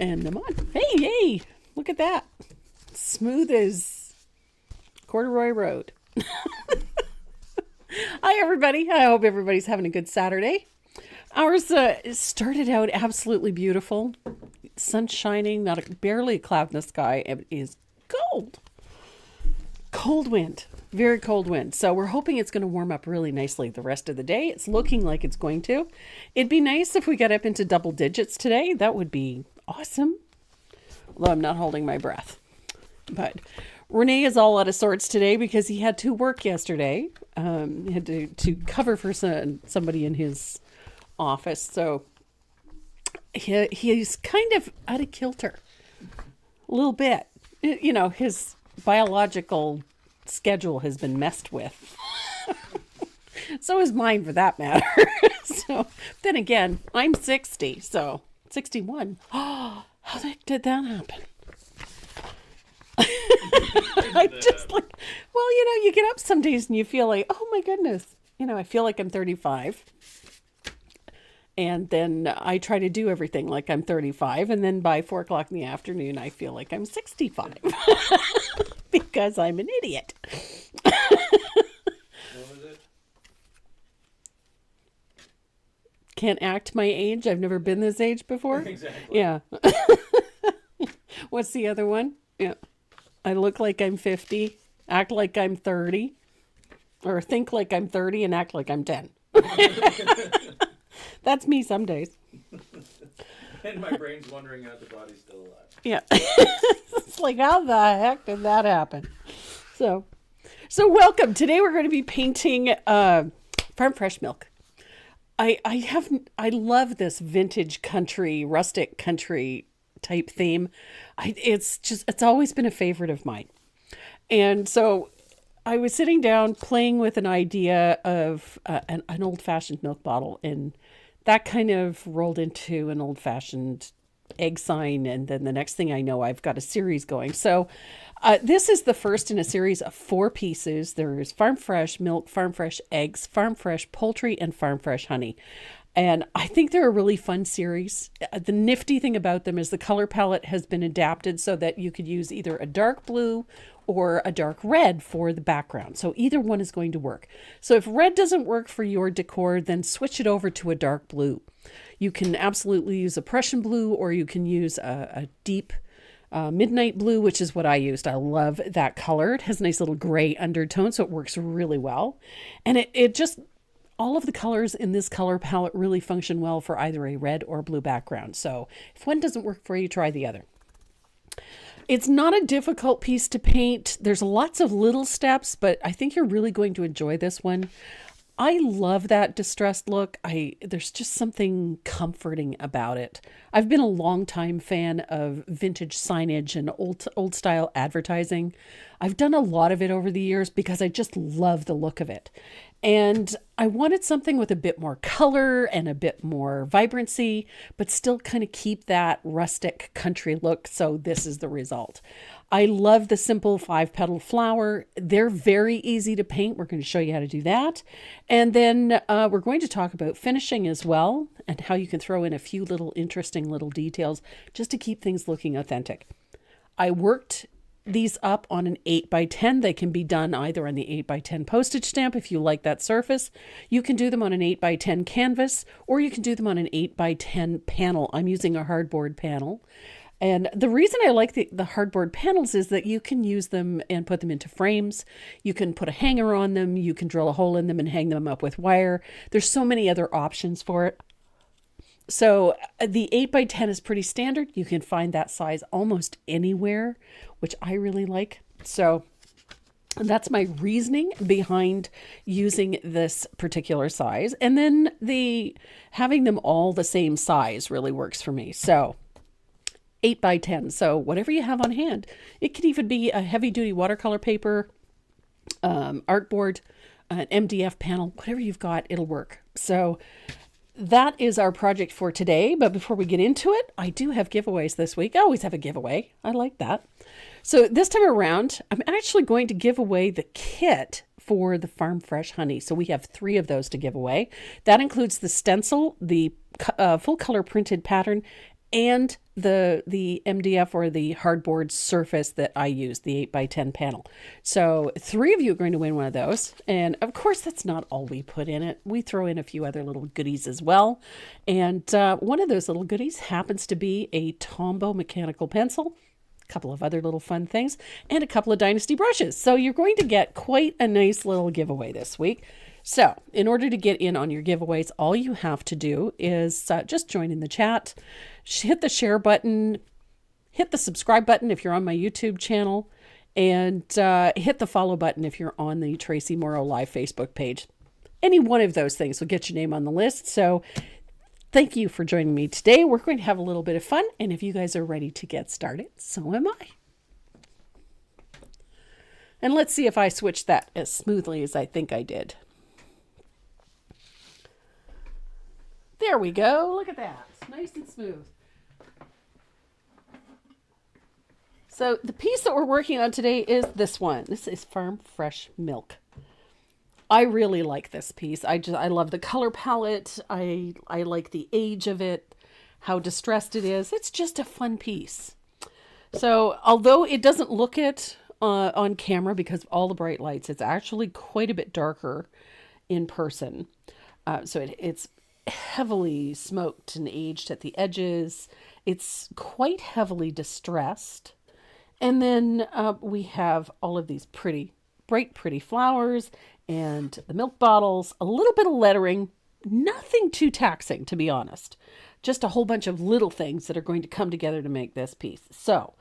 And I'm on. Hey, look at that. Smooth as corduroy road. Hi, everybody. I hope everybody's having a good Saturday. Ours started out absolutely beautiful. Sun shining, barely a cloud in the sky. It is cold. Cold wind. Very cold wind. So we're hoping it's going to warm up really nicely the rest of the day. It's looking like it's going to. It'd be nice if we got up into double digits today. That would be awesome. Although I'm not holding my breath. But Renee is all out of sorts today because he had to work yesterday. He had to cover for somebody in his office. So he's kind of out of kilter. A little bit. You know, his biological schedule has been messed with. So is mine, for that matter. So then again, I'm 60, so 61. Oh, how the heck did that happen? I just like, well, you know, you get up some days and you feel like, oh my goodness, you know, I feel like I'm 35. And then I try to do everything like I'm 35. And then by 4 o'clock in the afternoon, I feel like I'm 65 because I'm an idiot. What was it? Can't act my age. I've never been this age before. Exactly. Yeah. What's the other one? Yeah. I look like I'm 50, act like I'm 30, or think like I'm 30 and act like I'm 10. That's me some days. And my brain's wondering how the body's still alive. Yeah. It's like, how the heck did that happen? So welcome. Today we're going to be painting farm fresh milk. I love this vintage country, rustic country type theme. It's always been a favorite of mine. And so I was sitting down playing with an idea of an old-fashioned milk bottle, and that kind of rolled into an old-fashioned egg sign, and then the next thing I know, I've got a series going. So this is the first in a series of 4 pieces. There's farm fresh milk, farm fresh eggs, farm fresh poultry, and farm fresh honey. And I think they're a really fun series. The nifty thing about them is the color palette has been adapted so that you could use either a dark blue or a dark red for the background. So either one is going to work. So if red doesn't work for your decor, then switch it over to a dark blue. You can absolutely use a Prussian blue, or you can use a deep midnight blue, which is what I used. I love that color. It has a nice little gray undertone, so it works really well. And it just... all of the colors in this color palette really function well for either a red or blue background. So if one doesn't work for you, try the other. It's not a difficult piece to paint. There's lots of little steps, but I think you're really going to enjoy this one. I love that distressed look. There's just something comforting about it. I've been a long-time fan of vintage signage and old style advertising. I've done a lot of it over the years because I just love the look of it. And I wanted something with a bit more color and a bit more vibrancy, but still kind of keep that rustic country look. So this is the result. I love the simple 5-petal flower. They're very easy to paint. We're going to show you how to do that. And then we're going to talk about finishing as well, and how you can throw in a few little interesting little details just to keep things looking authentic. I worked these up on an 8x10. They can be done either on the 8x10 postage stamp if you like that surface. You can do them on an 8x10 canvas, or you can do them on an 8x10 panel. I'm using a hardboard panel. And the reason I like the hardboard panels is that you can use them and put them into frames. You can put a hanger on them. You can drill a hole in them and hang them up with wire. There's so many other options for it. So the 8x10 is pretty standard. You can find that size almost anywhere, which I really like. So that's my reasoning behind using this particular size. And then having them all the same size really works for me. So 8x10. So whatever you have on hand. It could even be a heavy duty watercolor paper, artboard, an MDF panel, whatever you've got, it'll work. So that is our project for today. But before we get into it, I do have giveaways this week. I always have a giveaway. I like that. So this time around, I'm actually going to give away the kit for the Farm Fresh honey. So we have 3 of those to give away. That includes the stencil, the full color printed pattern, and the MDF or the hardboard surface that I use, the 8x10 panel. So 3 of you are going to win one of those. And of course, that's not all we put in it. We throw in a few other little goodies as well. And one of those little goodies happens to be a Tombow mechanical pencil, a couple of other little fun things, and a couple of Dynasty brushes. So you're going to get quite a nice little giveaway this week. So in order to get in on your giveaways, all you have to do is just join in the chat, hit the share button, hit the subscribe button if you're on my YouTube channel, and hit the follow button if you're on the Tracy Morrow Live Facebook page. Any one of those things will get your name on the list. So thank you for joining me today. We're going to have a little bit of fun, and if you guys are ready to get started, so am I. And let's see if I switched that as smoothly as I think I did. There we go. Look at that. Nice and smooth. So the piece that we're working on today is this one. This is Farm Fresh Milk. I really like this piece. I love the color palette. I like the age of it, how distressed it is. It's just a fun piece. So although it doesn't look it on camera because of all the bright lights, it's actually quite a bit darker in person. So it's heavily smoked and aged at the edges. It's quite heavily distressed. And then we have all of these bright, pretty flowers and the milk bottles, a little bit of lettering, nothing too taxing, to be honest. Just a whole bunch of little things that are going to come together to make this piece. So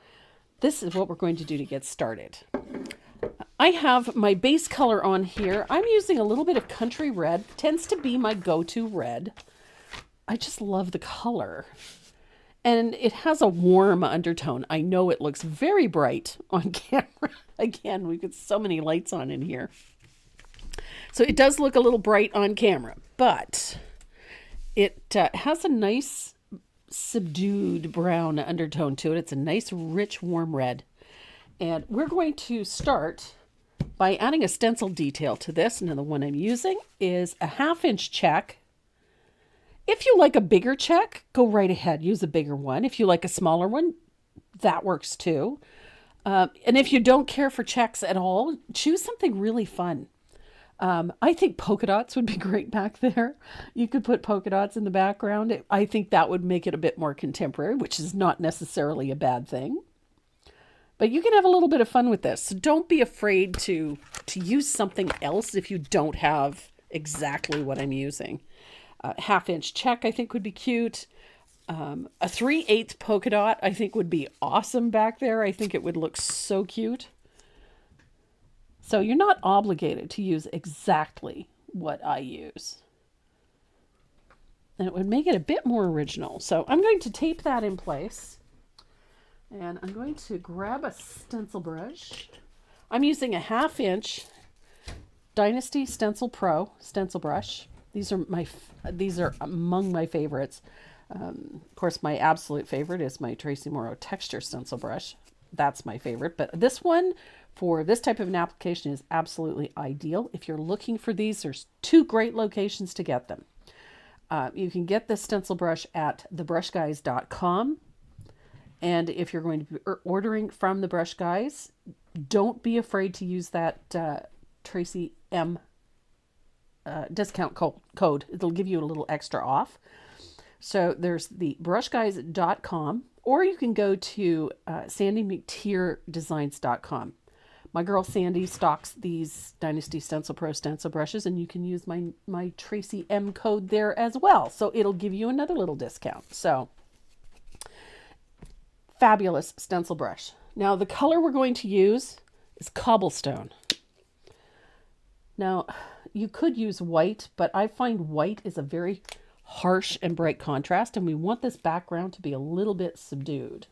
this is what we're going to do to get started. I have my base color on here. I'm using a little bit of Country Red. Tends to be my go-to red. I just love the color. And it has a warm undertone. I know it looks very bright on camera. Again, we've got so many lights on in here. So it does look a little bright on camera, but it has a nice subdued brown undertone to it. It's a nice, rich, warm red. And we're going to start by adding a stencil detail to this. And the one I'm using is a 1/2-inch check. If you like a bigger check, go right ahead. Use a bigger one. If you like a smaller one, that works too. And if you don't care for checks at all, choose something really fun. I think polka dots would be great back there. You could put polka dots in the background. I think that would make it a bit more contemporary, which is not necessarily a bad thing. But you can have a little bit of fun with this. So don't be afraid to use something else if you don't have exactly what I'm using. 1/2-inch check I think would be cute. A 3/8 polka dot I think would be awesome back there. I think it would look so cute. So you're not obligated to use exactly what I use. And it would make it a bit more original. So I'm going to tape that in place. And I'm going to grab a stencil brush. I'm using a 1/2-inch Dynasty Stencil Pro stencil brush. These are among my favorites. Of course, my absolute favorite is my Tracy Morrow texture stencil brush. That's my favorite. But this one, for this type of an application, is absolutely ideal. If you're looking for these, there's 2 great locations to get them. You can get this stencil brush at thebrushguys.com. And if you're going to be ordering from the Brush Guys, don't be afraid to use that Tracy M discount code. It'll give you a little extra off. So there's the brushguys.com, or you can go to sandymcteerdesigns.com. My girl Sandy stocks these Dynasty Stencil Pro stencil brushes, and you can use my Tracy M code there as well. So it'll give you another little discount. So fabulous stencil brush. Now the color we're going to use is cobblestone. Now you could use white, but I find white is a very harsh and bright contrast, and we want this background to be a little bit subdued.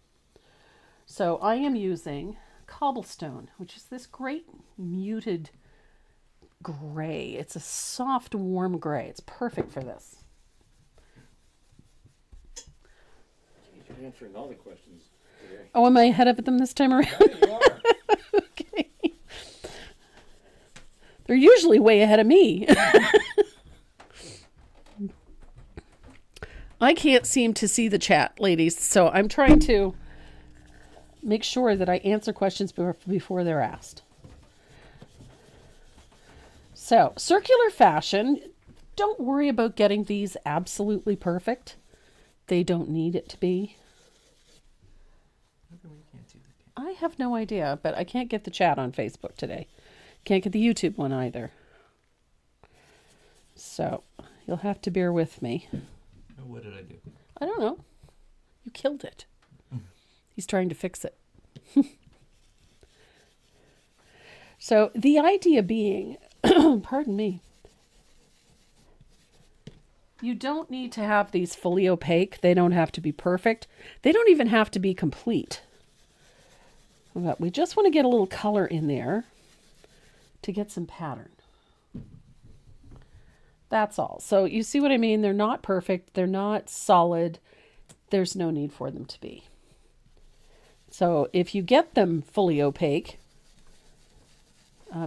So I am using cobblestone, which is this great muted gray. It's a soft, warm gray. It's perfect for this. You're answering all the questions today. Oh, am I ahead of them this time around? Yeah, you are. Okay. They're usually way ahead of me. I can't seem to see the chat, ladies, so I'm trying to make sure that I answer questions before they're asked. So, circular fashion, don't worry about getting these absolutely perfect. They don't need it to be. I have no idea, but I can't get the chat on Facebook today. Can't get the YouTube one either. So, you'll have to bear with me. What did I do? I don't know. You killed it. He's trying to fix it. So, the idea being, pardon me, you don't need to have these fully opaque. They don't have to be perfect. They don't even have to be complete. But we just want to get a little color in there to get some pattern. That's all. So you see what I mean? They're not perfect. They're not solid. There's no need for them to be. So if you get them fully opaque,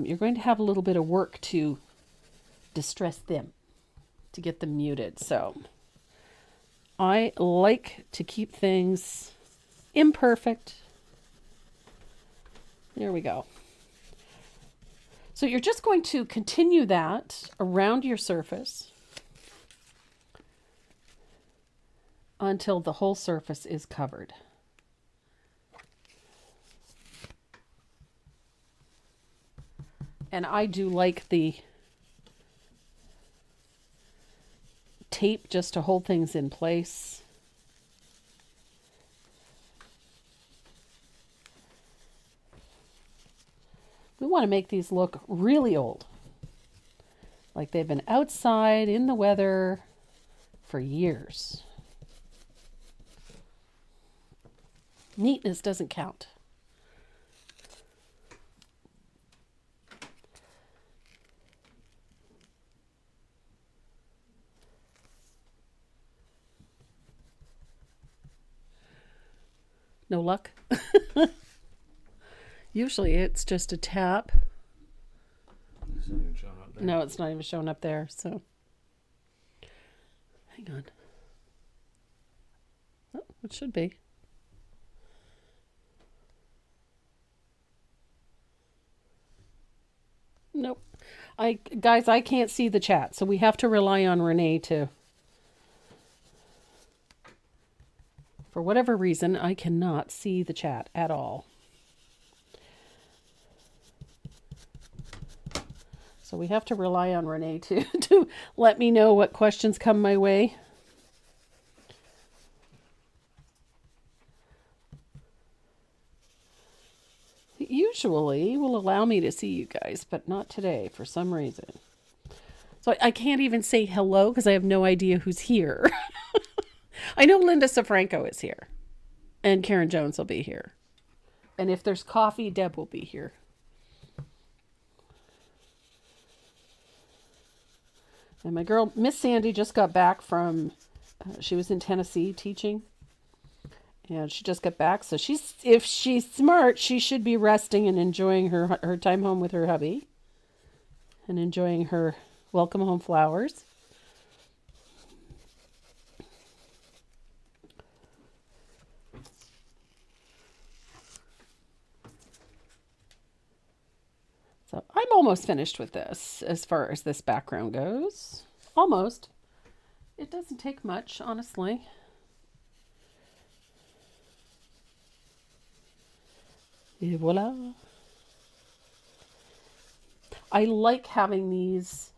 you're going to have a little bit of work to distress them, to get them muted. So I like to keep things imperfect. There we go. So you're just going to continue that around your surface until the whole surface is covered. And I do like the tape just to hold things in place. We want to make these look really old. Like they've been outside in the weather for years. Neatness doesn't count. No luck? Usually it's just a tap. It's not even showing up there. No, it's not even showing up there, so. Hang on. Oh, it should be. Nope. Guys, I can't see the chat, so we have to rely on Renee to. For whatever reason, I cannot see the chat at all. So we have to rely on Renee to let me know what questions come my way. Usually will allow me to see you guys, but not today for some reason. So I can't even say hello because I have no idea who's here. I know Linda Safranco is here. And Karen Jones will be here. And if there's coffee, Deb will be here. And my girl, Miss Sandy, just got back from, she was in Tennessee teaching. And she just got back. So if she's smart, she should be resting and enjoying her time home with her hubby. And enjoying her welcome home flowers. So I'm almost finished with this as far as this background goes. Almost. It doesn't take much, honestly. Et voila. I like having these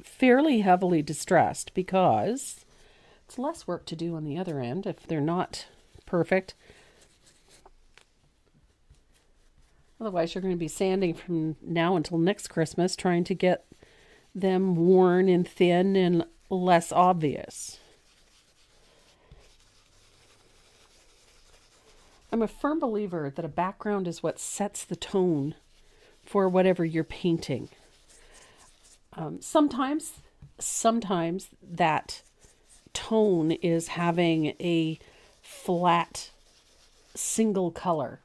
fairly heavily distressed because it's less work to do on the other end if they're not perfect. Otherwise, you're going to be sanding from now until next Christmas, trying to get them worn and thin and less obvious. I'm a firm believer that a background is what sets the tone for whatever you're painting. Sometimes that tone is having a flat single color.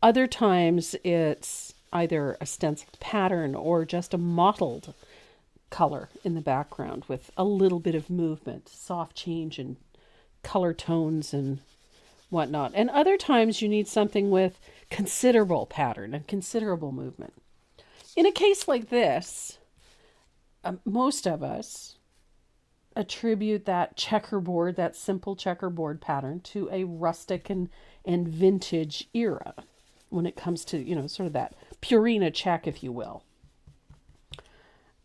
Other times it's either a stenciled pattern or just a mottled color in the background with a little bit of movement, soft change in color tones and whatnot. And other times you need something with considerable pattern and considerable movement. In a case like this, most of us attribute that checkerboard, that simple checkerboard pattern, to a rustic and vintage era when it comes to, you know, sort of that Purina check, if you will.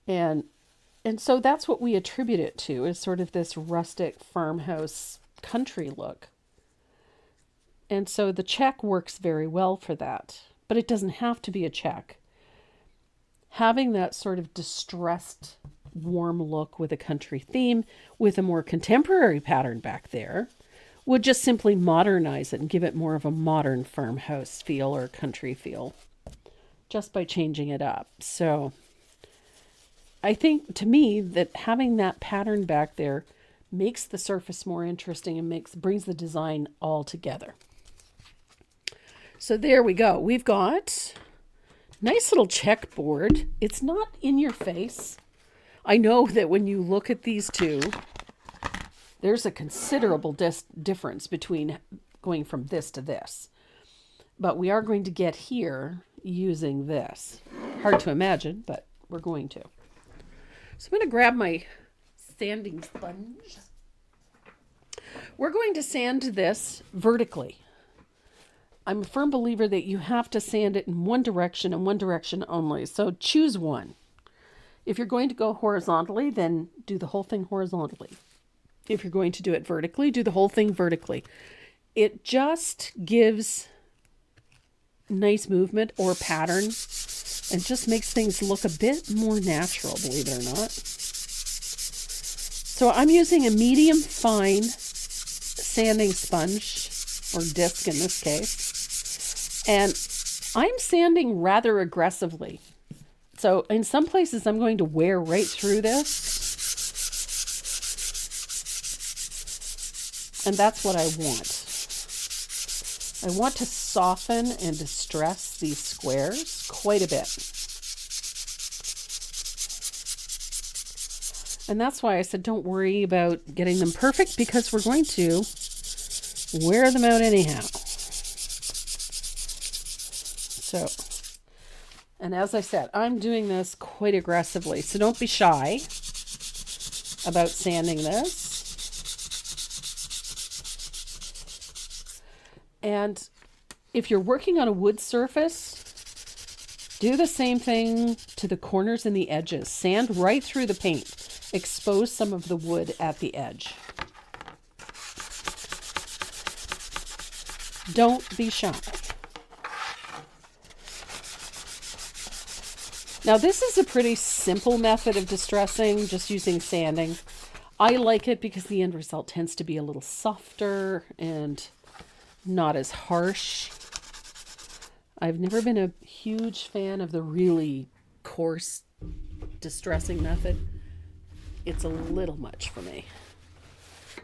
And so that's what we attribute it to, is sort of this rustic farmhouse country look. And so the check works very well for that, but it doesn't have to be a check. Having that sort of distressed, warm look with a country theme with a more contemporary pattern back there would just simply modernize it and give it more of a modern farmhouse feel or country feel just by changing it up. So I think, to me, that having that pattern back there makes the surface more interesting and brings the design all together. So there we go. We've got nice little checkboard. It's not in your face. I know that when you look at these two, there's a considerable difference between going from this to this. But we are going to get here using this. Hard to imagine, but we're going to. So I'm going to grab my sanding sponge. We're going to sand this vertically. I'm a firm believer that you have to sand it in one direction and one direction only. So choose one. If you're going to go horizontally, then do the whole thing horizontally. If you're going to do it vertically, do the whole thing vertically. It just gives nice movement or pattern and just makes things look a bit more natural, believe it or not. So I'm using a medium fine sanding sponge, or disc in this case. And I'm sanding rather aggressively. So in some places I'm going to wear right through this. And that's what I want. I want to soften and distress these squares quite a bit. And that's why I said don't worry about getting them perfect, because we're going to wear them out anyhow. So, and as I said, I'm doing this quite aggressively, so don't be shy about sanding this. And if you're working on a wood surface, do the same thing to the corners and the edges. Sand right through the paint. Expose some of the wood at the edge. Don't be shy. Now this is a pretty simple method of distressing, just using sanding. I like it because the end result tends to be a little softer and not as harsh. I've never been a huge fan of the really coarse distressing method. It's a little much for me.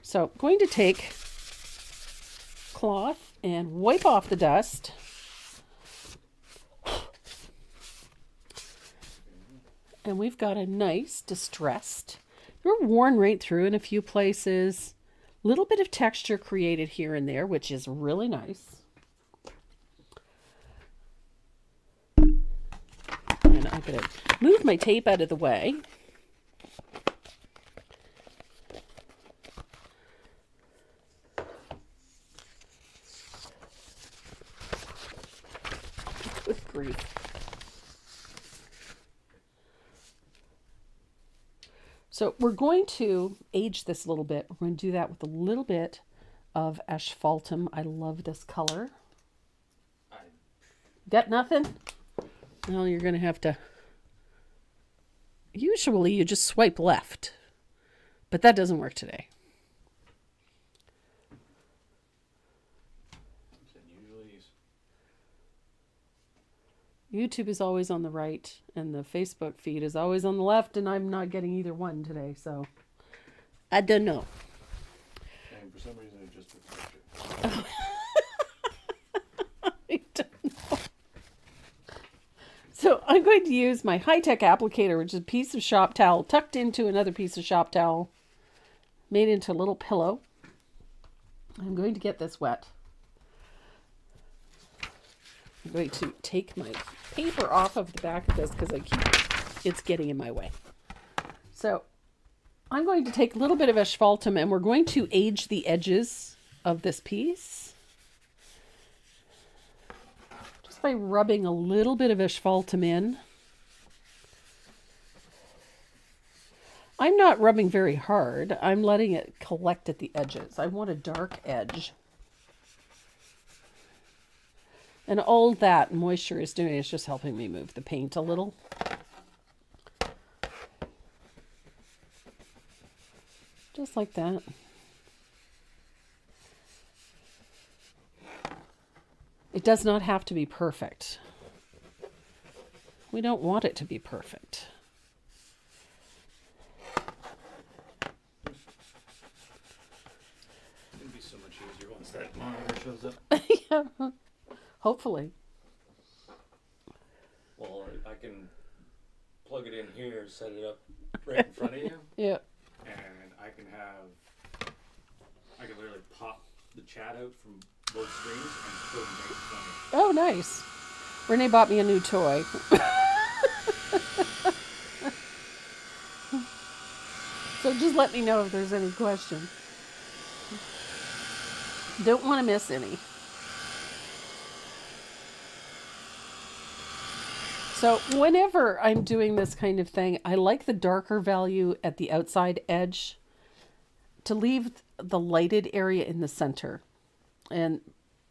So I'm going to take cloth and wipe off the dust. And we've got a nice distressed. They're worn right through in a few places. Little bit of texture created here and there, which is really nice. And I'm going to move my tape out of the way. Good grief. So we're going to age this a little bit. We're going to do that with a little bit of asphaltum. I love this color. Got nothing? Well, you're going to have to... Usually you just swipe left, but that doesn't work today. YouTube is always on the right, and the Facebook feed is always on the left, and I'm not getting either one today, so I don't know. And for some reason, it just reflected. I don't know. So I'm going to use my high-tech applicator, which is a piece of shop towel tucked into another piece of shop towel, made into a little pillow. I'm going to get this wet. I'm going to take my paper off of the back of this because it's getting in my way. So I'm going to take a little bit of asphaltum and we're going to age the edges of this piece just by rubbing a little bit of asphaltum in. I'm not rubbing very hard. I'm letting it collect at the edges. I want a dark edge. And all that moisture is doing is just helping me move the paint a little. Just like that. It does not have to be perfect. We don't want it to be perfect. It'll be so much easier once that monitor shows up. Yeah. Hopefully. Well, I can plug it in here, set it up right in front of you, Yeah. and I can literally pop the chat out from both screens and put them right in front of Oh, nice. Renee bought me a new toy. So just let me know if there's any question. Don't want to miss any. So whenever I'm doing this kind of thing, I like the darker value at the outside edge to leave the lighted area in the center. And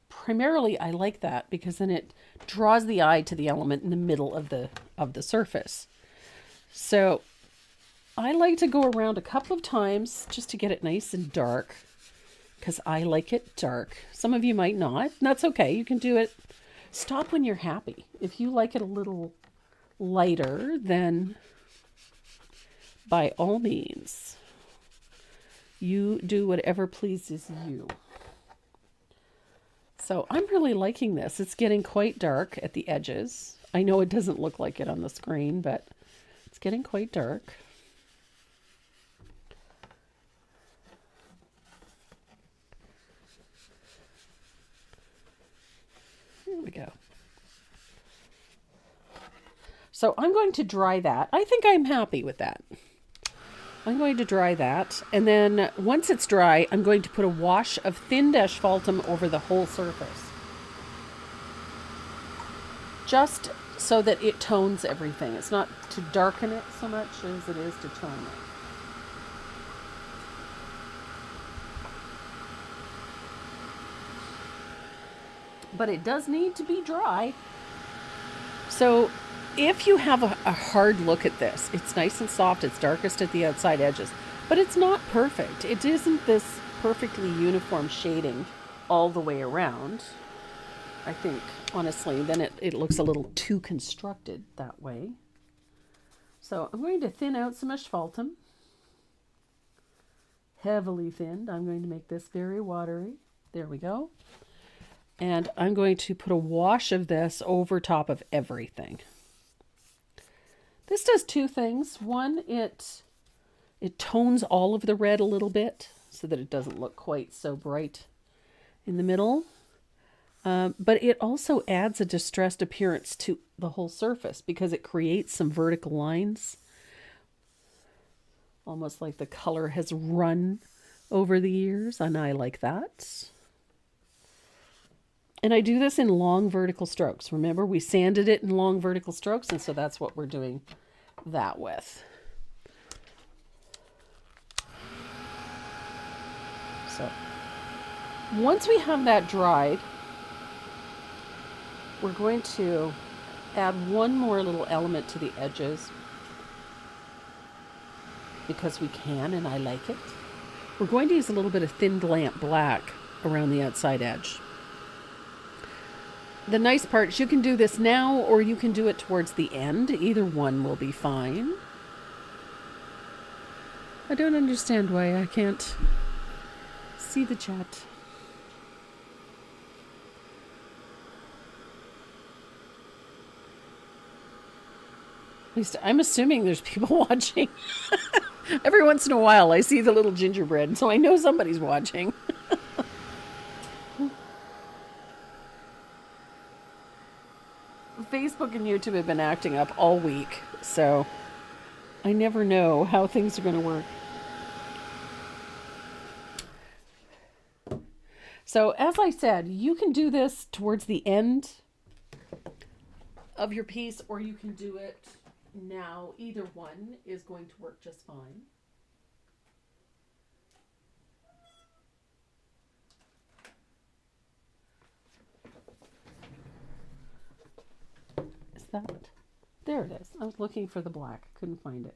primarily I like that because then it draws the eye to the element in the middle of the surface. So I like to go around a couple of times just to get it nice and dark because I like it dark. Some of you might not, and that's okay. You can do it. Stop when you're happy. If you like it a little lighter, then by all means, you do whatever pleases you. So I'm really liking this. It's getting quite dark at the edges. I know it doesn't look like it on the screen, but it's getting quite dark. There we go. So I'm going to dry that. I think I'm happy with that. I'm going to dry that. And then once it's dry, I'm going to put a wash of thinned asphaltum over the whole surface. Just so that it tones everything. It's not to darken it so much as it is to tone it. But it does need to be dry. So if you have a hard look at this, it's nice and soft, it's darkest at the outside edges, but it's not perfect. It isn't this perfectly uniform shading all the way around. I think, honestly, then it looks a little too constructed that way. So I'm going to thin out some asphaltum. Heavily thinned. I'm going to make this very watery. There we go. And I'm going to put a wash of this over top of everything. This does two things. One, it tones all of the red a little bit so that it doesn't look quite so bright in the middle. But it also adds a distressed appearance to the whole surface because it creates some vertical lines. Almost like the color has run over the years, and I like that. And I do this in long vertical strokes. Remember, we sanded it in long vertical strokes, and so that's what we're doing that with. So, once we have that dried, we're going to add one more little element to the edges because we can, and I like it. We're going to use a little bit of thin lamp black around the outside edge. The nice part is you can do this now or you can do it towards the end. Either one will be fine. I don't understand why I can't see the chat. At least I'm assuming there's people watching. Every once in a while, I see the little gingerbread, so I know somebody's watching. Facebook and YouTube have been acting up all week, so I never know how things are going to work. So, as I said, you can do this towards the end of your piece, or you can do it now. Either one is going to work just fine. Is that? There it is. I was looking for the black. Couldn't find it.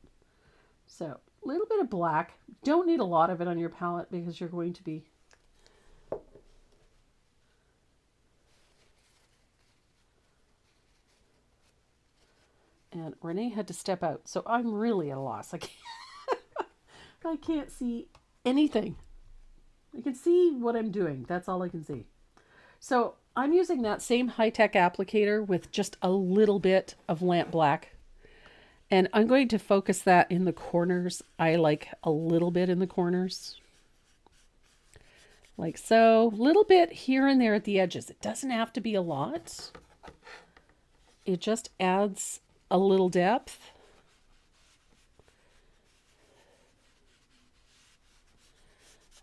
So, a little bit of black. Don't need a lot of it on your palette because you're going to be... And Renee had to step out, so I'm really at a loss. I can't see anything. I can see what I'm doing. That's all I can see. So I'm using that same high-tech applicator with just a little bit of lamp black. And I'm going to focus that in the corners. I like a little bit in the corners. Like so. A little bit here and there at the edges. It doesn't have to be a lot. It just adds a little depth.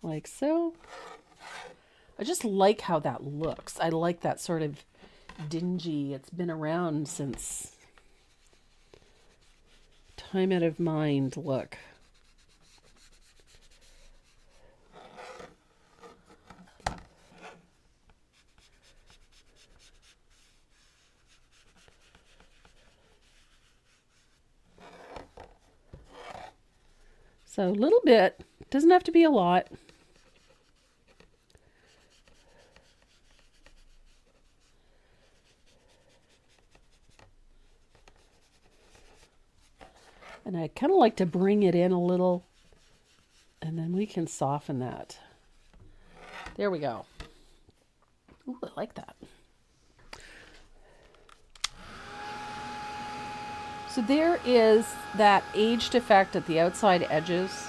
Like so. I just like how that looks. I like that sort of dingy, it's been around since time out of mind look. So a little bit, doesn't have to be a lot. And I kind of like to bring it in a little, and then we can soften that. There we go. Ooh, I like that. So there is that aged effect at the outside edges.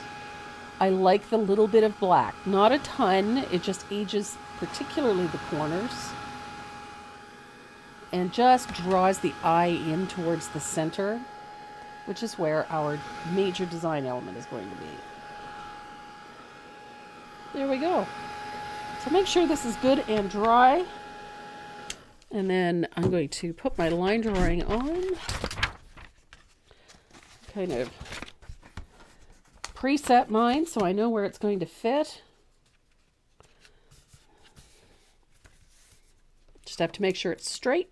I like the little bit of black. Not a ton, it just ages particularly the corners. And just draws the eye in towards the center, which is where our major design element is going to be. There we go. So make sure this is good and dry. And then I'm going to put my line drawing on. Kind of preset mine so I know where it's going to fit. Just have to make sure it's straight.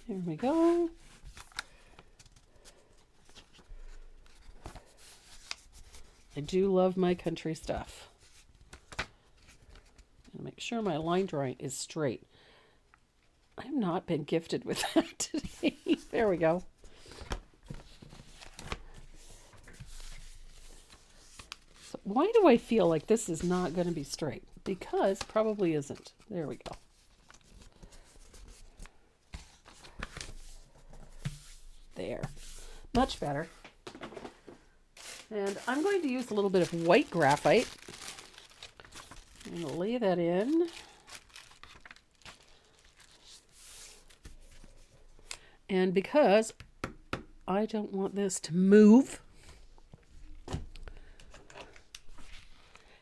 There we go. I do love my country stuff. And make sure my line drawing is straight. I've not been gifted with that today. There we go. So why do I feel like this is not going to be straight? Because it probably isn't. There we go. There. Much better. And I'm going to use a little bit of white graphite. I'm going to lay that in. And because I don't want this to move,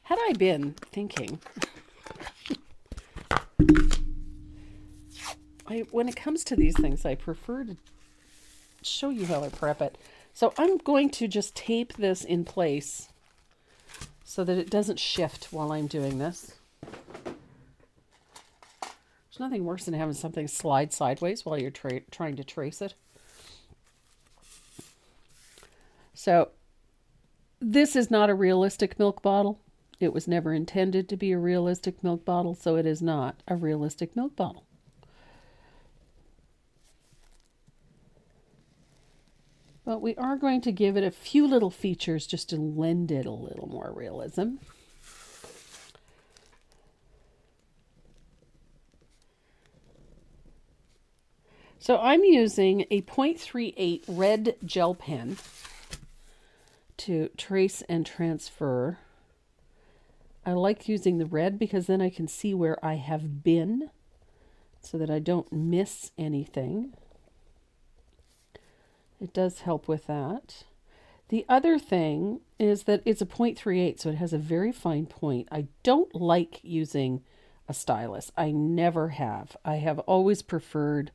had I been thinking, when it comes to these things, I prefer to show you how I prep it. So I'm going to just tape this in place so that it doesn't shift while I'm doing this. There's nothing worse than having something slide sideways while you're trying to trace it. So this is not a realistic milk bottle. It was never intended to be a realistic milk bottle, so it is not a realistic milk bottle. But we are going to give it a few little features just to lend it a little more realism. So I'm using a 0.38 red gel pen to trace and transfer. I like using the red because then I can see where I have been so that I don't miss anything. It does help with that. The other thing is that it's a 0.38, so it has a very fine point. I don't like using a stylus. I never have. I have always preferred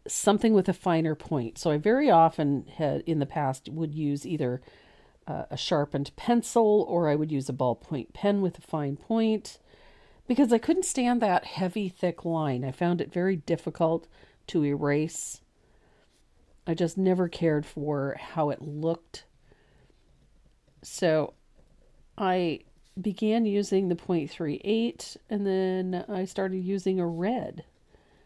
something with a finer point. So I very often had in the past would use either a sharpened pencil or I would use a ballpoint pen with a fine point because I couldn't stand that heavy, thick line. I found it very difficult to erase. I just never cared for how it looked. So I began using the 0.38 and then I started using a red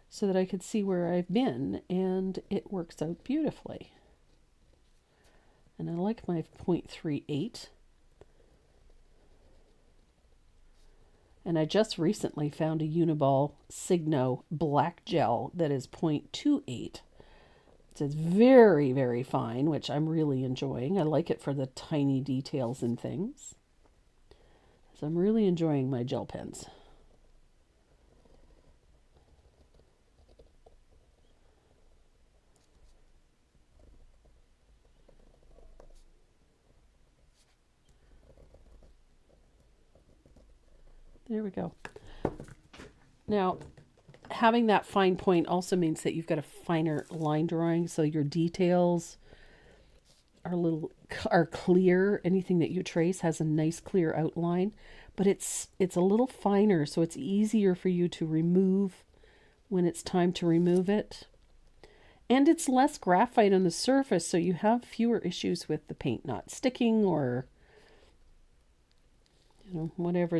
so that I could see where I've been, and it works out beautifully. And I like my 0.38. And I just recently found a Uniball Signo black gel that is 0.28. It's very, very fine, which I'm really enjoying. I like it for the tiny details and things. So I'm really enjoying my gel pens. There we go. Now, having that fine point also means that you've got a finer line drawing, so your details are clear. Anything that you trace has a nice clear outline, but it's a little finer, so it's easier for you to remove when it's time to remove it. And it's less graphite on the surface, so you have fewer issues with the paint not sticking or whatever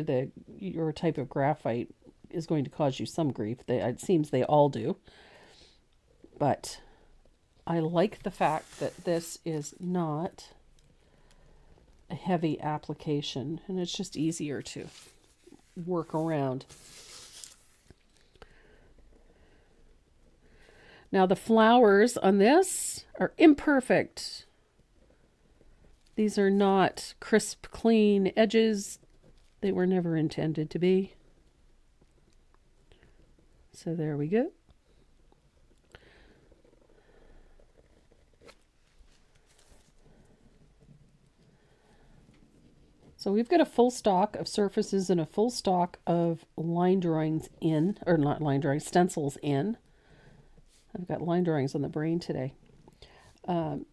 your type of graphite is going to cause you some grief. It seems they all do. But I like the fact that this is not a heavy application, and it's just easier to work around. Now the flowers on this are imperfect. These are not crisp, clean edges. They were never intended to be. So there we go. So we've got a full stock of surfaces and a full stock of line drawings in, or not line drawings, stencils in. I've got line drawings on the brain today. So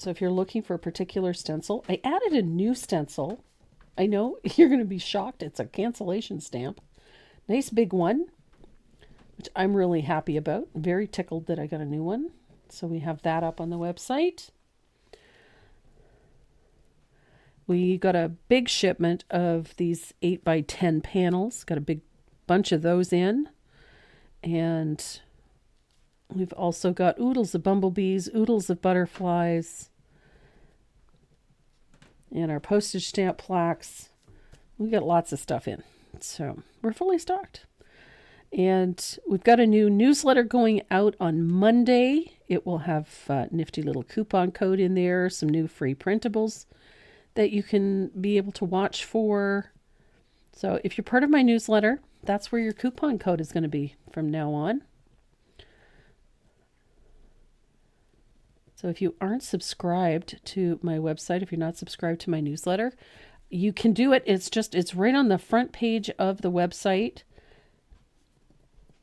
if you're looking for a particular stencil, I added a new stencil. I know you're going to be shocked. It's a cancellation stamp. Nice big one, which I'm really happy about. I'm very tickled that I got a new one. So we have that up on the website. We got a big shipment of these 8x10 panels. Got a big bunch of those in. And we've also got oodles of bumblebees, oodles of butterflies, and our postage stamp plaques. We got lots of stuff in. So we're fully stocked. And we've got a new newsletter going out on Monday. It will have a nifty little coupon code in there, some new free printables that you can be able to watch for. So if you're part of my newsletter, that's where your coupon code is going to be from now on. So if you aren't subscribed to my website, if you're not subscribed to my newsletter, you can do it. It's right on the front page of the website.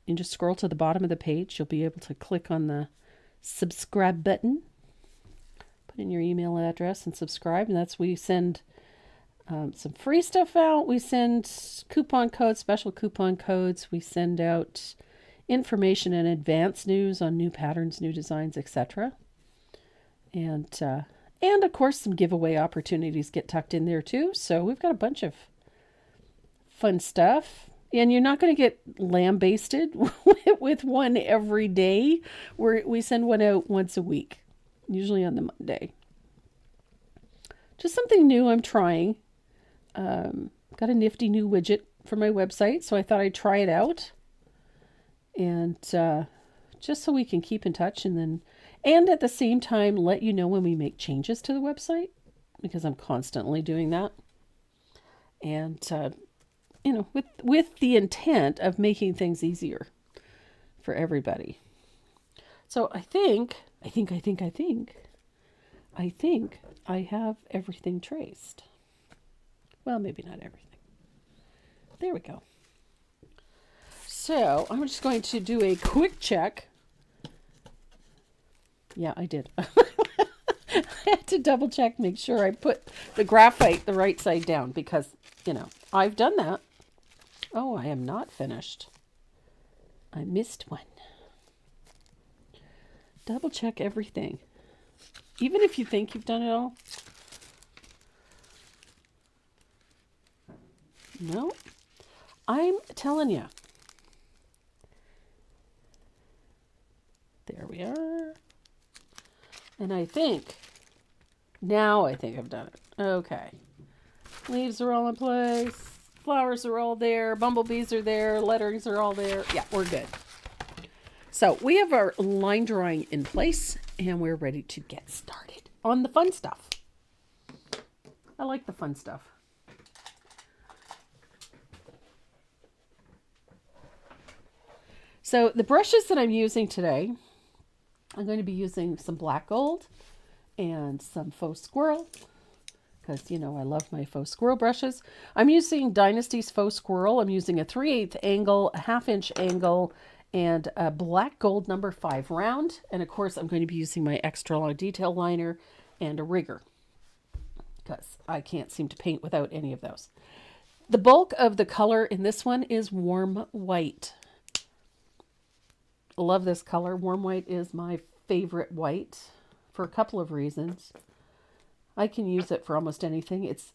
You just scroll to the bottom of the page. You'll be able to click on the subscribe button, put in your email address and subscribe. And that's, we send some free stuff out. We send coupon codes, special coupon codes. We send out information and advance news on new patterns, new designs, etc. And of course, some giveaway opportunities get tucked in there too. So we've got a bunch of fun stuff. And you're not going to get lambasted with one every day. We send one out once a week, usually on the Monday. Just something new I'm trying. Got a nifty new widget for my website, so I thought I'd try it out. And just so we can keep in touch, and at the same time let you know when we make changes to the website, because I'm constantly doing that. And with the intent of making things easier for everybody. So I think I have everything traced. Well, maybe not everything. There we go. So I'm just going to do a quick check. Yeah, I did. I had to double check, make sure I put the graphite the right side down, because, I've done that. Oh, I am not finished. I missed one. Double check everything. Even if you think you've done it all. No, I'm telling you. There we are. And I think I've done it. Okay. Leaves are all in place. Flowers are all there. Bumblebees are there. Letterings are all there. Yeah, we're good. So we have our line drawing in place, and we're ready to get started on the fun stuff. I like the fun stuff. So the brushes that I'm using today, I'm going to be using some black gold and some faux squirrel, because, I love my faux squirrel brushes. I'm using Dynasty's faux squirrel. I'm using a 3/8 angle, a 1/2 inch angle, and a black gold number 5 round. And of course, I'm going to be using my extra long detail liner and a rigger, because I can't seem to paint without any of those. The bulk of the color in this one is warm white. I love this color. Warm white is my favorite white for a couple of reasons. I can use it for almost anything. It's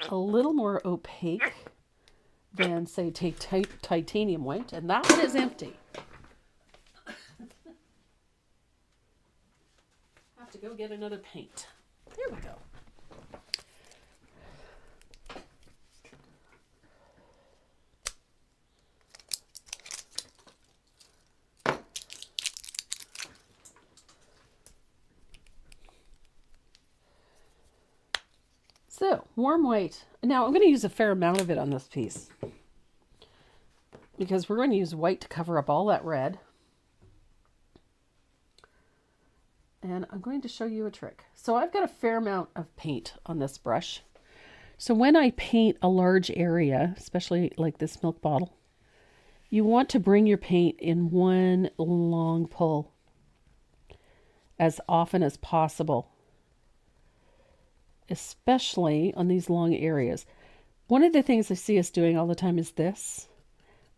a little more opaque than, say, titanium white, and that one is empty. Have to go get another paint. There we go. So, warm white. Now, I'm going to use a fair amount of it on this piece, because we're going to use white to cover up all that red. And I'm going to show you a trick. So I've got a fair amount of paint on this brush. So when I paint a large area, especially like this milk bottle, you want to bring your paint in one long pull as often as possible, especially on these long areas. One of the things I see us doing all the time is this,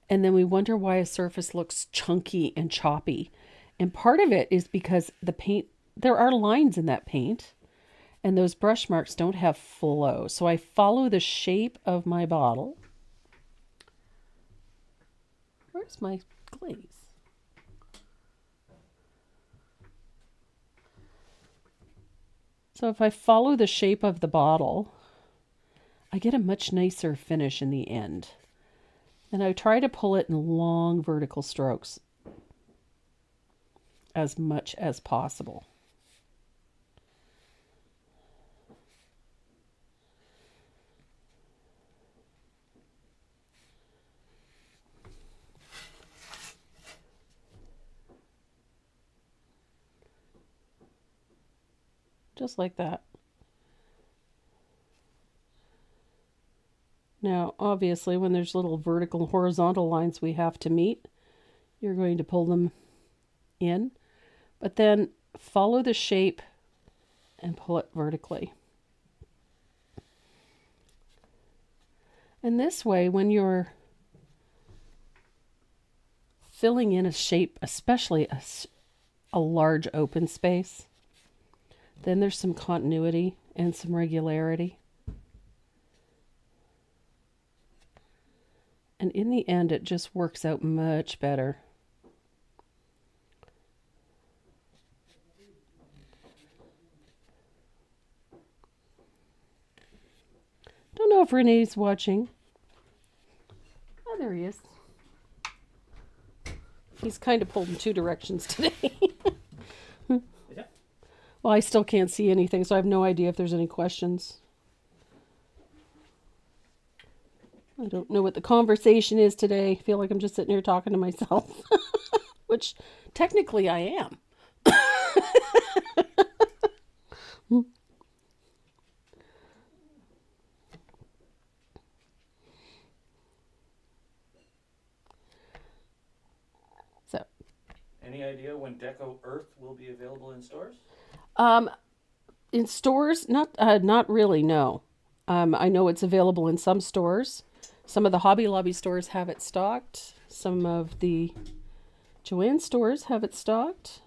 and then we wonder why a surface looks chunky and choppy. And part of it is because the paint, there are lines in that paint, and those brush marks don't have flow. So I follow the shape of my bottle. Where's my glaze? So if I follow the shape of the bottle, I get a much nicer finish in the end. And I try to pull it in long vertical strokes as much as possible. Just like that. Now, obviously, when there's little vertical and horizontal lines we have to meet, you're going to pull them in, but then follow the shape and pull it vertically. And this way, when you're filling in a shape, especially a large open space, then there's some continuity and some regularity. And in the end, it just works out much better. Don't know if Renee's watching. Oh, there he is. He's kind of pulled in two directions today. Yeah. Well, I still can't see anything, so I have no idea if there's any questions. I don't know what the conversation is today. I feel like I'm just sitting here talking to myself, which technically I am. So, Any idea when Deco Earth will be available in stores? in stores, not really. No, I know it's available in some stores. Some of the Hobby Lobby stores have it stocked. Some of the Joann stores have it stocked.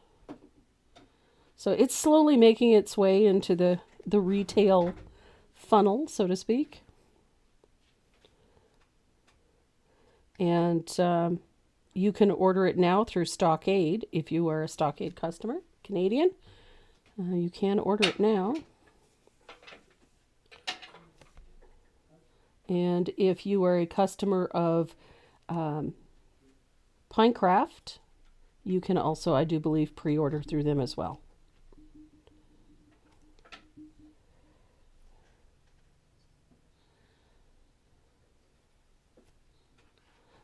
So it's slowly making its way into the retail funnel, so to speak. And you can order it now through Stockade if you are a Stockade customer, Canadian. You can order it now. And if you are a customer of Pinecraft, you can also, I do believe, pre-order through them as well.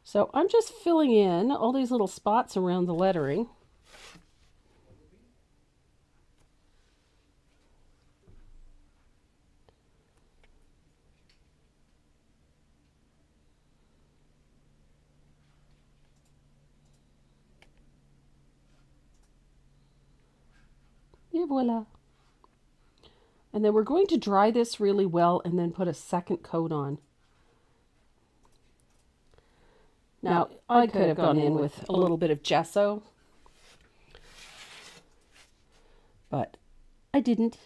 So I'm just filling in all these little spots around the lettering. Et voila. And then we're going to dry this really well and then put a second coat on. Now, I could have gone in with a little bit of gesso, but I didn't.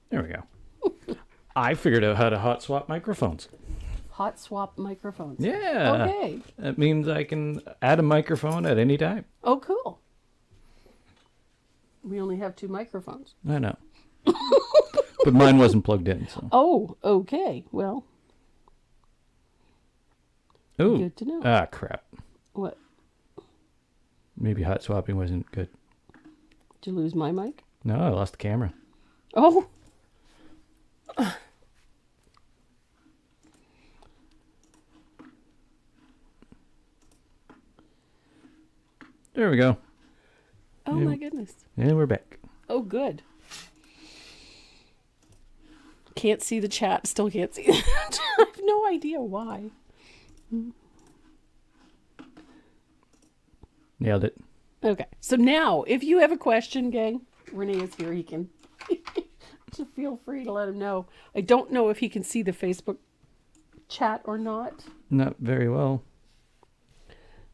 There we go. I figured out how to hot swap microphones. Hot swap microphones. Yeah. Okay. That means I can add a microphone at any time. Oh, cool. We only have 2 microphones. I know. But mine wasn't plugged in, so. Oh, okay. Well, Ooh. good to know. Ah, crap. What? Maybe hot swapping wasn't good. Did you lose my mic? No, I lost the camera. Oh. There we go. Oh, Yeah. my goodness. And we're back. Oh, good. Can't see the chat. Still can't see that. I have no idea why. Nailed it. Okay. So now, if you have a question, gang, Renee is here. He can just feel free to let him know. I don't know if he can see the Facebook chat or not. Not very well.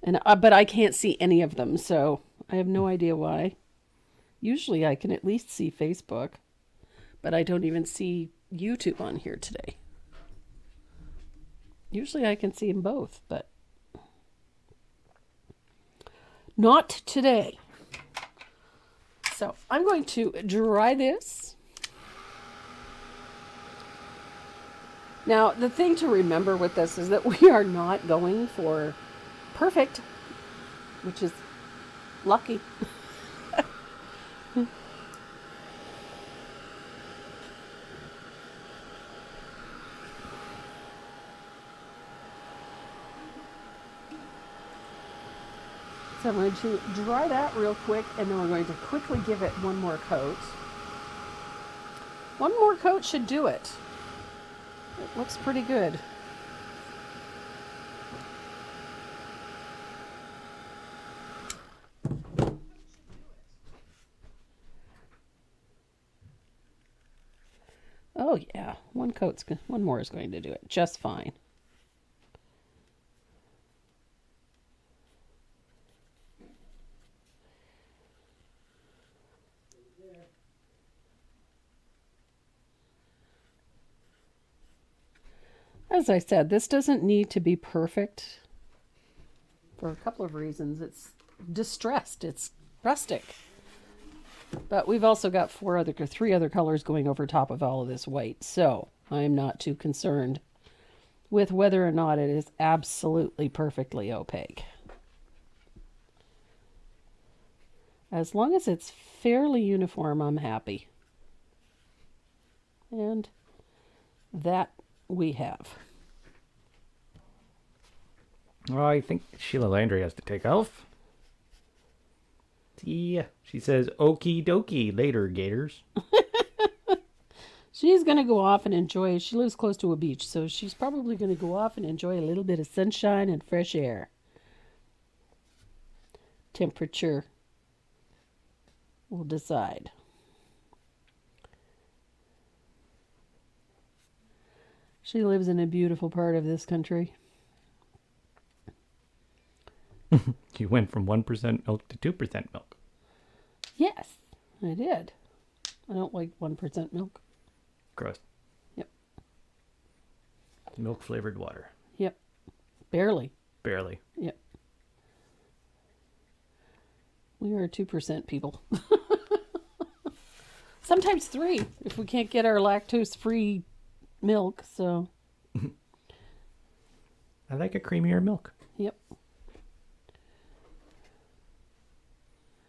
And but I can't see any of them, so I have no idea why. Usually I can at least see Facebook, but I don't even see YouTube on here today. Usually I can see them both, but not today. So I'm going to dry this. Now, the thing to remember with this is that we are not going for perfect, which is lucky. So I'm going to dry that real quick, and then we're going to quickly give it one more coat. One more coat should do it. It looks pretty good. Oh yeah, one more is going to do it just fine. As I said, this doesn't need to be perfect for a couple of reasons. It's distressed, it's rustic. But we've also got 3 other colors going over top of all of this white, so I'm not too concerned with whether or not it is absolutely perfectly opaque. As long as it's fairly uniform, I'm happy. And that we have. Well, I think Sheila Landry has to take off. Yeah, she says, okie dokie later, Gators. She's going to go off and enjoy. She lives close to a beach, so she's probably going to go off and enjoy a little bit of sunshine and fresh air. Temperature will decide. She lives in a beautiful part of this country. You went from 1% milk to 2% milk. Yes, I did. I don't like 1% milk. Gross. Yep. Milk flavored water. Yep. Barely. Barely. Yep. We are 2% people. Sometimes 3 if we can't get our lactose-free milk, so. I like a creamier milk. Yep.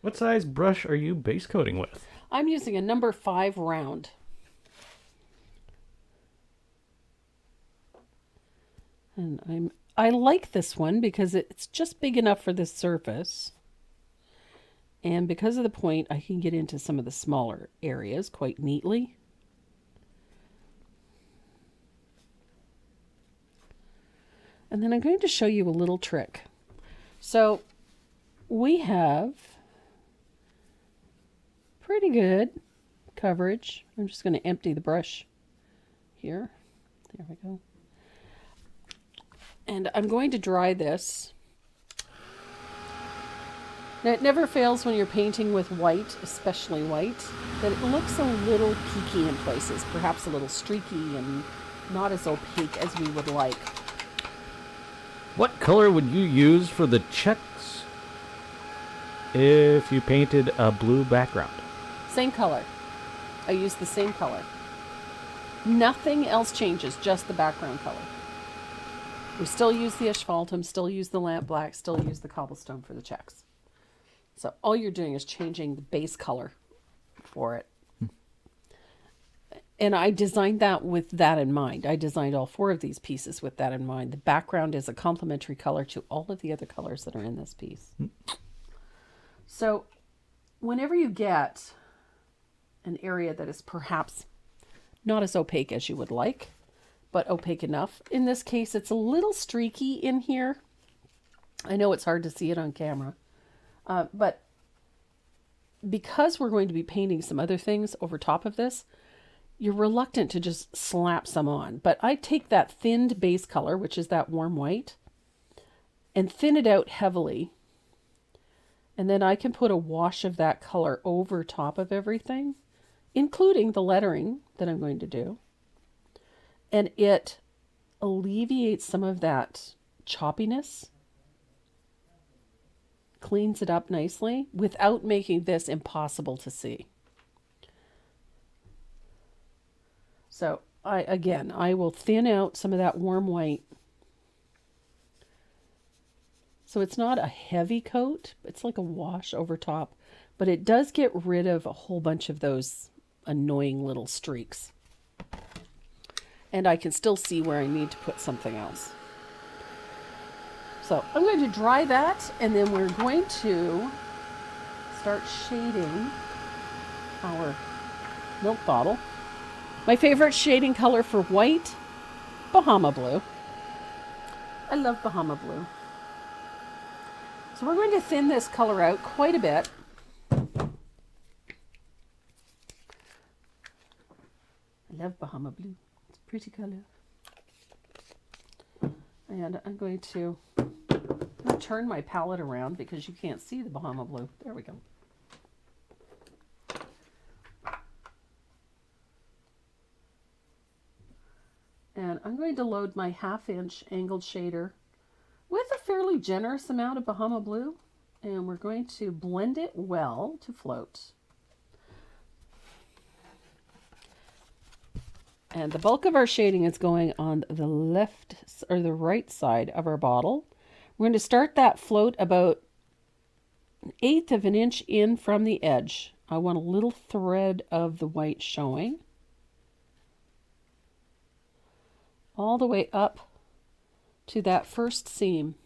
What size brush are you base coating with? I'm using a number 5 round. And I like this one because it's just big enough for this surface. And because of the point, I can get into some of the smaller areas quite neatly. And then I'm going to show you a little trick. So we have pretty good coverage. I'm just going to empty the brush here. There we go. And I'm going to dry this. Now, it never fails when you're painting with white, especially white, that it looks a little peaky in places, perhaps a little streaky and not as opaque as we would like. What color would you use for the checks if you painted a blue background? Same color. I use the same color. Nothing else changes, just the background color. We still use the asphaltum, still use the lamp black, still use the cobblestone for the checks. So all you're doing is changing the base color for it. And I designed that with that in mind. I designed all 4 of these pieces with that in mind. The background is a complementary color to all of the other colors that are in this piece. So whenever you get an area that is perhaps not as opaque as you would like, but opaque enough. In this case, it's a little streaky in here. I know it's hard to see it on camera, but because we're going to be painting some other things over top of this, you're reluctant to just slap some on. But I take that thinned base color, which is that warm white, and thin it out heavily. And then I can put a wash of that color over top of everything, including the lettering that I'm going to do. And it alleviates some of that choppiness, cleans it up nicely without making this impossible to see. So I will thin out some of that warm white. So it's not a heavy coat, it's like a wash over top, but it does get rid of a whole bunch of those annoying little streaks. And I can still see where I need to put something else. So I'm going to dry that, and then we're going to start shading our milk bottle. My favorite shading color for white, Bahama blue. I love Bahama blue. So we're going to thin this color out quite a bit. I love Bahama blue. It's a pretty color. And I'm going to turn my palette around because you can't see the Bahama blue. There we go. And I'm going to load my 1/2-inch angled shader with a fairly generous amount of Bahama blue. And we're going to blend it well to float. And the bulk of our shading is going on the left or the right side of our bottle. We're going to start that float about 1/8 of an inch in from the edge. I want a little thread of the white showing. All the way up to that first seam.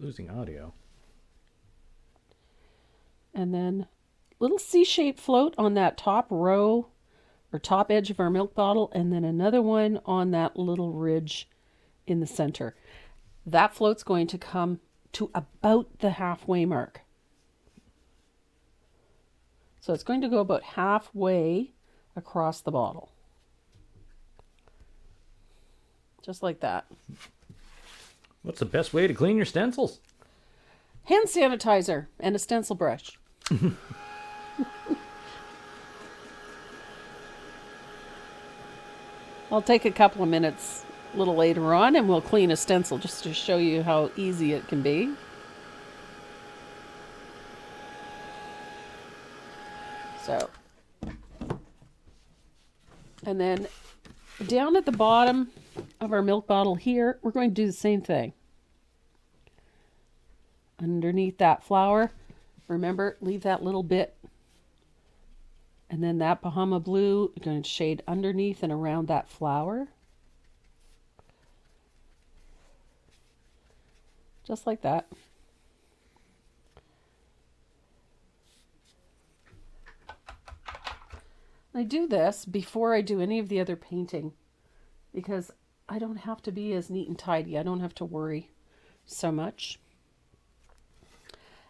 Losing audio. And then little C-shaped float on that top row or top edge of our milk bottle, and then another one on that little ridge in the center. That float's going to come to about the halfway mark. So it's going to go about halfway across the bottle. Just like that. What's the best way to clean your stencils? Hand sanitizer and a stencil brush. I'll take a couple of minutes a little later on and we'll clean a stencil just to show you how easy it can be. So, and then down at the bottom of our milk bottle here, we're going to do the same thing. Underneath that flower, remember, leave that little bit. And then that Bahama blue, you're going to shade underneath and around that flower. Just like that. I do this before I do any of the other painting because I don't have to be as neat and tidy. I don't have to worry so much.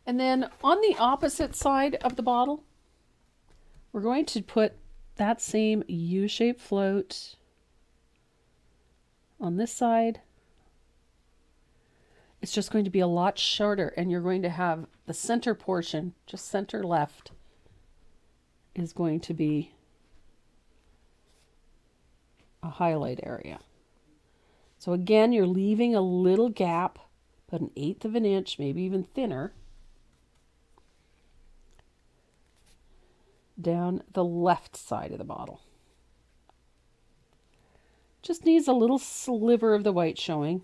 And then on the opposite side of the bottle, we're going to put that same U-shaped float on this side. It's just going to be a lot shorter, and you're going to have the center portion, just center left, is going to be a highlight area. So again, you're leaving a little gap, about 1/8 of an inch, maybe even thinner, down the left side of the bottle. Just needs a little sliver of the white showing.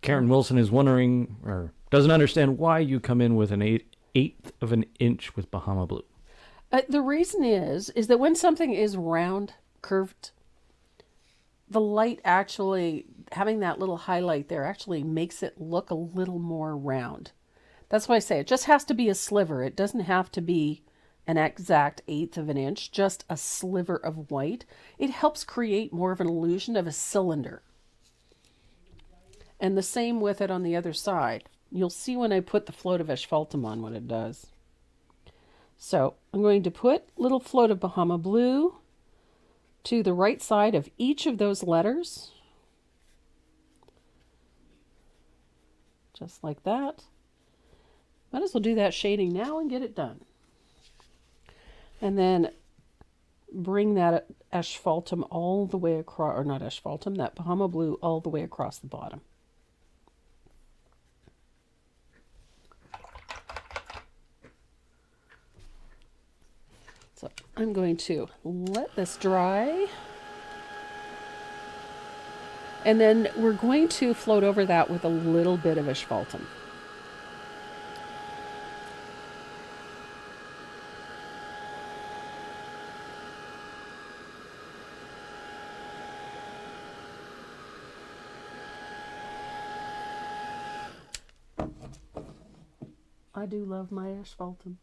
Karen Wilson is wondering, or doesn't understand, why you come in with an eighth of an inch with Bahama blue. The reason is that when something is round, curved, the light actually, having that little highlight there actually makes it look a little more round. That's why I say it just has to be a sliver. It doesn't have to be an exact 1/8 of an inch, just a sliver of white. It helps create more of an illusion of a cylinder. And the same with it on the other side. You'll see when I put the float of asphaltum on what it does. So I'm going to put a little float of Bahama blue to the right side of each of those letters. Just like that. Might as well do that shading now and get it done. And then bring that asphaltum all the way across, or not asphaltum, that Bahama blue all the way across the bottom. So I'm going to let this dry. And then we're going to float over that with a little bit of asphaltum. I do love my asphaltum.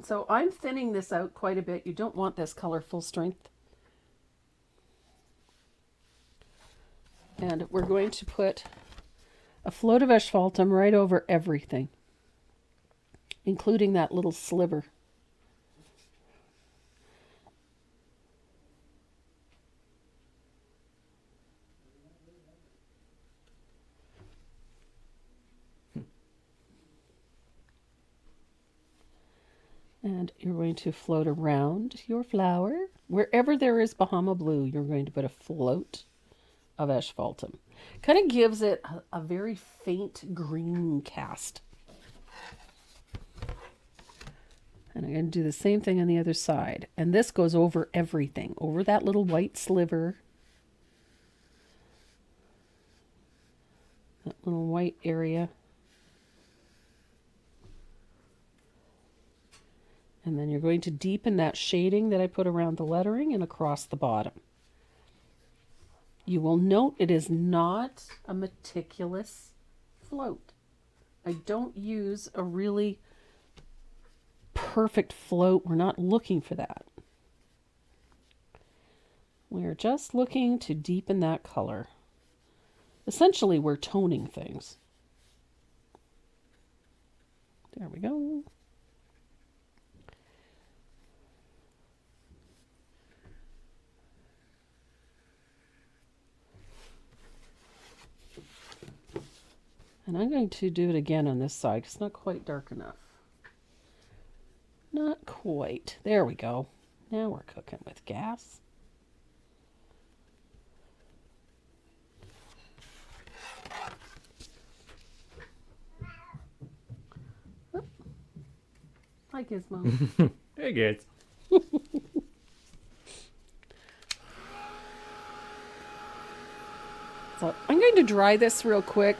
So I'm thinning this out quite a bit. You don't want this color full strength. And we're going to put a float of asphaltum right over everything, including that little sliver. And you're going to float around your flower. Wherever there is Bahama blue, you're going to put a float of asphaltum. Kind of gives it a very faint green cast. And I'm going to do the same thing on the other side. And this goes over everything, over that little white sliver. That little white area. And then you're going to deepen that shading that I put around the lettering and across the bottom. You will note it is not a meticulous float. I don't use a really perfect float. We're not looking for that. We're just looking to deepen that color. Essentially, we're toning things. There we go. And I'm going to do it again on this side. It's not quite dark enough. Not quite. There we go. Now we're cooking with gas. Oh. Hi, Gizmo. Hey, kids. So I'm going to dry this real quick.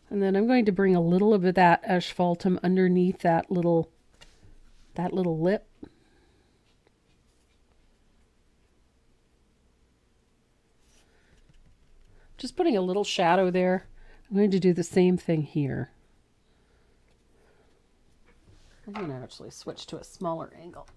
And then I'm going to bring a little of that asphaltum underneath that little lip. Just putting a little shadow there. I'm going to do the same thing here. I'm going to actually switch to a smaller angle.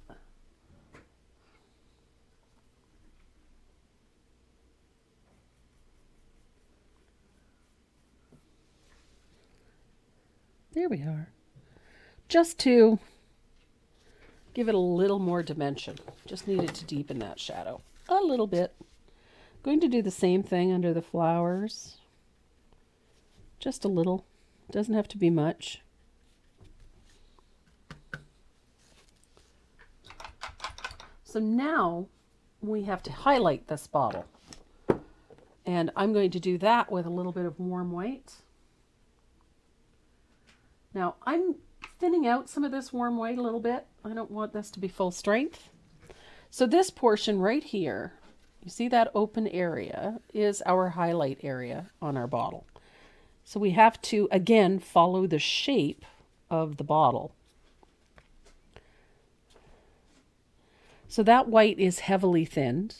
There we are. Just to give it a little more dimension. Just needed to deepen that shadow a little bit. Going to do the same thing under the flowers. Just a little. Doesn't have to be much. So now we have to highlight this bottle. And I'm going to do that with a little bit of warm white. Now, I'm thinning out some of this warm white a little bit. I don't want this to be full strength. So this portion right here, you see that open area, is our highlight area on our bottle. So we have to, again, follow the shape of the bottle. So that white is heavily thinned.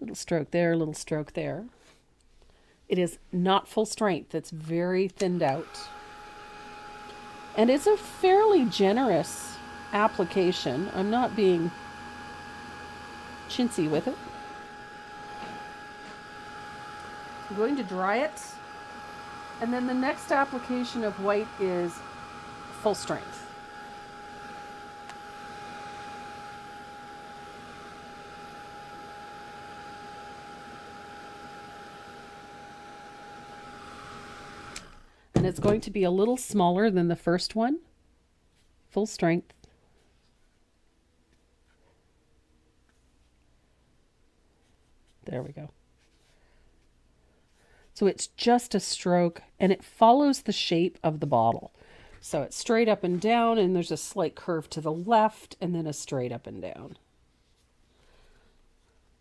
Little stroke there, little stroke there. It is not full strength. It's very thinned out. And it's a fairly generous application. I'm not being chintzy with it. I'm going to dry it. And then the next application of white is full strength. And it's going to be a little smaller than the first one. Full strength. There we go. So it's just a stroke and it follows the shape of the bottle. So it's straight up and down and there's a slight curve to the left and then a straight up and down.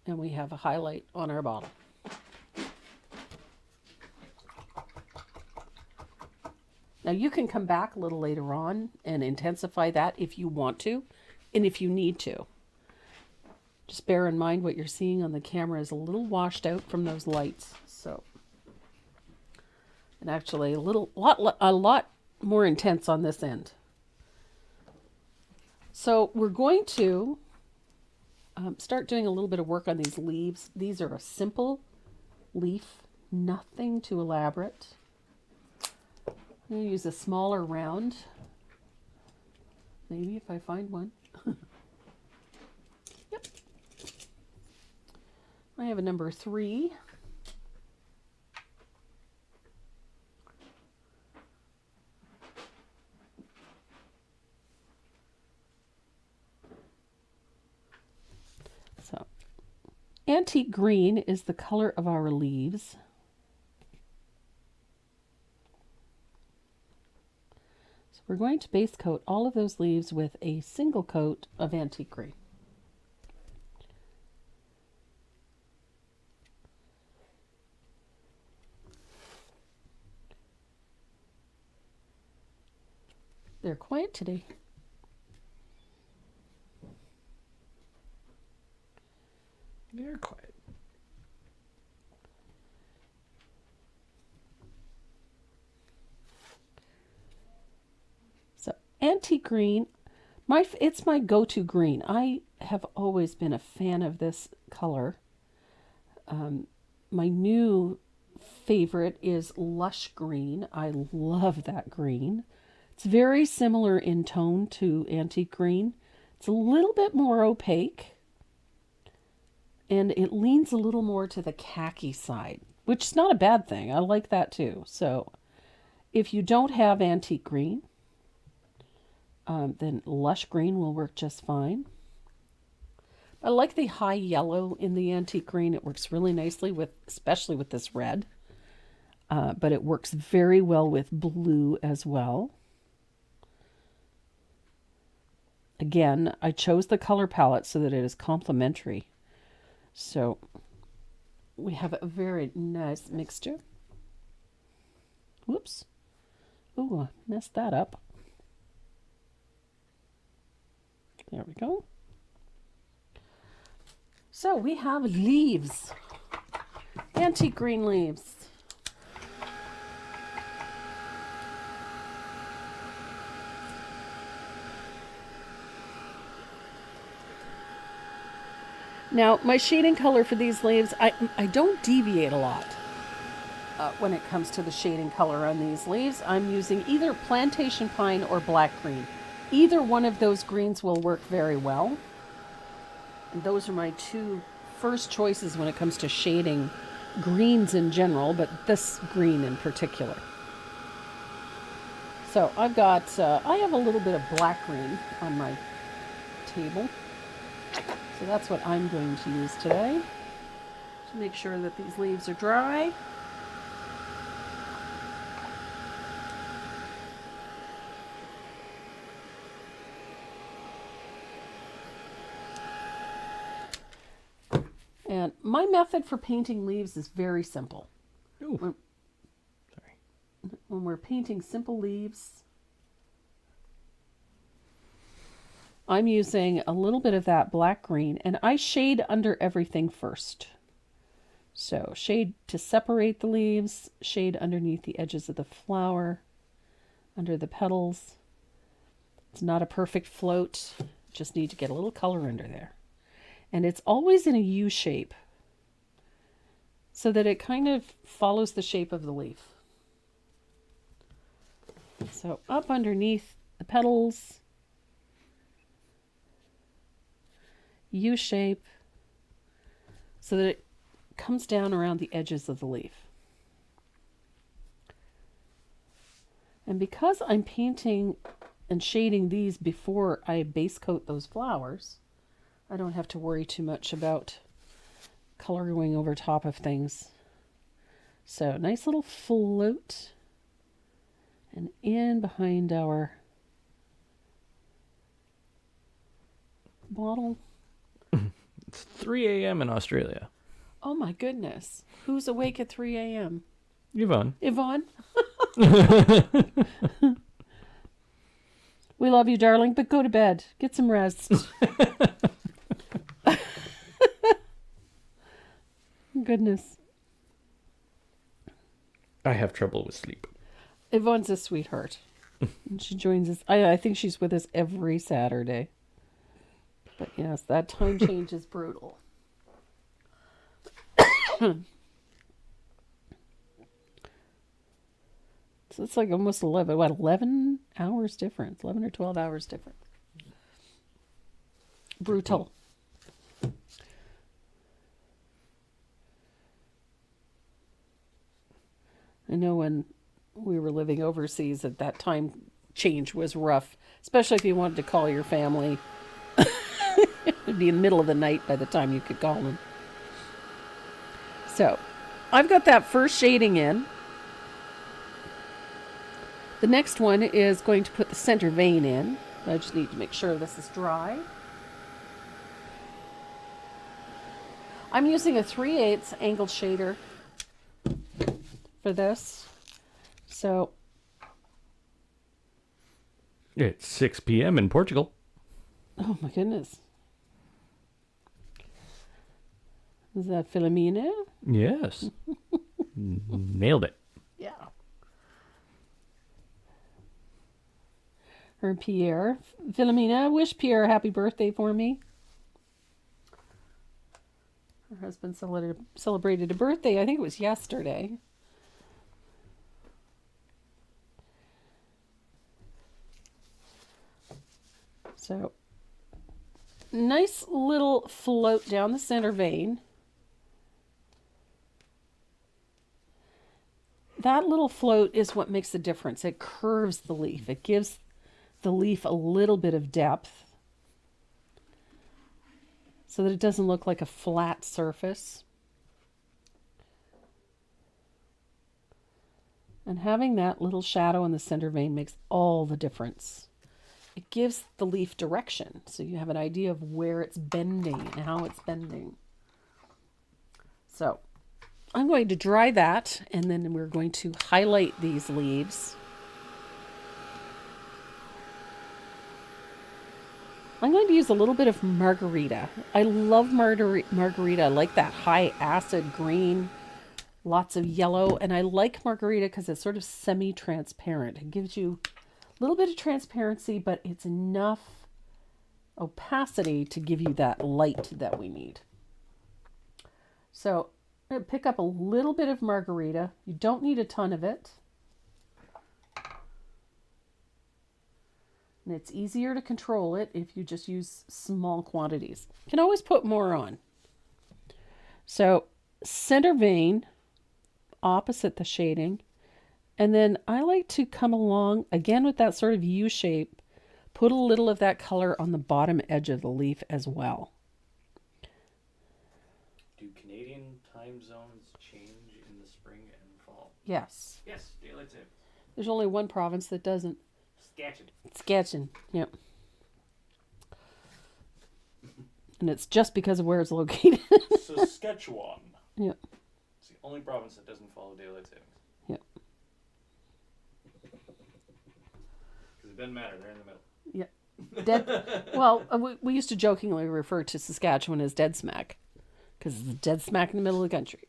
And we have a highlight on our bottle. Now you can come back a little later on and intensify that if you want to and if you need to. Just bear in mind what you're seeing on the camera is a little washed out from those lights. So, and actually a lot more intense on this end. So we're going to start doing a little bit of work on these leaves. These are a simple leaf, nothing too elaborate. I'm going to use a smaller round, maybe if I find one. I have a number 3. So, antique green is the color of our leaves. So we're going to base coat all of those leaves with a single coat of antique green. They're quiet today. They're quiet. So antique green, it's my go-to green. I have always been a fan of this color. My new favorite is lush green. I love that green. It's very similar in tone to antique green. It's a little bit more opaque, and it leans a little more to the khaki side, which is not a bad thing. I like that too. So if you don't have antique green, then lush green will work just fine. I like the high yellow in the antique green. It works really nicely especially with this red. But it works very well with blue as well. Again, I chose the color palette so that it is complementary. So we have a very nice mixture. Whoops. Oh, I messed that up. There we go. So we have leaves. Antique green leaves. Now, my shading color for these leaves, I don't deviate a lot when it comes to the shading color on these leaves. I'm using either plantation pine or black green. Either one of those greens will work very well. And those are my two first choices when it comes to shading greens in general, but this green in particular. So I've got, I have a little bit of black green on my table. So that's what I'm going to use today to make sure that these leaves are dry. And my method for painting leaves is very simple. Ooh. When we're painting simple leaves, I'm using a little bit of that black green, and I shade under everything first. So shade to separate the leaves, shade underneath the edges of the flower, under the petals. It's not a perfect float, just need to get a little color under there. And it's always in a U shape, so that it kind of follows the shape of the leaf. So up underneath the petals, U shape, so that it comes down around the edges of the leaf. And because I'm painting and shading these before I base coat those flowers, I don't have to worry too much about color going over top of things. So nice little float, and in behind our bottle. It's 3 a.m. in Australia. Oh my goodness. Who's awake at 3 a.m.? Yvonne. Yvonne? We love you, darling, but go to bed. Get some rest. Goodness. I have trouble with sleep. Yvonne's a sweetheart. And she joins us. I think she's with us every Saturday. But yes, that time change is brutal. So it's like almost 11 hours difference, 11 or 12 hours difference. Brutal. I know when we were living overseas at that time, change was rough, especially if you wanted to call your family. It'd be in the middle of the night by the time you could call them. So, I've got that first shading in. The next one is going to put the center vein in. I just need to make sure this is dry. I'm using a 3/8 angled shader for this. So It's 6 p.m. in Portugal. oh my goodness. Is that Filomena? Yes. Nailed it. Yeah. Her and Pierre. Filomena, wish Pierre a happy birthday for me. Her husband celebrated a birthday. I think it was yesterday. So, nice little float down the center vein. That little float is what makes the difference. It curves the leaf. It gives the leaf a little bit of depth so that it doesn't look like a flat surface. And having that little shadow in the center vein makes all the difference. It gives the leaf direction, so you have an idea of where it's bending and how it's bending. So I'm going to dry that, and then we're going to highlight these leaves. I'm going to use a little bit of margarita. I love margarita. I like that high acid green, lots of yellow, and I like margarita because it's sort of semi-transparent. It gives you a little bit of transparency, but it's enough opacity to give you that light that we need. So I'm going to pick up a little bit of margarita. You don't need a ton of it. And it's easier to control it if you just use small quantities. You can always put more on. So center vein, opposite the shading. And then I like to come along, again with that sort of U shape, put a little of that color on the bottom edge of the leaf as well. Do Canadian time zones change in the spring and fall? Yes. Yes, daylight savings. There's only one province that doesn't. Saskatchewan. Yep. And it's just because of where it's located. Saskatchewan. Yep. It's the only province that doesn't follow daylight savings. Yep. Because it doesn't matter, they're in the middle. Yep. Dead. Well, we used to jokingly refer to Saskatchewan as dead smack, because it's dead smack in the middle of the country.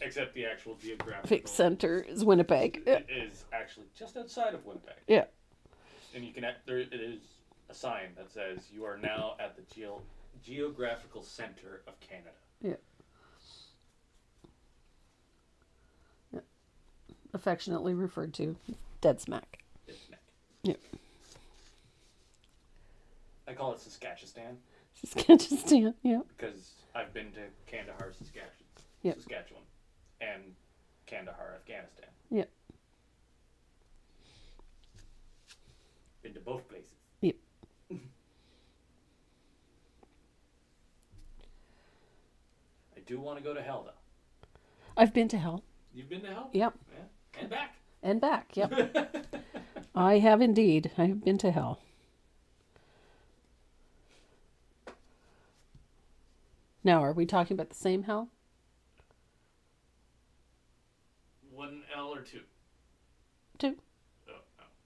Except the actual geographical Big center is Winnipeg. It is actually just outside of Winnipeg. Yeah. And you can there it is a sign that says you are now at the geographical center of Canada. Yeah. Yeah. Affectionately referred to dead smack. Dead smack. Yep. I call it Saskatchewan Saskatchewan. Yeah. because I've been to Kandahar, Yep. Saskatchewan, and Kandahar, Afghanistan. Yep. Been to both places. Yep. I do want to go to hell, though. I've been to hell. You've been to hell? Yep. Yeah. And back. And back. Yep. I have indeed. I have been to hell. Now, are we talking about the same hell? 1 L or 2? 2. Oh, no.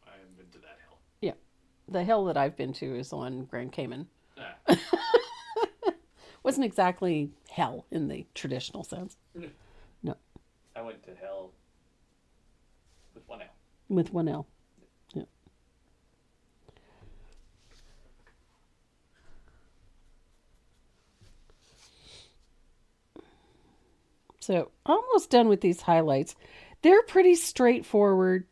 I haven't been to that hell. Yeah. The hell that I've been to is on Grand Cayman. Ah. Wasn't exactly hell in the traditional sense. No. I went to hell with 1 L. With 1 L. Yeah. So, almost done with these highlights. They're pretty straightforward.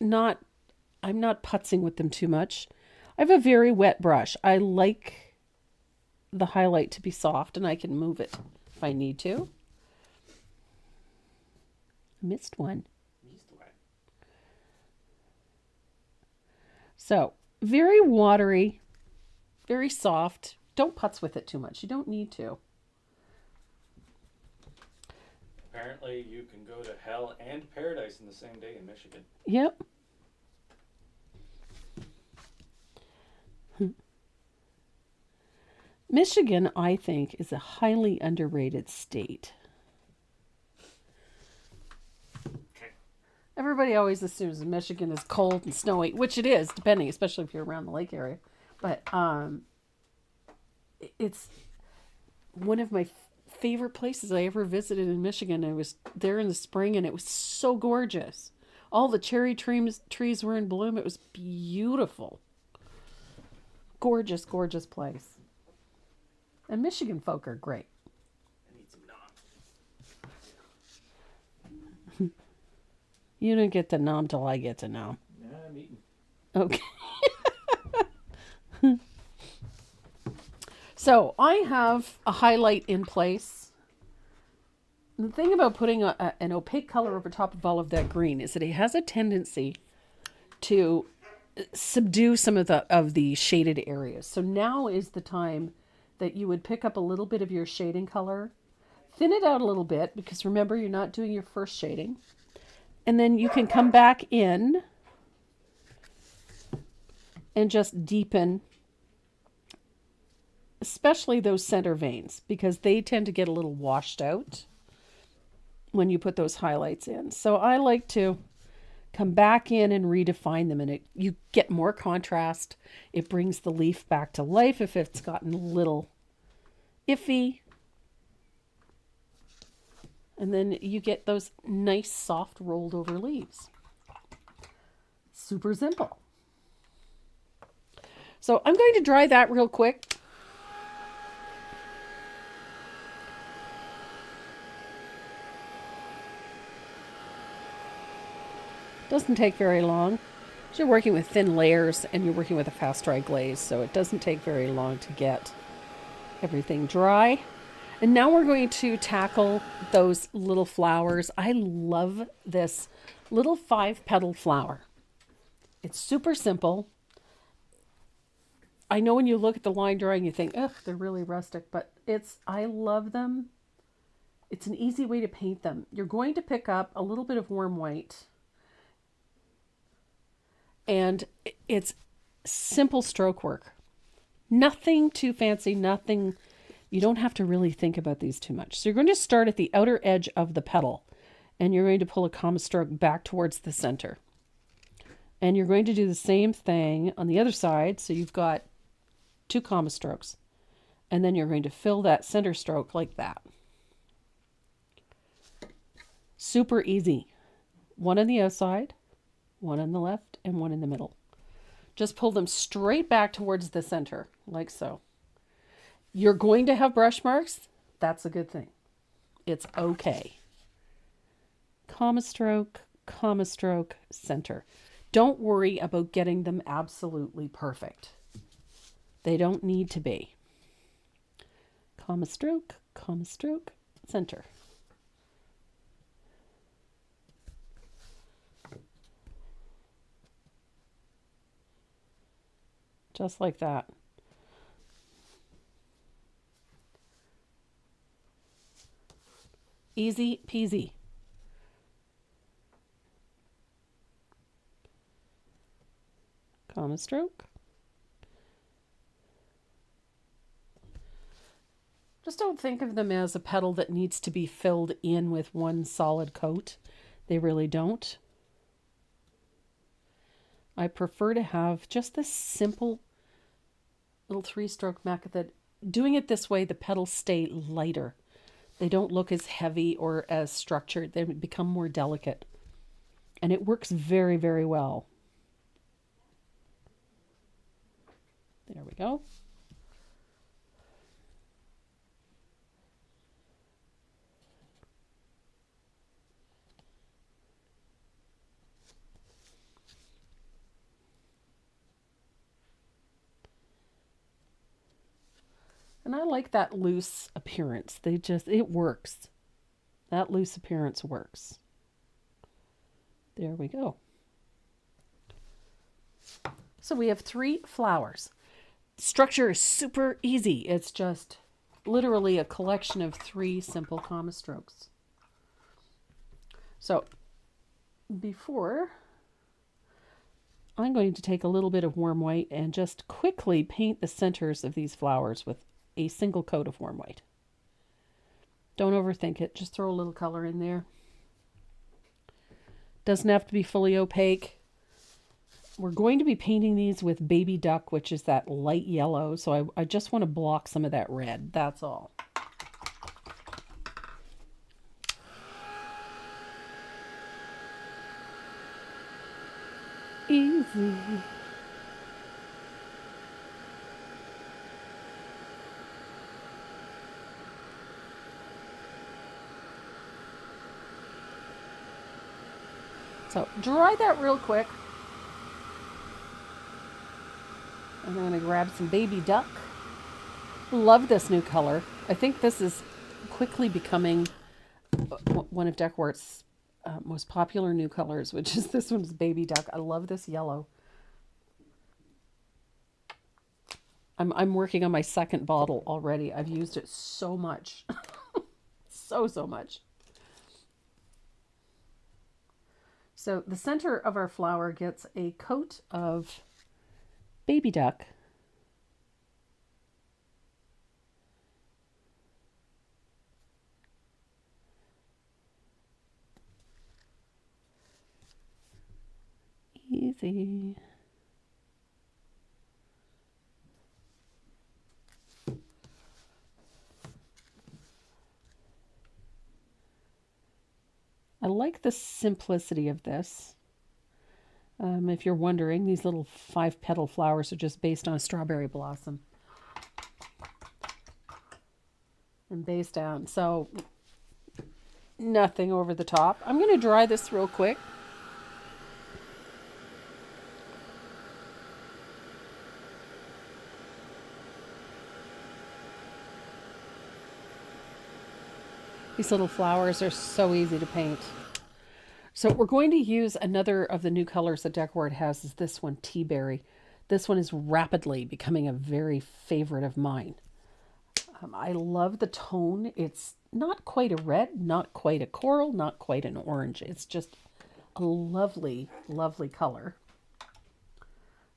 I'm not putzing with them too much. I have a very wet brush. I like the highlight to be soft, and I can move it if I need to. I missed one. Missed one. So, very watery, very soft. Don't putz with it too much. You don't need to. Apparently, you can go to hell and paradise in the same day in Michigan. Yep. Michigan, I think, is a highly underrated state. Everybody always assumes Michigan is cold and snowy, which it is, depending, especially if you're around the lake area. But it's one of my favorite places I ever visited in Michigan. I was there in the spring, and it was so gorgeous. All the cherry trees were in bloom. It was beautiful. Gorgeous, gorgeous place. And Michigan folk are great. I need some nom. You don't get to nom till I get to nom. Yeah, I'm eating. Okay. So I have a highlight in place. The thing about putting an opaque color over top of all of that green is that it has a tendency to subdue some of the shaded areas. So now is the time that you would pick up a little bit of your shading color, thin it out a little bit, because remember, you're not doing your first shading. And then you can come back in and just deepen, especially those center veins, because they tend to get a little washed out when you put those highlights in. So I like to come back in and redefine them, and you get more contrast. It brings the leaf back to life if it's gotten a little iffy. And then you get those nice, soft, rolled over leaves. Super simple. So I'm going to dry that real quick. Doesn't take very long. You're working with thin layers and you're working with a fast dry glaze, so it doesn't take very long to get everything dry. And now we're going to tackle those little flowers. I love this little 5-petal flower. It's super simple. I know when you look at the line drawing, you think, ugh, they're really rustic, but I love them. It's an easy way to paint them. You're going to pick up a little bit of warm white, and it's simple stroke work. Nothing too fancy, nothing. You don't have to really think about these too much. So you're going to start at the outer edge of the petal, and you're going to pull a comma stroke back towards the center. And you're going to do the same thing on the other side. So you've got 2 comma strokes, and then you're going to fill that center stroke like that. Super easy. One on the outside, one on the left, and one in the middle. Just pull them straight back towards the center, like so. You're going to have brush marks. That's a good thing. It's okay. Comma stroke, center. Don't worry about getting them absolutely perfect. They don't need to be. Comma stroke, center. Just like that. Easy peasy. Comma stroke. Just don't think of them as a petal that needs to be filled in with one solid coat. They really don't. I prefer to have just this simple little 3-stroke method. Doing it this way, the petals stay lighter. They don't look as heavy or as structured. They become more delicate. And it works very, very well. There we go. And I like that loose appearance. It works. That loose appearance works. There we go. So we have 3 flowers. Structure is super easy. It's just literally a collection of 3 simple comma strokes. So before, I'm going to take a little bit of warm white and just quickly paint the centers of these flowers with a single coat of warm white. Don't overthink it. Just throw a little color in there. Doesn't have to be fully opaque. We're going to be painting these with baby duck, which is that light yellow. So I just want to block some of that red. That's all. Easy. So dry that real quick. I'm going to grab some baby duck. Love this new color. I think this is quickly becoming one of Decor's most popular new colors, which is this one's baby duck. I love this yellow. I'm working on my second bottle already. I've used it so much. so much. So the center of our flower gets a coat of baby duck. Easy. I like the simplicity of this. If you're wondering, these little 5-petal flowers are just based on a strawberry blossom. And based on, so nothing over the top. I'm going to dry this real quick. These little flowers are so easy to paint. So we're going to use another of the new colors that Decor has, is this one, Tea Berry. This one is rapidly becoming a very favorite of mine. I love the tone. It's not quite a red, not quite a coral, not quite an orange. It's just a lovely, lovely color.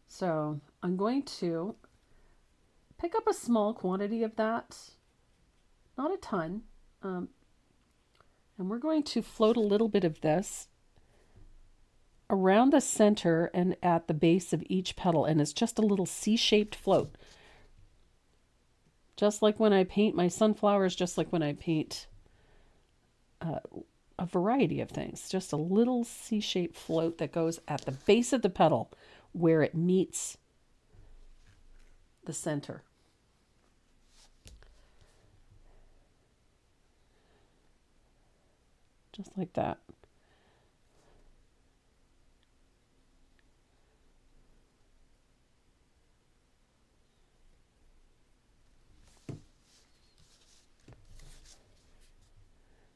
So I'm going to pick up a small quantity of that, not a ton. And we're going to float a little bit of this around the center and at the base of each petal. And it's just a little C-shaped float. Just like when I paint my sunflowers, just like when I paint a variety of things. Just a little C-shaped float that goes at the base of the petal where it meets the center. Just like that.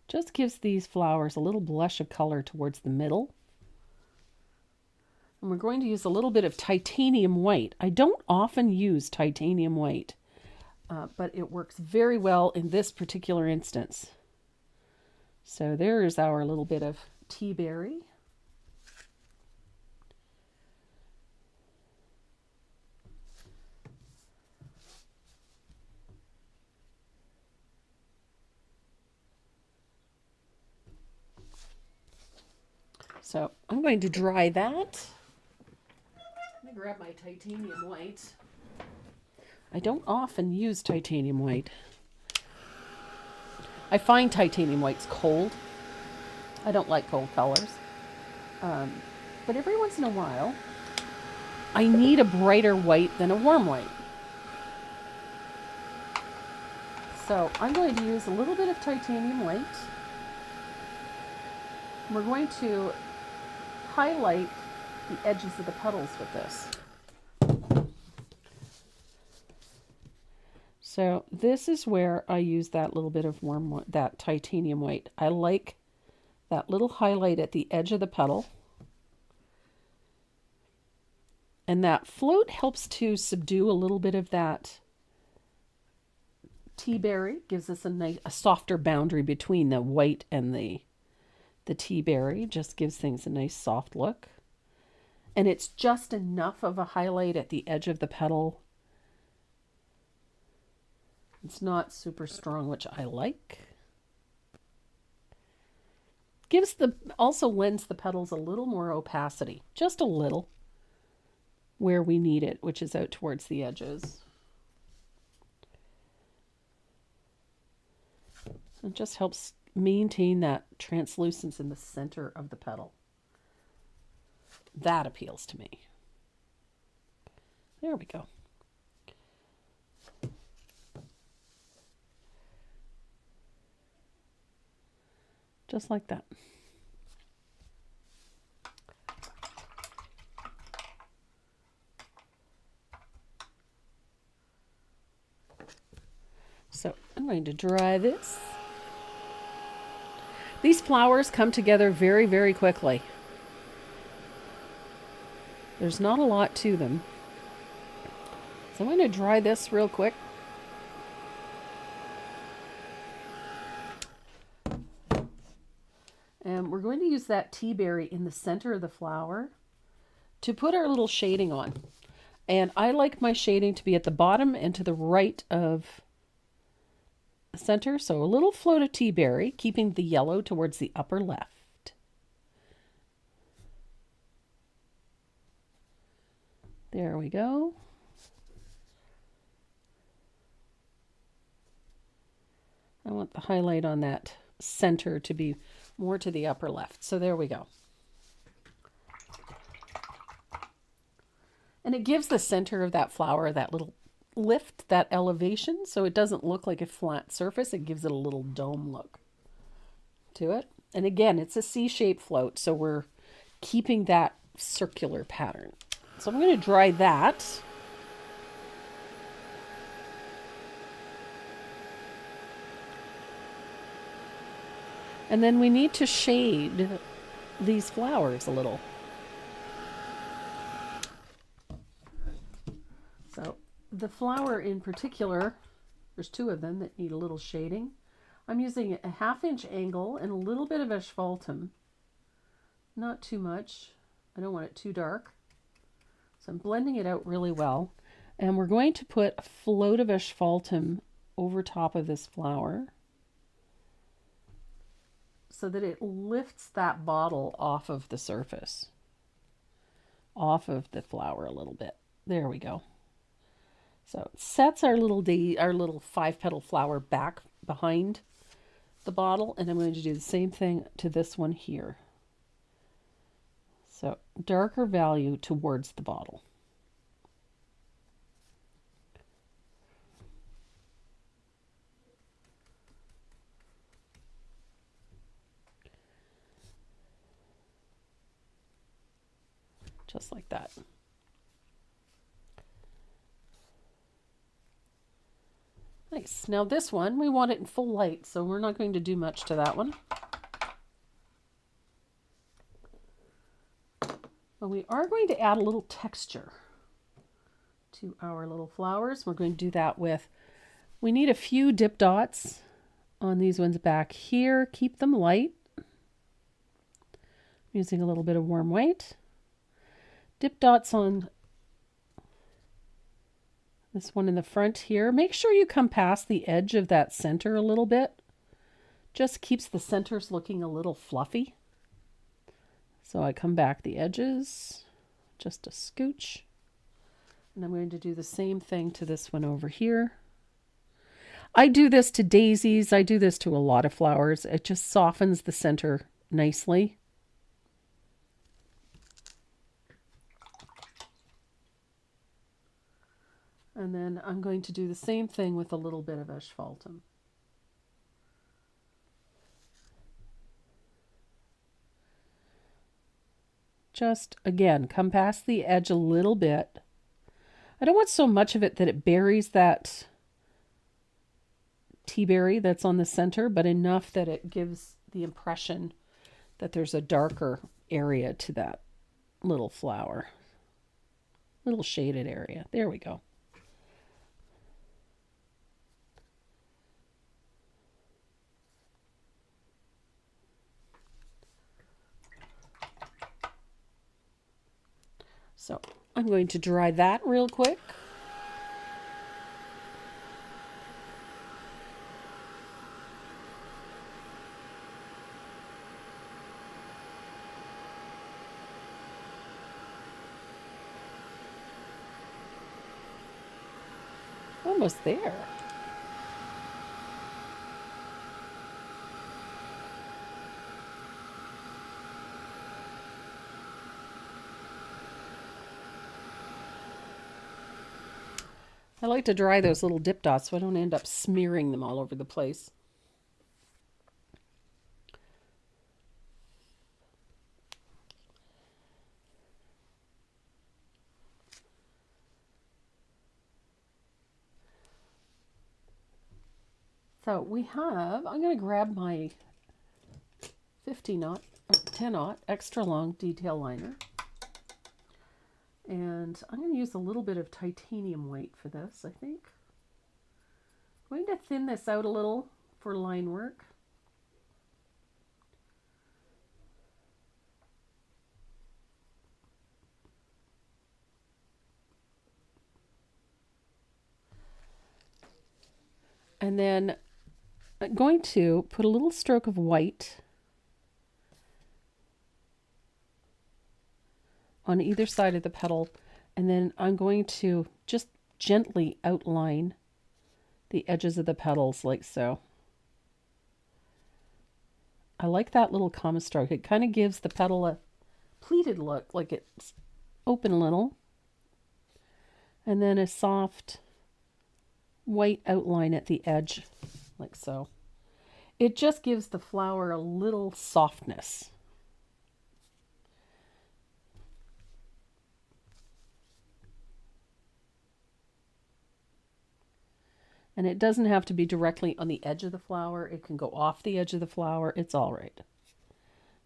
Just gives these flowers a little blush of color towards the middle. And we're going to use a little bit of titanium white. I don't often use titanium white, but it works very well in this particular instance. So there is our little bit of tea berry. So I'm going to dry that. I'm going to grab my titanium white. I don't often use titanium white. I find titanium white's cold. I don't like cold colors. But every once in a while, I need a brighter white than a warm white. So I'm going to use a little bit of titanium white. We're going to highlight the edges of the petals with this. So this is where I use that little bit of that titanium white. I like that little highlight at the edge of the petal. And that float helps to subdue a little bit of that tea berry, gives us a softer boundary between the white and the tea berry, just gives things a nice soft look. And it's just enough of a highlight at the edge of the petal. It's not super strong, which I like. Also lends the petals a little more opacity, just a little, where we need it, which is out towards the edges. It just helps maintain that translucence in the center of the petal. That appeals to me. There we go. Just like that. So I'm going to dry this. These flowers come together very, very quickly. There's not a lot to them. So I'm going to dry this real quick. And we're going to use that tea berry in the center of the flower to put our little shading on. And I like my shading to be at the bottom and to the right of the center. So a little float of tea berry, keeping the yellow towards the upper left. There we go. I want the highlight on that center to be more to the upper left. So there we go. And it gives the center of that flower that little lift, that elevation, so it doesn't look like a flat surface. It gives it a little dome look to it. And again, it's a C-shaped float, so we're keeping that circular pattern. So I'm going to dry that. And then we need to shade these flowers a little. So the flower in particular, there's two of them that need a little shading. I'm using a 1/2 inch angle and a little bit of asphaltum. Not too much. I don't want it too dark. So I'm blending it out really well. And we're going to put a float of asphaltum over top of this flower, so that it lifts that bottle off of the surface, off of the flower a little bit. There we go. So it sets our little 5-petal flower back behind the bottle, and I'm going to do the same thing to this one here. So darker value towards the bottle. Just like that. Nice. Now this one, we want it in full light, so we're not going to do much to that one. But we are going to add a little texture to our little flowers. We're going to do that with, we need a few dip dots on these ones back here. Keep them light. I'm using a little bit of warm white. Dip dots on this one in the front here. Make sure you come past the edge of that center a little bit. Just keeps the centers looking a little fluffy. So I come back the edges, just a scooch. And I'm going to do the same thing to this one over here. I do this to daisies. I do this to a lot of flowers. It just softens the center nicely. And then I'm going to do the same thing with a little bit of asphaltum. Just, again, come past the edge a little bit. I don't want so much of it that it buries that tea berry that's on the center, but enough that it gives the impression that there's a darker area to that little flower. little shaded area. There we go. So I'm going to dry that real quick. Almost there. I like to dry those little dip dots so I don't end up smearing them all over the place. So we have, I'm going to grab my 50-knot, 10-knot extra long detail liner. And I'm going to use a little bit of titanium white for this, I think. I'm going to thin this out a little for line work. And then I'm going to put a little stroke of white on either side of the petal, and then I'm going to just gently outline the edges of the petals like so. I like that little comma stroke. It kind of gives the petal a pleated look, like it's open a little, and then a soft white outline at the edge like so. It just gives the flower a little softness. And it doesn't have to be directly on the edge of the flower. It can go off the edge of the flower. It's all right.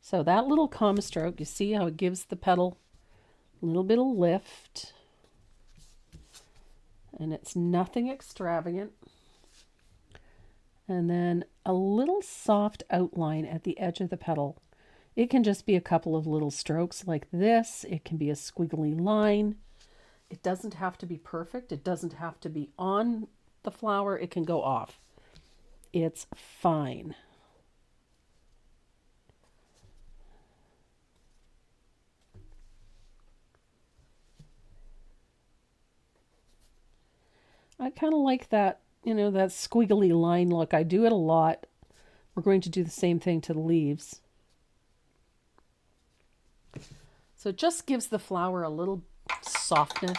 So that little comma stroke, you see how it gives the petal a little bit of lift. And it's nothing extravagant. And then a little soft outline at the edge of the petal. It can just be a couple of little strokes like this. It can be a squiggly line. It doesn't have to be perfect. It doesn't have to be on the flower. It can go off. It's fine. I kind of like that, that squiggly line look. I do it a lot. We're going to do the same thing to the leaves. So it just gives the flower a little softness.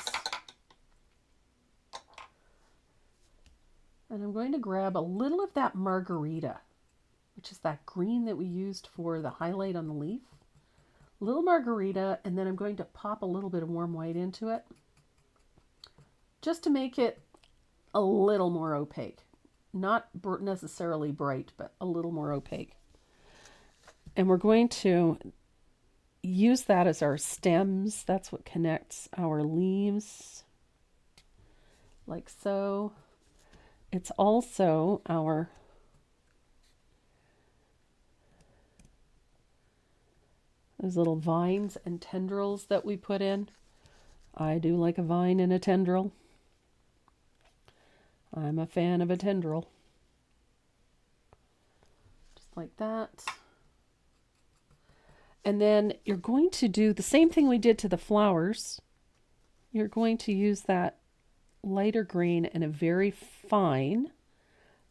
And I'm going to grab a little of that margarita, which is that green that we used for the highlight on the leaf. A little margarita, and then I'm going to pop a little bit of warm white into it, just to make it a little more opaque. Not necessarily bright, but a little more opaque. And we're going to use that as our stems. That's what connects our leaves, like so. It's also our those little vines and tendrils that we put in. I do like a vine and a tendril. I'm a fan of a tendril. Just like that. And then you're going to do the same thing we did to the flowers. You're going to use that lighter green and a very fine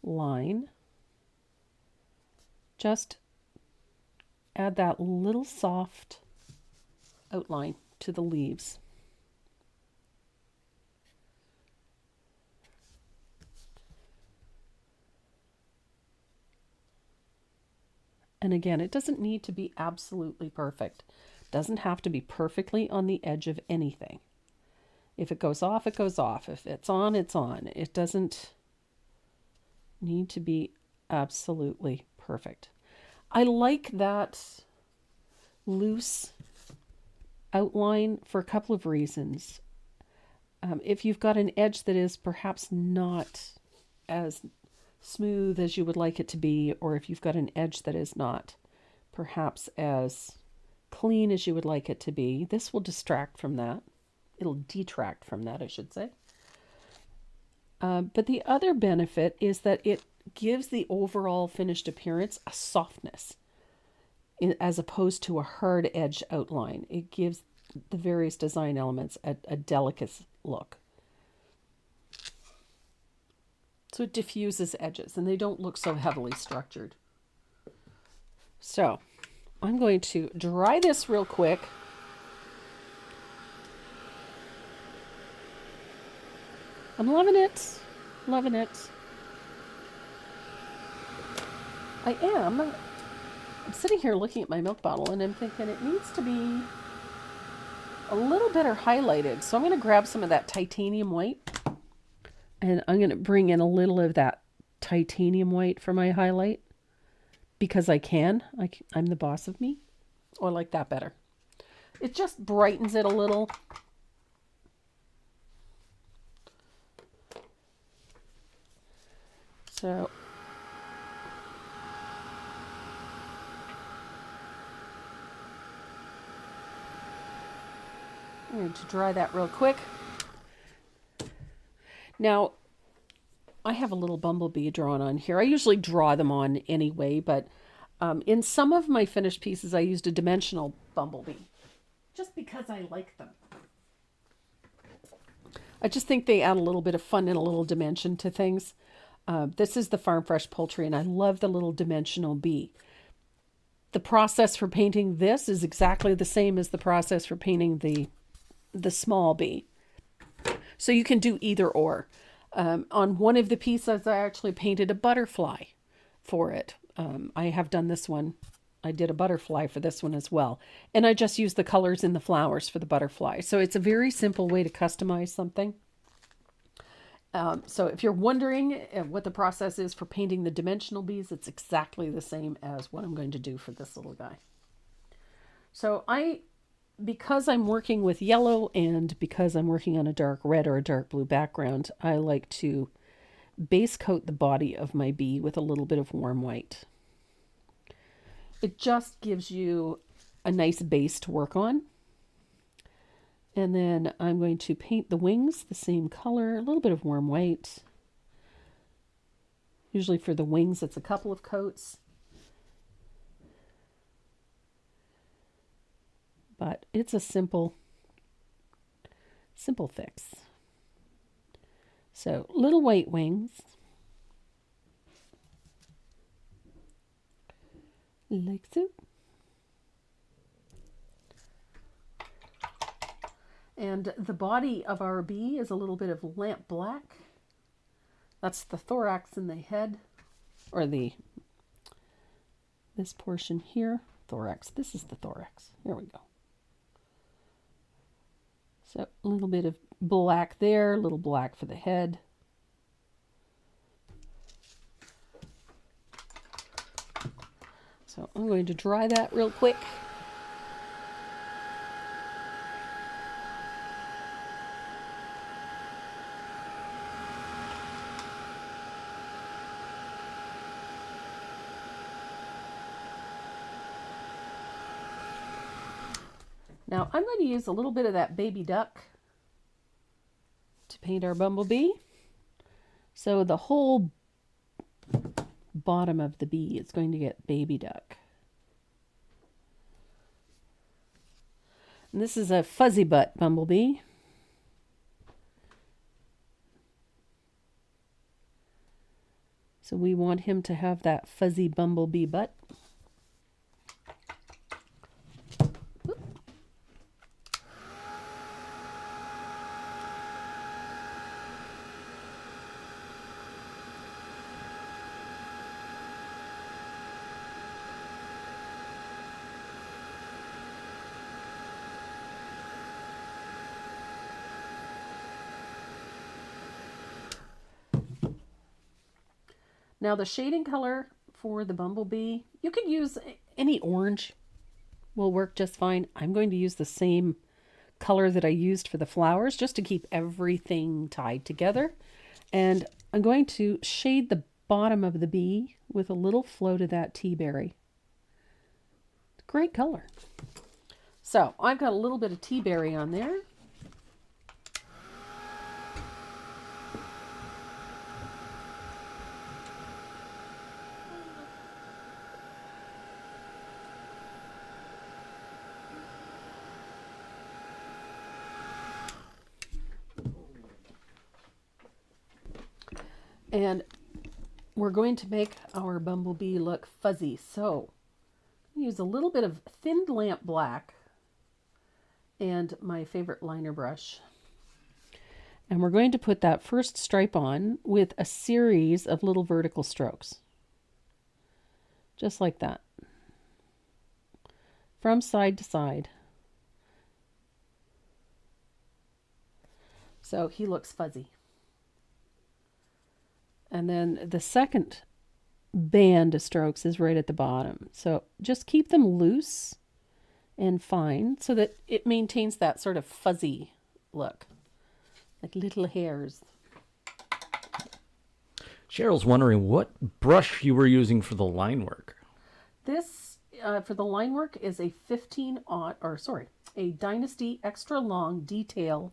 line. Just add that little soft outline to the leaves. And again, it doesn't need to be absolutely perfect. It doesn't have to be perfectly on the edge of anything. If it goes off, it goes off. If it's on, it's on. It doesn't need to be absolutely perfect. I like that loose outline for a couple of reasons. If you've got an edge that is perhaps not as smooth as you would like it to be, or if you've got an edge that is not perhaps as clean as you would like it to be, this will distract from that. It'll detract from that, I should say. But the other benefit is that it gives the overall finished appearance a softness as opposed to a hard edge outline. It gives the various design elements a delicate look. So it diffuses edges and they don't look so heavily structured. So I'm going to dry this real quick. I'm loving it. Loving it. I'm sitting here looking at my milk bottle and I'm thinking it needs to be a little better highlighted. So I'm going to grab some of that titanium white and I'm going to bring in a little of that titanium white for my highlight because I can. I'm the boss of me. Oh, I like that better. It just brightens it a little. So I'm going to dry that real quick. Now, I have a little bumblebee drawn on here. I usually draw them on anyway, but in some of my finished pieces, I used a dimensional bumblebee just because I like them. I just think they add a little bit of fun and a little dimension to things. This is the Farm Fresh Poultry, and I love the little dimensional bee. The process for painting this is exactly the same as the process for painting the small bee. So you can do either or. On one of the pieces, I actually painted a butterfly for it. I have done this one. I did a butterfly for this one as well. And I just used the colors in the flowers for the butterfly. So it's a very simple way to customize something. So if you're wondering what the process is for painting the dimensional bees, it's exactly the same as what I'm going to do for this little guy. So because I'm working with yellow and because I'm working on a dark red or a dark blue background, I like to base coat the body of my bee with a little bit of warm white. It just gives you a nice base to work on. And then I'm going to paint the wings the same color, a little bit of warm white. Usually for the wings, it's a couple of coats. But it's a simple fix. So little white wings. Like so. And the body of our bee is a little bit of lamp black. That's the thorax and the head, or this portion here, thorax. This is the thorax. Here we go. So a little bit of black there, a little black for the head. So I'm going to dry that real quick. Now I'm going to use a little bit of that baby duck to paint our bumblebee. So the whole bottom of the bee is going to get baby duck. And this is a fuzzy butt bumblebee. So we want him to have that fuzzy bumblebee butt. Now the shading color for the bumblebee, you could use any orange, will work just fine. I'm going to use the same color that I used for the flowers just to keep everything tied together. And I'm going to shade the bottom of the bee with a little float of that tea berry. Great color. So I've got a little bit of tea berry on there. And we're going to make our bumblebee look fuzzy. So use a little bit of thinned lamp black and my favorite liner brush. And we're going to put that first stripe on with a series of little vertical strokes. Just like that. From side to side. So he looks fuzzy. And then the second band of strokes is right at the bottom. So just keep them loose and fine so that it maintains that sort of fuzzy look, like little hairs. Cheryl's wondering what brush you were using for the line work. This, for the line work, is a a Dynasty Extra Long Detail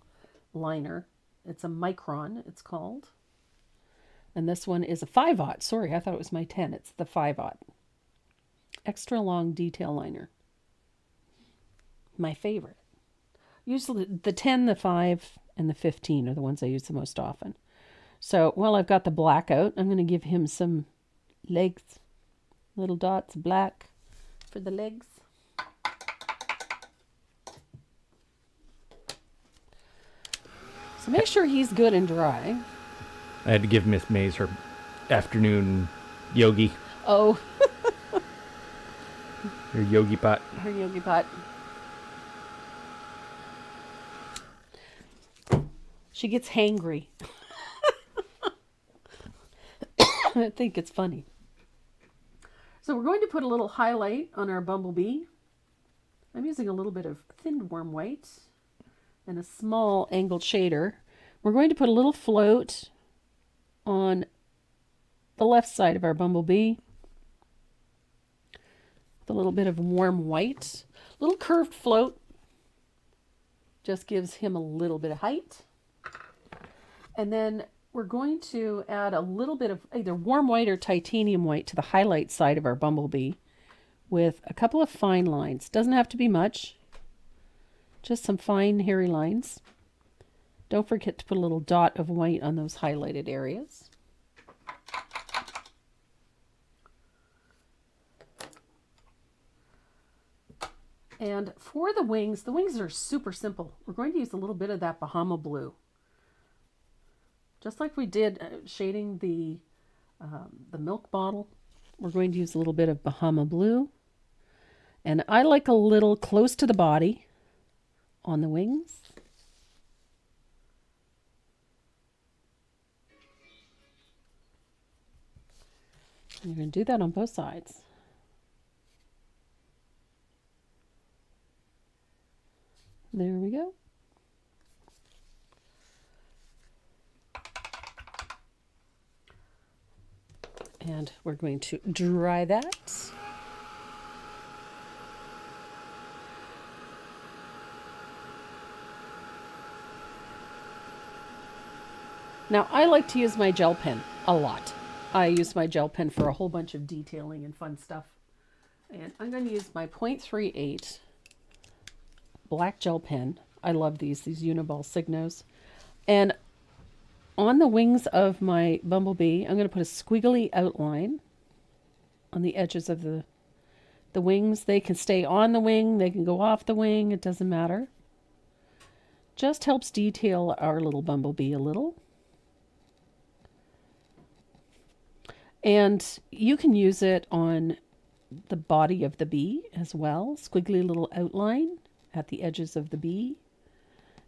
Liner. It's a micron, it's called. And this one is a 5/0. Sorry, I thought it was my 10. It's the 5/0. Extra long detail liner. My favorite. Usually the 10, the 5, and the 15 are the ones I use the most often. So while I've got the black out, I'm going to give him some legs. Little dots of black for the legs. So make sure he's good and dry. I had to give Miss Mays her afternoon yogi. Oh. Her yogi pot. Her yogi pot. She gets hangry. I think it's funny. So we're going to put a little highlight on our bumblebee. I'm using a little bit of thinned warm white and a small angled shader. We're going to put a little float on the left side of our bumblebee with a little bit of warm white. Little curved float just gives him a little bit of height. And then we're going to add a little bit of either warm white or titanium white to the highlight side of our bumblebee with a couple of fine lines. Doesn't have to be much, just some fine hairy lines. Don't forget to put a little dot of white on those highlighted areas. And for the wings are super simple. We're going to use a little bit of that Bahama blue. Just like we did shading the milk bottle, we're going to use a little bit of Bahama blue. And I like a little close to the body on the wings. You're going to do that on both sides. There we go. And we're going to dry that. Now, I like to use my gel pen a lot. I use my gel pen for a whole bunch of detailing and fun stuff. And I'm going to use my 0.38 black gel pen. I love these Uniball Signos. And on the wings of my bumblebee, I'm going to put a squiggly outline on the edges of the wings. They can stay on the wing, they can go off the wing, it doesn't matter. Just helps detail our little bumblebee a little. And you can use it on the body of the bee as well. Squiggly little outline at the edges of the bee.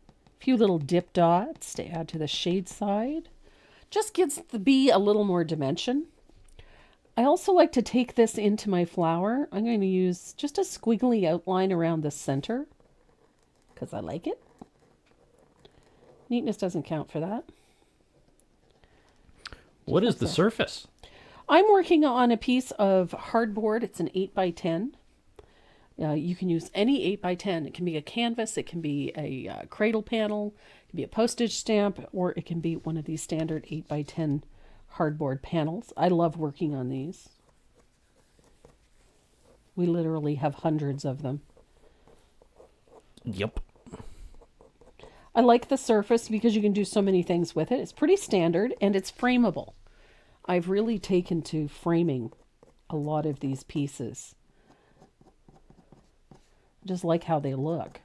A few little dip dots to add to the shade side. Just gives the bee a little more dimension. I also like to take this into my flower. I'm going to use just a squiggly outline around the center because I like it. Neatness doesn't count for that. What is the surface? I'm working on a piece of hardboard. It's an 8x10. You can use any 8x10. It can be a canvas, it can be a cradle panel, it can be a postage stamp, or it can be one of these standard 8x10 hardboard panels. I love working on these. We literally have hundreds of them. Yep. I like the surface because you can do so many things with it. It's pretty standard and it's frameable. I've really taken to framing a lot of these pieces. I just like how they look.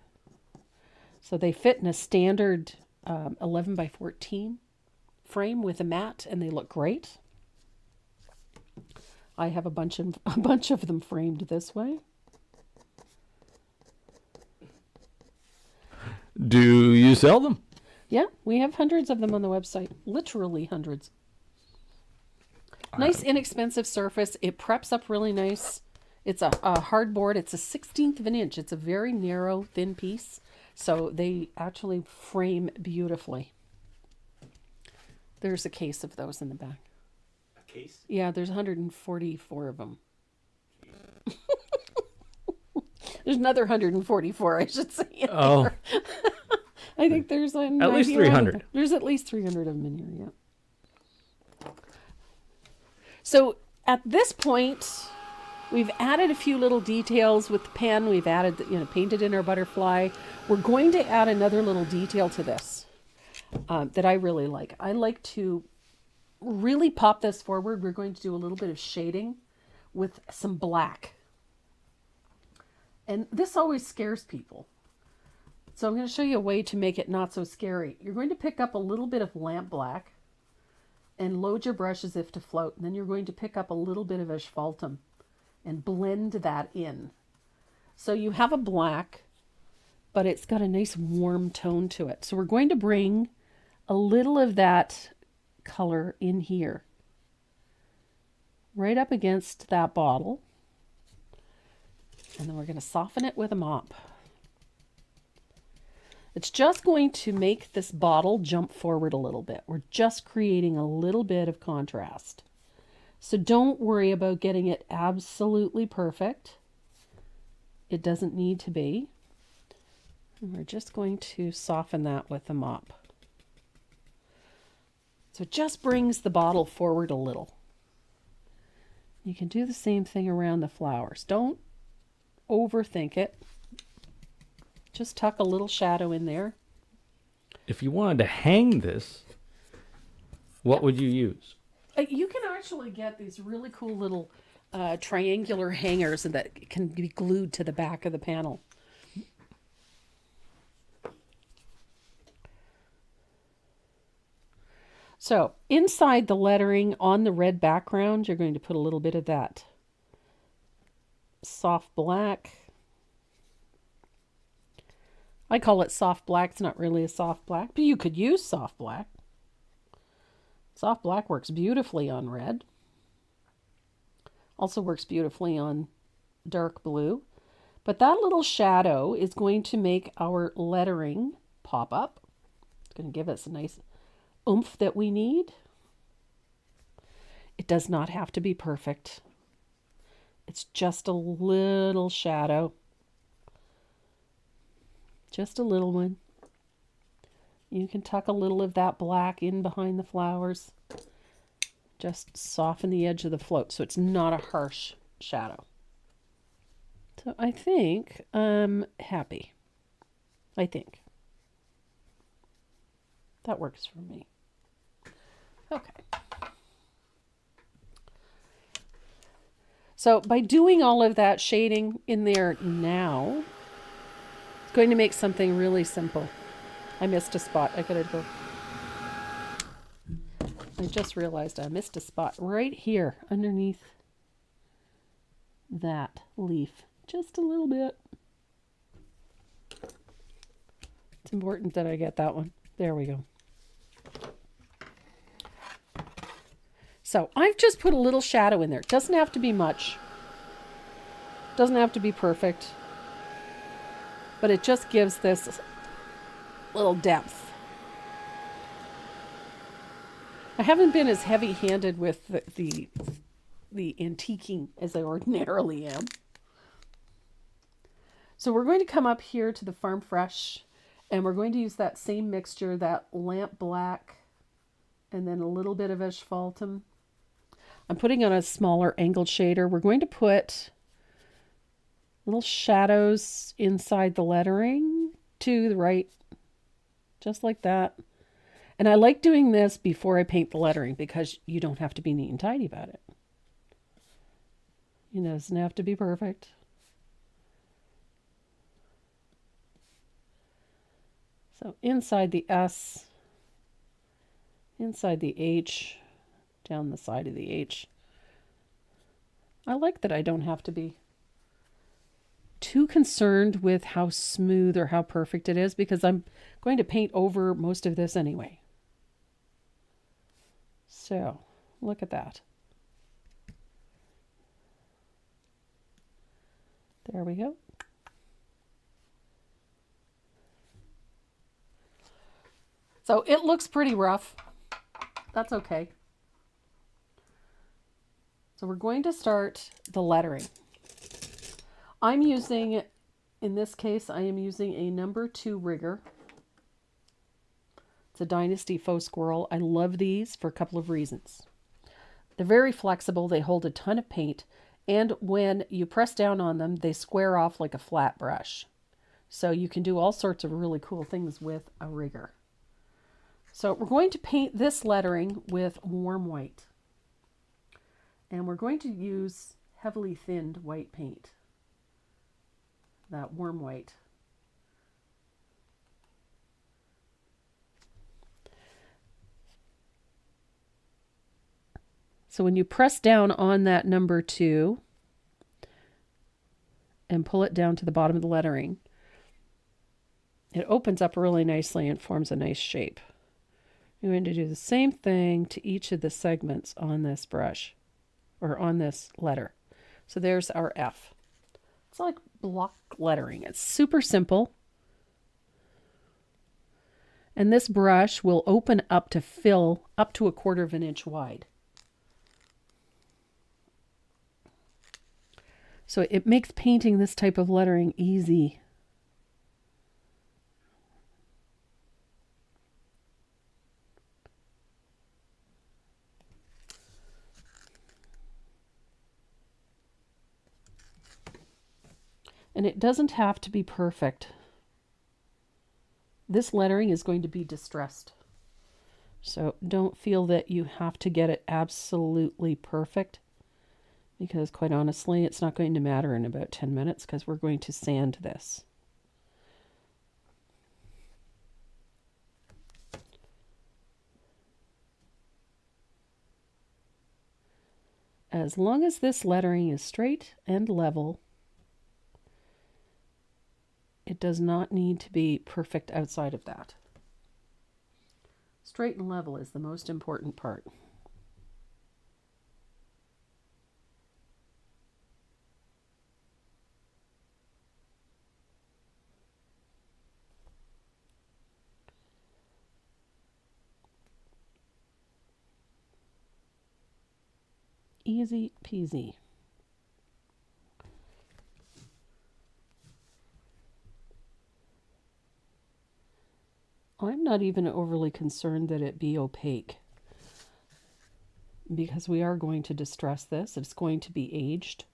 So they fit in a standard 11 by 14 frame with a mat, and they look great. I have a bunch of them framed this way. Do you sell them? Yeah, we have hundreds of them on the website. Literally hundreds. Nice, inexpensive surface. It preps up really nice. It's a hardboard. It's a 1/16 of an inch. It's a very narrow, thin piece. So they actually frame beautifully. There's a case of those in the back. A case? Yeah, there's 144 of them. There's another 144, I should say. Oh. I think there's At least 300. There's at least 300 of them in here, yeah. So at this point, we've added a few little details with the pen. We've added, painted in our butterfly. We're going to add another little detail to this that I really like. I like to really pop this forward. We're going to do a little bit of shading with some black. And this always scares people. So I'm going to show you a way to make it not so scary. You're going to pick up a little bit of lamp black and load your brush as if to float. And then you're going to pick up a little bit of asphaltum and blend that in. So you have a black, but it's got a nice warm tone to it. So we're going to bring a little of that color in here, right up against that bottle. And then we're going to soften it with a mop. It's just going to make this bottle jump forward a little bit. We're just creating a little bit of contrast. So don't worry about getting it absolutely perfect. It doesn't need to be. And we're just going to soften that with a mop. So it just brings the bottle forward a little. You can do the same thing around the flowers. Don't overthink it. Just tuck a little shadow in there. If you wanted to hang this, what would you use? You can actually get these really cool little triangular hangers that can be glued to the back of the panel. So inside the lettering on the red background, you're going to put a little bit of that soft black. I call it soft black. It's not really a soft black, but you could use soft black. Soft black works beautifully on red. Also works beautifully on dark blue. But that little shadow is going to make our lettering pop up. It's going to give us a nice oomph that we need. It does not have to be perfect. It's just a little shadow. Just a little one. You can tuck a little of that black in behind the flowers. Just soften the edge of the float so it's not a harsh shadow. So I think I'm happy. I think. That works for me. Okay. So by doing all of that shading in there now, it's going to make something really simple. I missed a spot. I gotta go. I just realized I missed a spot right here underneath that leaf. Just a little bit. It's important that I get that one. There we go. So I've just put a little shadow in there. It doesn't have to be much. Doesn't have to be perfect. But it just gives this little depth. I haven't been as heavy-handed with the antiquing as I ordinarily am. So we're going to come up here to the Farm Fresh, and we're going to use that same mixture, that lamp black, and then a little bit of asphaltum. I'm putting on a smaller angled shader. We're going to put little shadows inside the lettering to the right, just like that. And I like doing this before I paint the lettering because you don't have to be neat and tidy about it. It doesn't have to be perfect. So inside the S, inside the H, down the side of the H. I like that I don't have to be too concerned with how smooth or how perfect it is because I'm going to paint over most of this anyway. So, look at that. There we go. So it looks pretty rough. That's okay. So we're going to start the lettering. I'm using, in this case, I am using a number 2 rigger. It's a Dynasty Faux Squirrel. I love these for a couple of reasons. They're very flexible. They hold a ton of paint. And when you press down on them, they square off like a flat brush. So you can do all sorts of really cool things with a rigger. So we're going to paint this lettering with warm white. And we're going to use heavily thinned white paint. That warm white. So when you press down on that number 2 and pull it down to the bottom of the lettering, it opens up really nicely and forms a nice shape. You're going to do the same thing to each of the segments on this brush or on this letter. So there's our F. It's like block lettering. It's super simple. And this brush will open up to fill up to 1/4 of an inch wide. So it makes painting this type of lettering easy. And it doesn't have to be perfect. This lettering is going to be distressed. So don't feel that you have to get it absolutely perfect, because quite honestly, it's not going to matter in about 10 minutes because we're going to sand this. As long as this lettering is straight and level, it does not need to be perfect outside of that. Straight and level is the most important part. Easy peasy. I'm not even overly concerned that it be opaque, because we are going to distress this. It's going to be aged.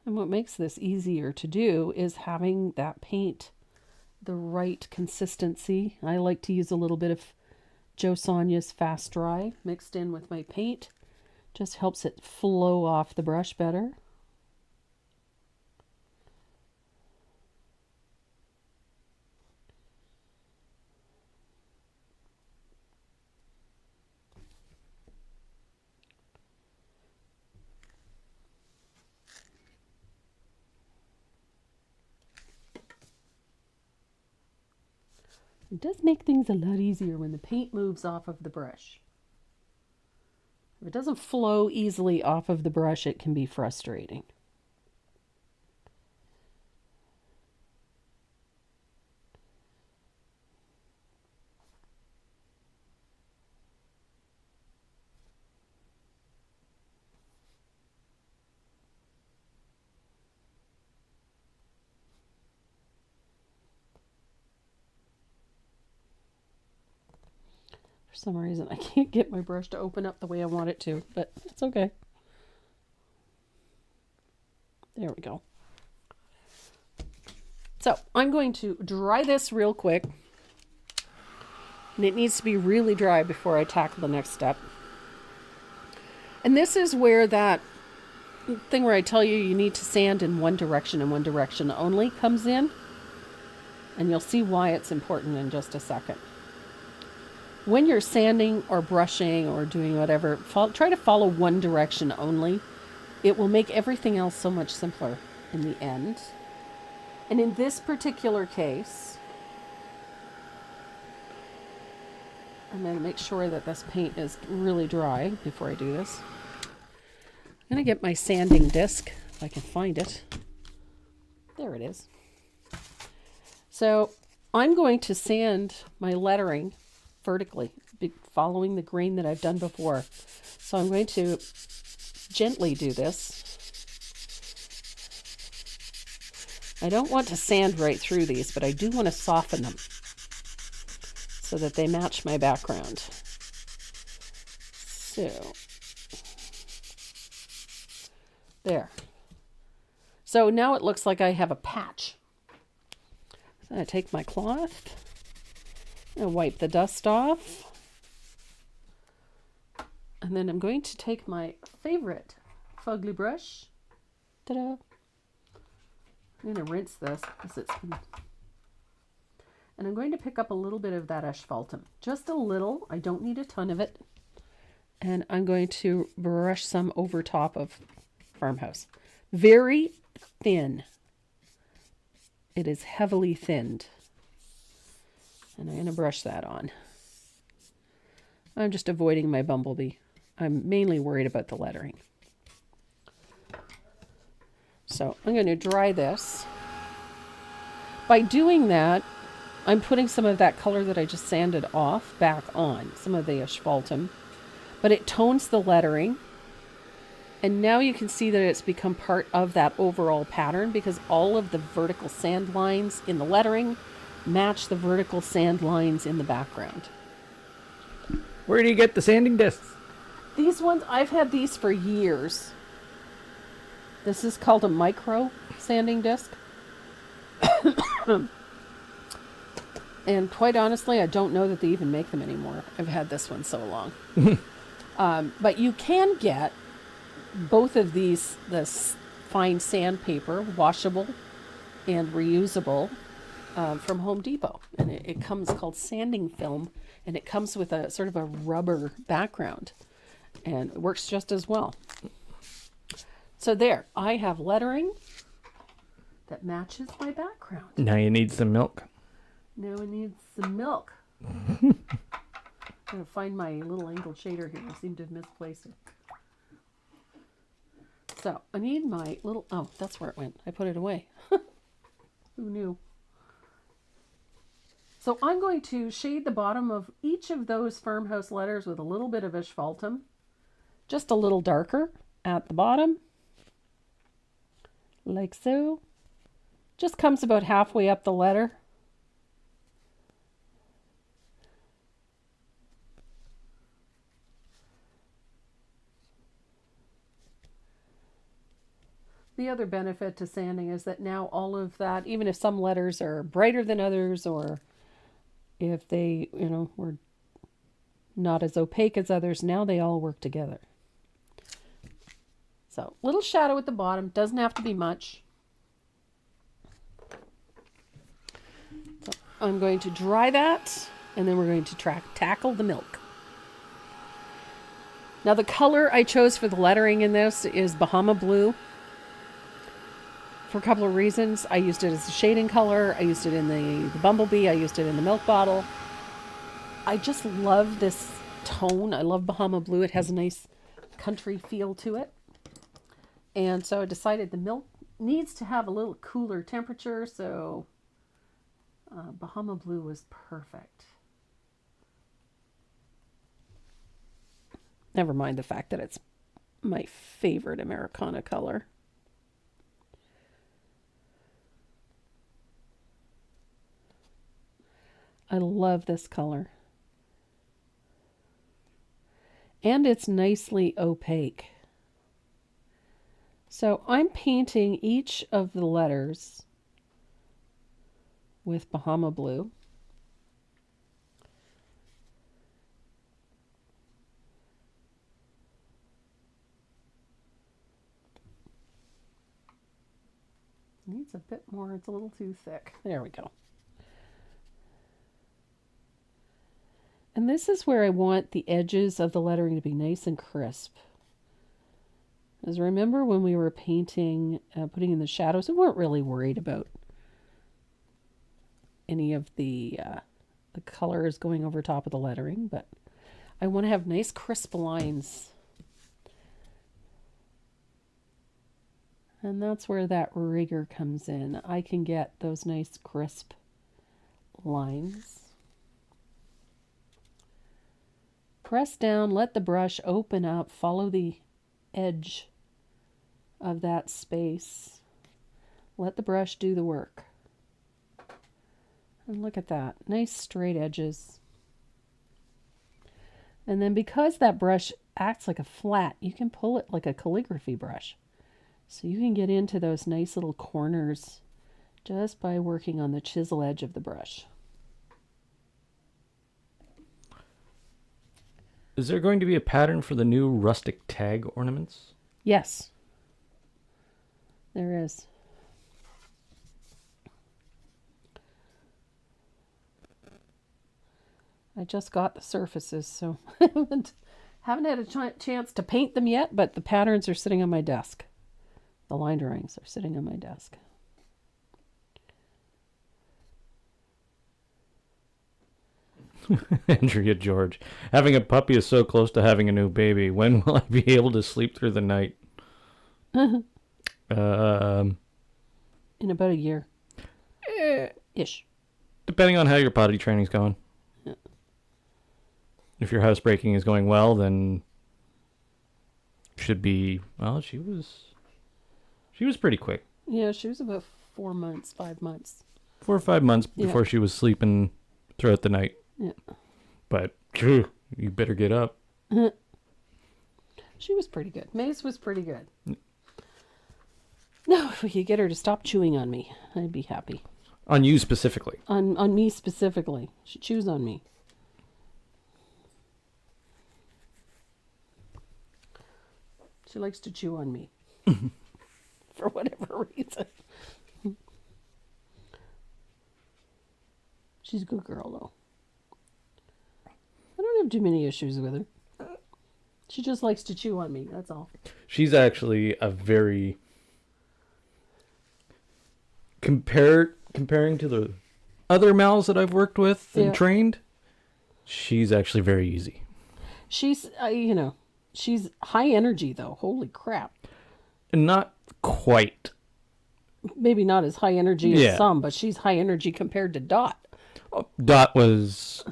And what makes this easier to do is having that paint the right consistency. I like to use a little bit of Joe Sonia's Fast Dry mixed in with my paint. Just helps it flow off the brush better. It does make things a lot easier when the paint moves off of the brush. If it doesn't flow easily off of the brush, it can be frustrating. For some reason, I can't get my brush to open up the way I want it to, but it's okay. There we go. So I'm going to dry this real quick. And it needs to be really dry before I tackle the next step. And this is where that thing where I tell you you need to sand in one direction and one direction only comes in. And you'll see why it's important in just a second. When you're sanding or brushing or doing whatever, try to follow one direction only. It will make everything else so much simpler in the end. And in this particular case, I'm going to make sure that this paint is really dry before I do this. I'm going to get my sanding disc, if I can find it. There it is. So I'm going to sand my lettering vertically, following the grain that I've done before. So I'm going to gently do this. I don't want to sand right through these, but I do want to soften them so that they match my background. So, there. So now it looks like I have a patch. So I take my cloth and wipe the dust off. And then I'm going to take my favorite fugly brush. Ta-da! I'm going to rinse this because it's been... And I'm going to pick up a little bit of that asphaltum. Just a little. I don't need a ton of it. And I'm going to brush some over top of Farmhouse. Very thin. It is heavily thinned. And I'm going to brush that on. I'm just avoiding my bumblebee. I'm mainly worried about the lettering. So I'm going to dry this. By doing that, I'm putting some of that color that I just sanded off back on, some of the asphaltum, but it tones the lettering. And now you can see that it's become part of that overall pattern because all of the vertical sand lines in the lettering match the vertical sand lines in the background. Where do you get the sanding discs? These ones, I've had these for years. This is called a micro sanding disc. And quite honestly, I don't know that they even make them anymore. I've had this one so long. But you can get both of these, this fine sandpaper, washable and reusable, from Home Depot. And it comes called sanding film, and it comes with a sort of a rubber background. And it works just as well. So there, I have lettering that matches my background. Now you need some milk. Now I need some milk. I'm going to find my little angled shader here. I seem to have misplaced it. So I need my little, oh, that's where it went. I put it away. Who knew? So I'm going to shade the bottom of each of those Farmhouse letters with a little bit of asphaltum. Just a little darker at the bottom. Like so. Just comes about halfway up the letter. The other benefit to sanding is that now all of that, even if some letters are brighter than others, or if they, were not as opaque as others, now they all work together. So, little shadow at the bottom, doesn't have to be much. So, I'm going to dry that, and then we're going to tackle the milk. Now, the color I chose for the lettering in this is Bahama Blue for a couple of reasons. I used it as a shading color. I used it in the Bumblebee. I used it in the milk bottle. I just love this tone. I love Bahama Blue. It has a nice country feel to it. And so I decided the milk needs to have a little cooler temperature, so Bahama Blue was perfect. Never mind the fact that it's my favorite Americana color. I love this color. And it's nicely opaque. So I'm painting each of the letters with Bahama Blue. Needs a bit more, it's a little too thick. There we go. And this is where I want the edges of the lettering to be nice and crisp. As remember when we were painting, putting in the shadows, we weren't really worried about any of the colors going over top of the lettering, but I want to have nice crisp lines. And that's where that rigor comes in. I can get those nice crisp lines. Press down, let the brush open up, follow the edge of that space. Let the brush do the work. And look at that, nice straight edges. And then because that brush acts like a flat, you can pull it like a calligraphy brush. So you can get into those nice little corners just by working on the chisel edge of the brush. Is there going to be a pattern for the new rustic tag ornaments? Yes, there is. I just got the surfaces, so I haven't had a chance to paint them yet, but the patterns are sitting on my desk. The line drawings are sitting on my desk. Andrea George. Having a puppy is so close to having a new baby. When will I be able to sleep through the night? In about a year. Ish. Depending on how your potty training's going. Yeah. If your housebreaking is going well, then should be, well, she was pretty quick. Yeah, she was about 4 months, 5 months. 4 or 5 months Yeah. before she was sleeping throughout the night. Yeah. But you better get up. She was pretty good. Maze was pretty good. No, if we could get her to stop chewing on me, I'd be happy. On you specifically. On me specifically. She chews on me. She likes to chew on me. For whatever reason. She's a good girl, though. I don't have too many issues with her. She just likes to chew on me, that's all. She's actually a very... Comparing to the other Mals that I've worked with and trained, she's actually very easy. She's, she's high energy, though. Holy crap. And not quite. Maybe not as high energy as some, but she's high energy compared to Dot. Dot was...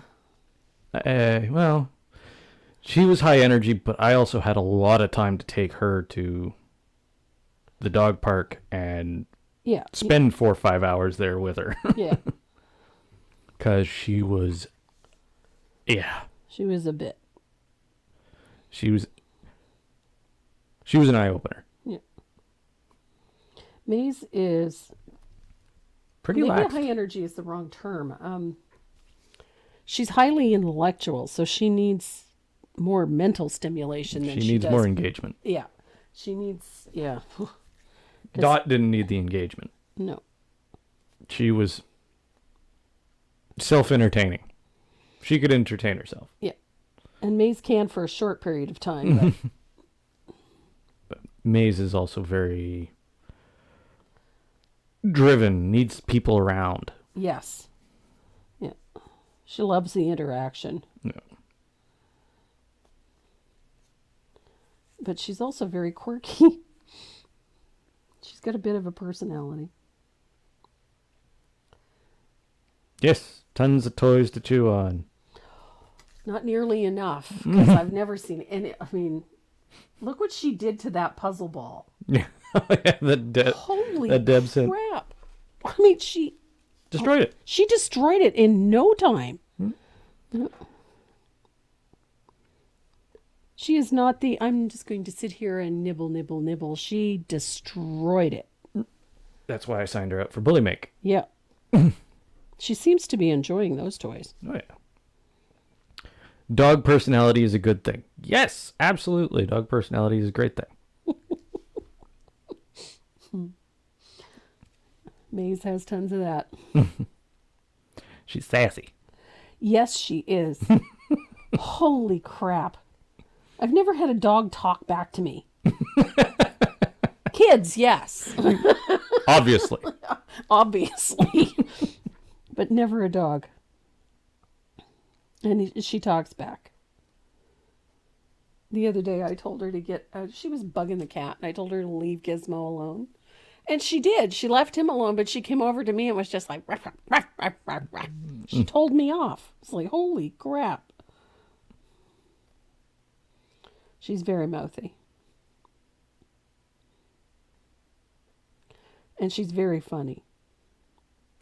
she was high energy, but I also had a lot of time to take her to the dog park and spend 4 or 5 hours there with her. Yeah. Because she was... Yeah. She was a bit. She was an eye-opener. Yeah. Maze is... Pretty maybe lax. high energy is the wrong term. She's highly intellectual, so she needs more mental stimulation than she needs does. more engagement. Yeah. She needs... Yeah. Dot didn't need the engagement. No. She was self-entertaining. She could entertain herself. Yeah. And Maze can for a short period of time. But Maze is also very... driven, needs people around. Yes. Yeah. She loves the interaction. Yeah. But she's also very quirky. She's got a bit of a personality. Yes, tons of toys to chew on. Not nearly enough, because I've never seen any. I mean, look what she did to that puzzle ball. Yeah, Holy that Deb said. crap. I mean, she Destroyed it. She destroyed it in no time. She is not the, I'm just going to sit here and nibble, nibble, nibble. She destroyed it. That's why I signed her up for Bully Make. Yeah. She seems to be enjoying those toys. Oh, yeah. Dog personality is a good thing. Yes, absolutely. Dog personality is a great thing. Maze has tons of that. She's sassy. Yes, she is. Holy crap. I've never had a dog talk back to me. Kids, yes. Obviously. Obviously. But never a dog. And she talks back. The other day I told her to get, she was bugging the cat, and I told her to leave Gizmo alone. And she did. She left him alone, but she came over to me and was just like, ruff, ruff, ruff, ruff, ruff. She told me off. It's like, holy crap. She's very mouthy. And she's very funny.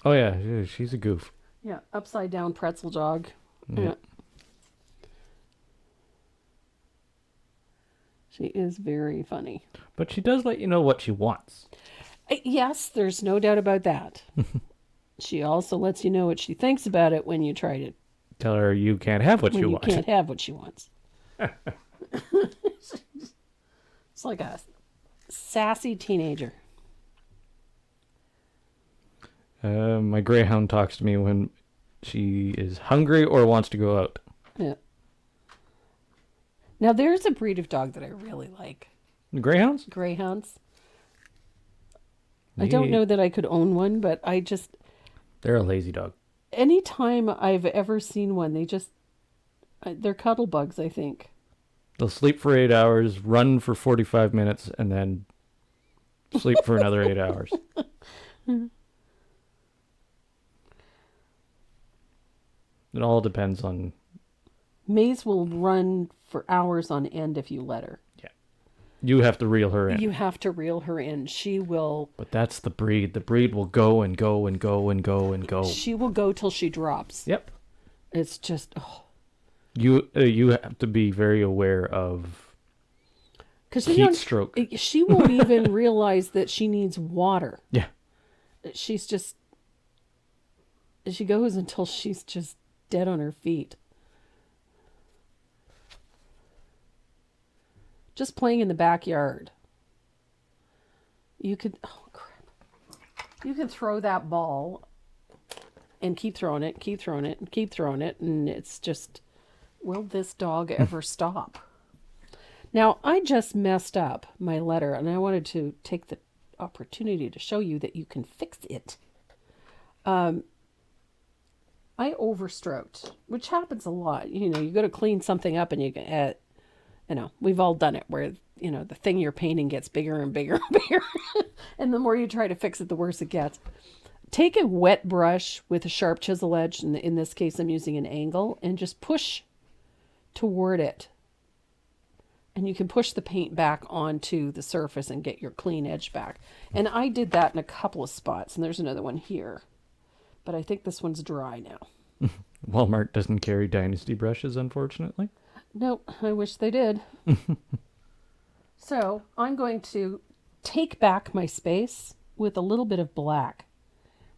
Oh, yeah. She's a goof. Yeah. Upside down pretzel dog. Yeah. She is very funny. But she does let you know what she wants. Yes, there's no doubt about that. She also lets you know what she thinks about it when you try to Tell her you can't have what you want. You can't have what she wants. It's like a sassy teenager. My greyhound talks to me when she is hungry or wants to go out. Yeah. Now there's a breed of dog that I really like. Greyhounds? Greyhounds. I don't know that I could own one, but They're a lazy dog. Anytime I've ever seen one, they're cuddle bugs, I think. They'll sleep for 8 hours, run for 45 minutes, and then sleep for another 8 hours. It all depends on... Maze will run for hours on end if you let her. Yeah. You have to reel her in. You have to reel her in. She will... But that's the breed. The breed will go and go and go and go and go. She will go till she drops. Yep. It's just... Oh. You have to be very aware of heat stroke. She won't even realize that she needs water. Yeah. She's just... She goes until she's just dead on her feet. Just playing in the backyard. You could... Oh, crap. You can throw that ball and keep throwing it, keep throwing it, and keep throwing it, and it's just... Will this dog ever stop? Now, I just messed up my letter, and I wanted to take the opportunity to show you that you can fix it. I overstroked, which happens a lot. You know, you go to clean something up, and you can, we've all done it, where, the thing you're painting gets bigger and bigger and bigger. And the more you try to fix it, the worse it gets. Take a wet brush with a sharp chisel edge, and in this case, I'm using an angle, and just push toward it, and you can push the paint back onto the surface and get your clean edge back. And I did that in a couple of spots, and there's another one here, but I think this one's dry now. Walmart doesn't carry Dynasty brushes, unfortunately. Nope, I wish they did. So I'm going to take back my space with a little bit of black.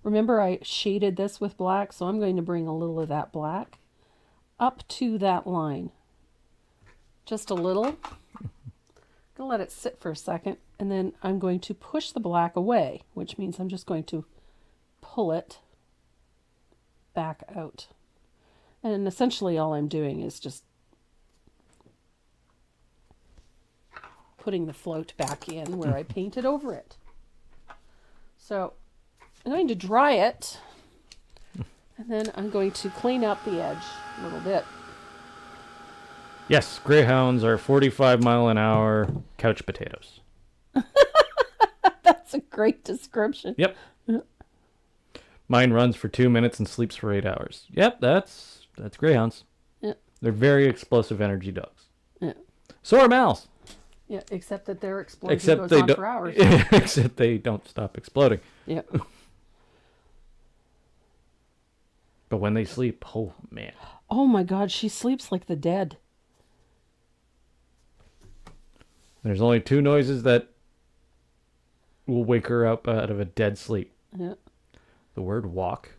Remember, I shaded this with black, so I'm going to bring a little of that black up to that line. Just a little. I'm going to let it sit for a second, and then I'm going to push the black away, which means I'm just going to pull it back out. And essentially all I'm doing is just putting the float back in where I painted over it. So I'm going to dry it. And then I'm going to clean up the edge a little bit. Yes, greyhounds are 45-mile-an-hour couch potatoes. That's a great description. Yep. Mine runs for 2 minutes and sleeps for 8 hours. Yep, that's greyhounds. Yeah. They're very explosive energy dogs. Yeah. So are Mals. Yeah, except that their explosion goes on for hours. Except they don't stop exploding. Yeah. But when they sleep, oh man. Oh my God, she sleeps like the dead. There's only 2 noises that will wake her up out of a dead sleep. Yeah. The word walk.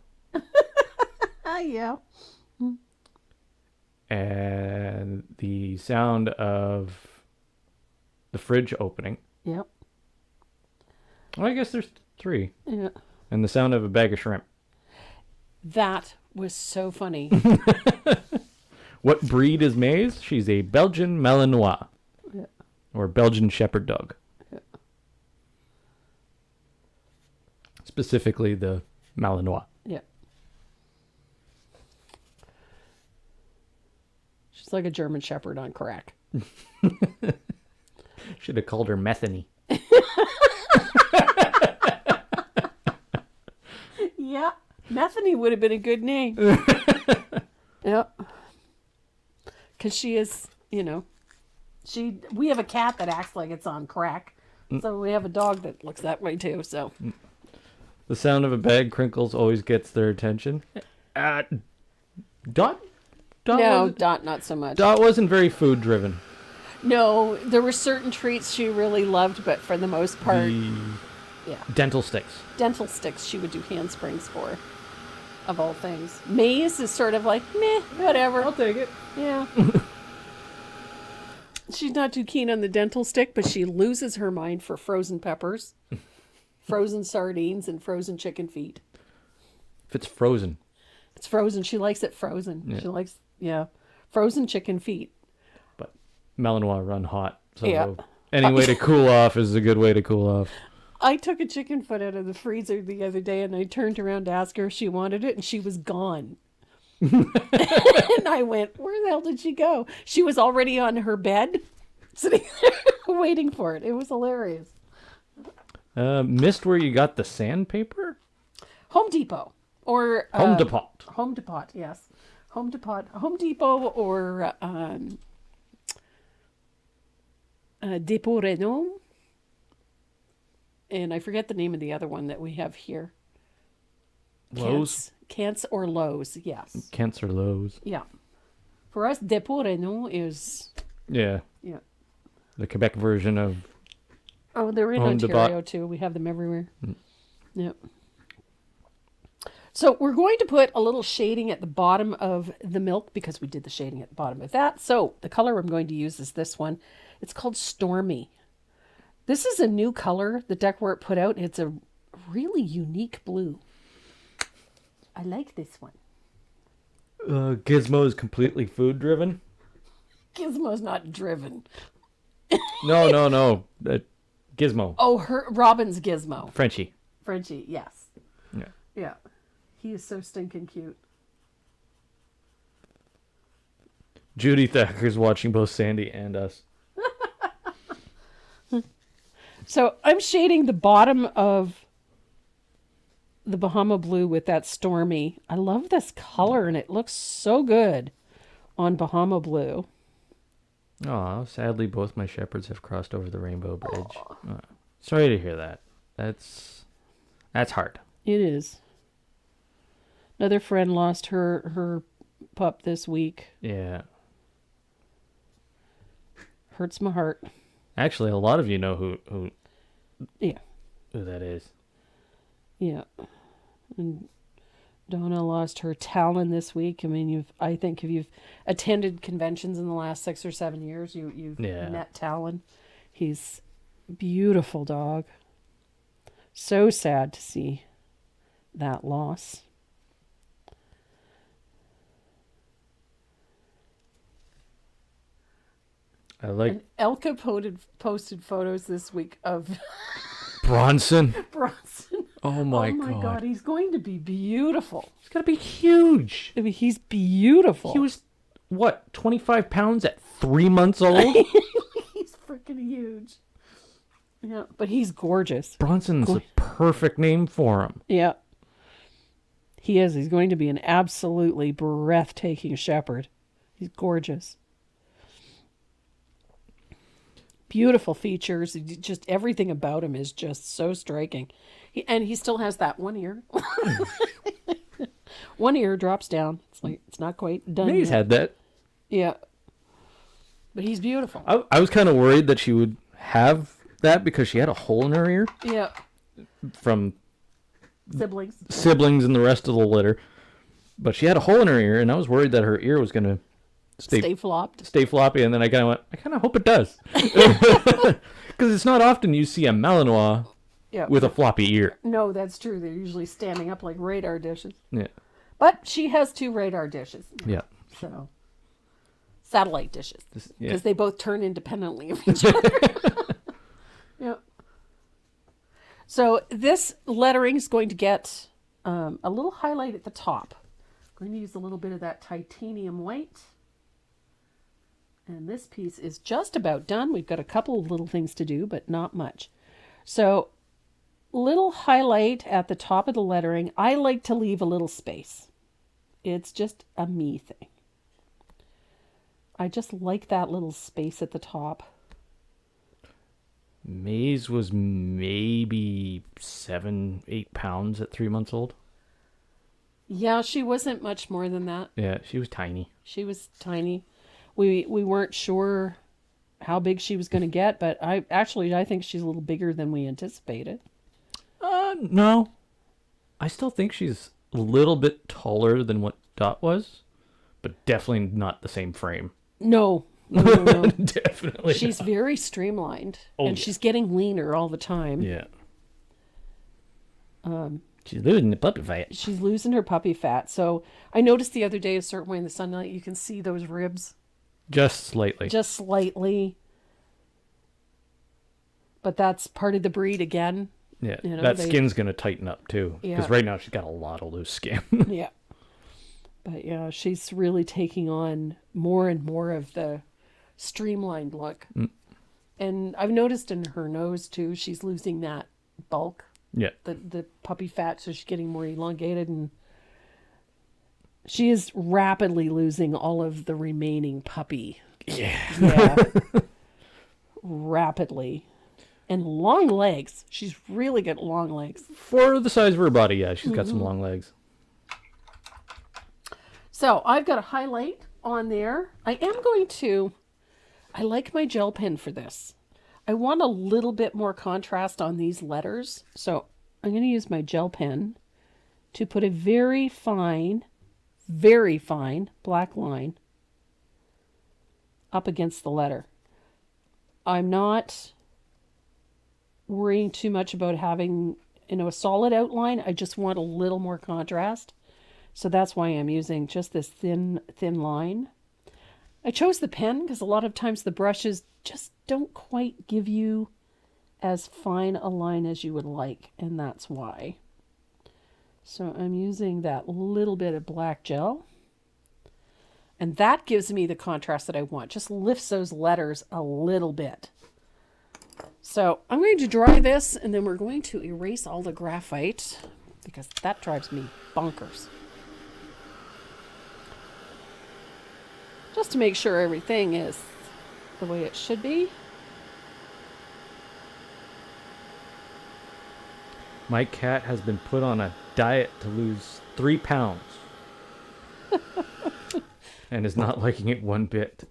Yeah. And the sound of the fridge opening. Yep. Well, I guess there's 3. Yeah. And the sound of a bag of shrimp. That was so funny. What breed is Maze? She's a Belgian Malinois. Yeah. Or Belgian Shepherd Dog. Yeah. Specifically the Malinois. Yeah. She's like a German Shepherd on crack. Should have called her Methany. Yeah. Methany would have been a good name. Yeah. Because she is, we have a cat that acts like it's on crack. So we have a dog that looks that way too, so. The sound of a bag crinkles always gets their attention. Dot? No, Dot not so much. Dot wasn't very food driven. No, there were certain treats she really loved, but for the most part, yeah. Dental sticks. Dental sticks she would do handsprings for, of all things. Maze is sort of like, meh, whatever. I'll take it. Yeah. She's not too keen on the dental stick, but she loses her mind for frozen peppers, frozen sardines, and frozen chicken feet. If it's frozen. It's frozen. She likes it frozen. Yeah. She likes, frozen chicken feet. But Malinois run hot. So Yeah. any way to cool off is a good way to cool off. I took a chicken foot out of the freezer the other day, and I turned around to ask her if she wanted it, and she was gone. And I went, where the hell did she go? She was already on her bed, sitting there waiting for it. It was hilarious. Missed where you got the sandpaper? Home Depot. Or Home Depot. Home Depot, yes. Home Depot. Home Depot or Depot Renault. And I forget the name of the other one that we have here. Lowe's? Kent's or Lowe's, yes. Kent's or Lowe's. Yeah. For us, Depot Renault is... Yeah. Yeah. The Quebec version of... Oh, they're in Home Ontario, Depot. too. We have them everywhere. Yep. So we're going to put a little shading at the bottom of the milk because we did the shading at the bottom of that. So the color I'm going to use is this one. It's called Stormy. This is a new color that Deckwort put out. It's a really unique blue. I like this one. Gizmo is completely food driven. Gizmo's not driven. No. Gizmo. Oh, Robin's Gizmo. Frenchie. Frenchie, yes. Yeah. Yeah. He is so stinking cute. Judy Thacker's watching both Sandy and us. So I'm shading the bottom of the Bahama Blue with that Stormy. I love this color, and it looks so good on Bahama Blue. Aw, sadly both my shepherds have crossed over the rainbow bridge. Sorry to hear that. That's hard. It is. Another friend lost her pup this week. Yeah. Hurts my heart. Actually, a lot of you know who Yeah. who that is. Yeah. And Donna lost her Talon this week. I mean, I think if you've attended conventions in the last 6 or 7 years, you've met Talon. He's a beautiful dog. So sad to see that loss. I like And Elka posted photos this week of Bronson. Bronson Oh my Oh my God, he's going to be beautiful. He's got to be huge. I mean, he's beautiful. He was, what, 25 pounds at 3 months old? He's freaking huge. Yeah, but he's gorgeous. Bronson's the perfect name for him. Yeah. He is. He's going to be an absolutely breathtaking shepherd. He's gorgeous. Beautiful features. Just everything about him is just so striking. And he still has that one ear. One ear drops down. It's like it's not quite done. He's had that. Yeah. But he's beautiful. I was kind of worried that she would have that because she had a hole in her ear. Yeah. From siblings and the rest of the litter. But she had a hole in her ear, and I was worried that her ear was going to stay flopped. Stay floppy, and then I kind of went, I kind of hope it does. Because it's not often you see a Malinois with a floppy ear. No, that's true. They're usually standing up like radar dishes. Yeah. But she has 2 radar dishes. Yeah. So, satellite dishes. Because they both turn independently of each other. Yeah. So this lettering is going to get a little highlight at the top. I'm going to use a little bit of that titanium white. And this piece is just about done. We've got a couple of little things to do, but not much. So, little highlight at the top of the lettering. I like to leave a little space. It's just a me thing. I just like that little space at the top. Maze was maybe 7-8 pounds at 3 months old. Yeah, she wasn't much more than that. Yeah, she was tiny. She was tiny. We weren't sure how big she was going to get, but I think she's a little bigger than we anticipated. No. I still think she's a little bit taller than what Dot was, but definitely not the same frame. No. Definitely She's not. very streamlined, and she's getting leaner all the time. Yeah. She's losing the puppy fat. She's losing her puppy fat. So I noticed the other day, a certain way in the sunlight, you can see those ribs. Just slightly. Just slightly. But that's part of the breed again. Yeah, that skin's going to tighten up too. Because right now she's got a lot of loose skin. Yeah. But yeah, she's really taking on more and more of the streamlined look. And I've noticed in her nose too, she's losing that bulk. Yeah. The puppy fat, so she's getting more elongated, and she is rapidly losing all of the remaining puppy. Yeah. Rapidly. And long legs. She's really got long legs. For the size of her body, yeah, she's got some long legs. So I've got a highlight on there. I like my gel pen for this. I want a little bit more contrast on these letters. So I'm going to use my gel pen to put a very fine black line up against the letter. I'm not worrying too much about having, a solid outline. I just want a little more contrast. So that's why I'm using just this thin line. I chose the pen because a lot of times the brushes just don't quite give you as fine a line as you would like, and that's why. So I'm using that little bit of black gel, and that gives me the contrast that I want. Just lifts those letters a little bit. So I'm going to dry this, and then we're going to erase all the graphite because that drives me bonkers. Just to make sure everything is the way it should be. My cat has been put on a diet to lose 3 pounds. And is not liking it one bit.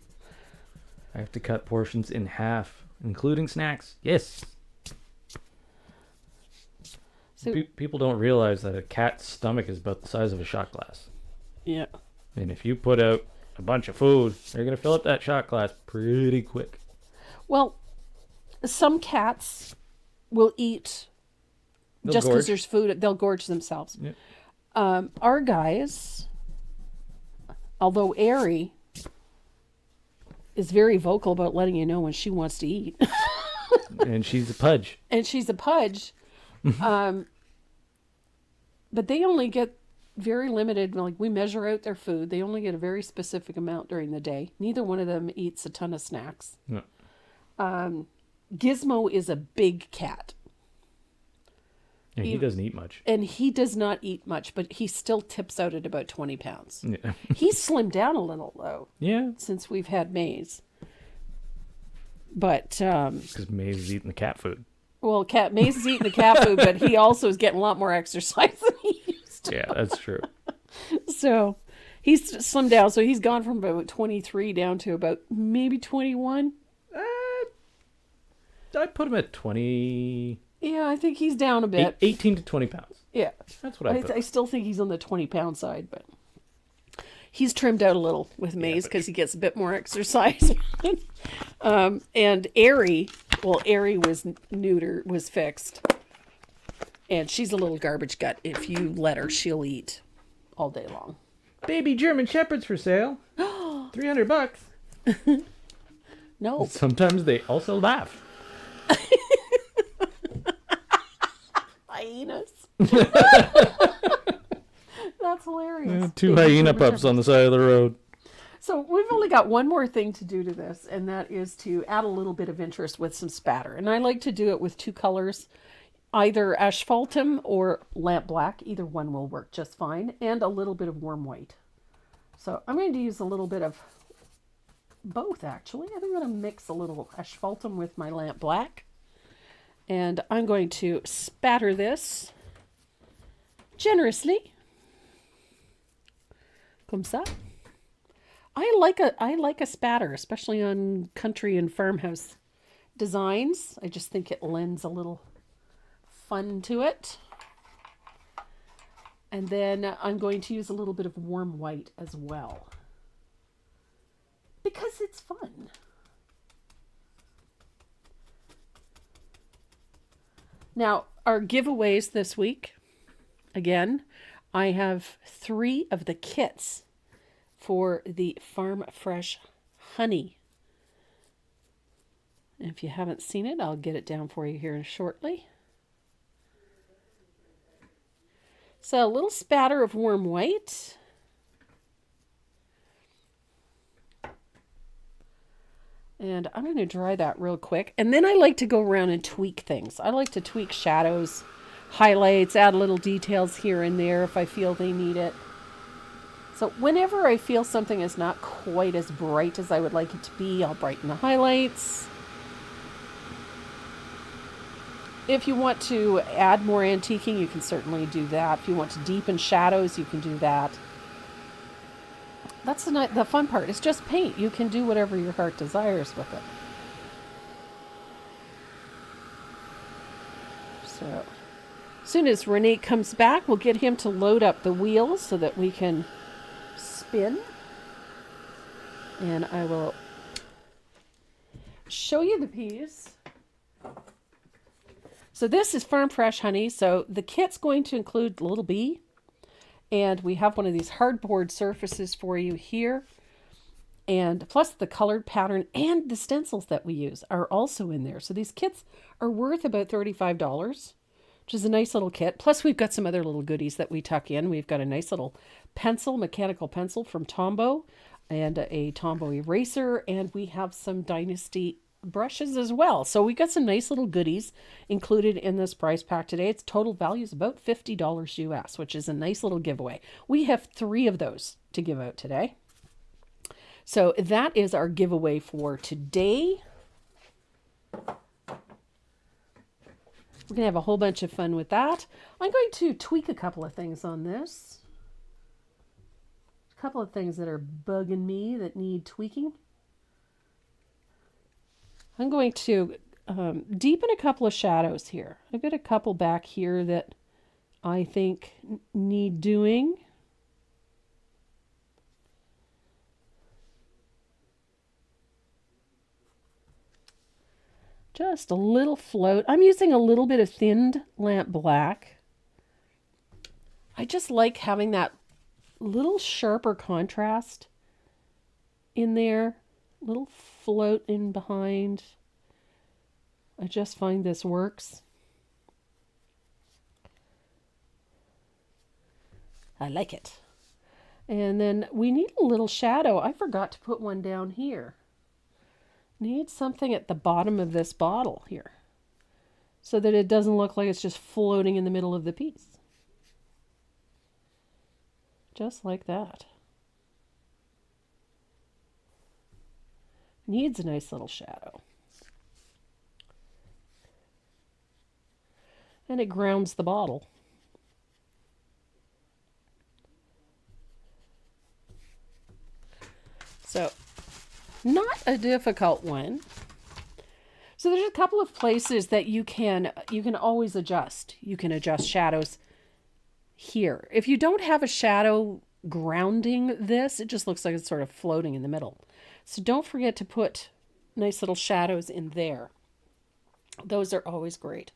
I have to cut portions in half, including snacks. Yes. So, people don't realize that a cat's stomach is about the size of a shot glass. Yeah. And if you put out a bunch of food, they're going to fill up that shot glass pretty quick. Well, some cats will eat just because there's food. They'll gorge themselves. Yep. Our guys, although Airy is very vocal about letting you know when she wants to eat. And she's a pudge. but they only get very limited. Like, we measure out their food. They only get a very specific amount during the day. Neither one of them eats a ton of snacks. No. Gizmo is a big cat. And he doesn't eat much. And he does not eat much, but he still tips out at about 20 pounds. Yeah. He's slimmed down a little, though. Yeah. Since we've had Maze. But because Maze is eating the cat food. Well, Maze is eating the cat food, but he also is getting a lot more exercise than he used to. Yeah, that's true. So he's slimmed down. So he's gone from about 23 down to about maybe 21. I'd put him at 20. Yeah, I think he's down a bit. 18 to 20 pounds. Yeah. That's what I put. I still think he's on the 20-pound side, but he's trimmed out a little with Maze because he gets a bit more exercise. And Airy was neutered, was fixed. And she's a little garbage gut. If you let her, she'll eat all day long. Baby German Shepherds for sale. $300. No. Sometimes they also laugh. Hyenas. That's hilarious. Yeah, two hyena pups on the side of the road. So we've only got one more thing to do to this, and that is to add a little bit of interest with some spatter. And I like to do it with two colors, either asphaltum or lamp black. Either one will work just fine, and a little bit of warm white. So I'm going to use a little bit of both, actually. I'm going to mix a little asphaltum with my lamp black. And I'm going to spatter this generously. Comme ça. I like a spatter, especially on country and farmhouse designs. I just think it lends a little fun to it. And then I'm going to use a little bit of warm white as well, because it's fun. Now, our giveaways this week, again, I have 3 of the kits for the Farm Fresh honey. And if you haven't seen it, I'll get it down for you here shortly. So a little spatter of warm white. And I'm going to dry that real quick. And then I like to go around and tweak things. I like to tweak shadows, highlights, add little details here and there if I feel they need it. So whenever I feel something is not quite as bright as I would like it to be, I'll brighten the highlights. If you want to add more antiquing, you can certainly do that. If you want to deepen shadows, you can do that. That's the fun part. It's just paint. You can do whatever your heart desires with it. So, as soon as Renee comes back, we'll get him to load up the wheels so that we can spin. And I will show you the piece. So this is Farm Fresh honey. So the kit's going to include a little bee. And we have one of these hardboard surfaces for you here. And plus the colored pattern and the stencils that we use are also in there. So these kits are worth about $35, which is a nice little kit. Plus we've got some other little goodies that we tuck in. We've got a nice little pencil, mechanical pencil from Tombow, and a Tombow eraser. And we have some Dynasty brushes as well. So we got some nice little goodies included in this price pack today. Its total value is about $50 US, which is a nice little giveaway. We have 3 of those to give out today. So that is our giveaway for today. We're going to have a whole bunch of fun with that. I'm going to tweak a couple of things on this. A couple of things that are bugging me that need tweaking. I'm going to deepen a couple of shadows here. I've got a couple back here that I think need doing. Just a little float. I'm using a little bit of thinned lamp black. I just like having that little sharper contrast in there. Little float in behind. I just find this works. I like it. And then we need a little shadow. I forgot to put one down here. Need something at the bottom of this bottle here so that it doesn't look like it's just floating in the middle of the piece. Just like that. Needs a nice little shadow. And it grounds the bottle. So, not a difficult one. So there's a couple of places that you can always adjust. You can adjust shadows here. If you don't have a shadow grounding this, it just looks like it's sort of floating in the middle. So don't forget to put nice little shadows in there. Those are always great.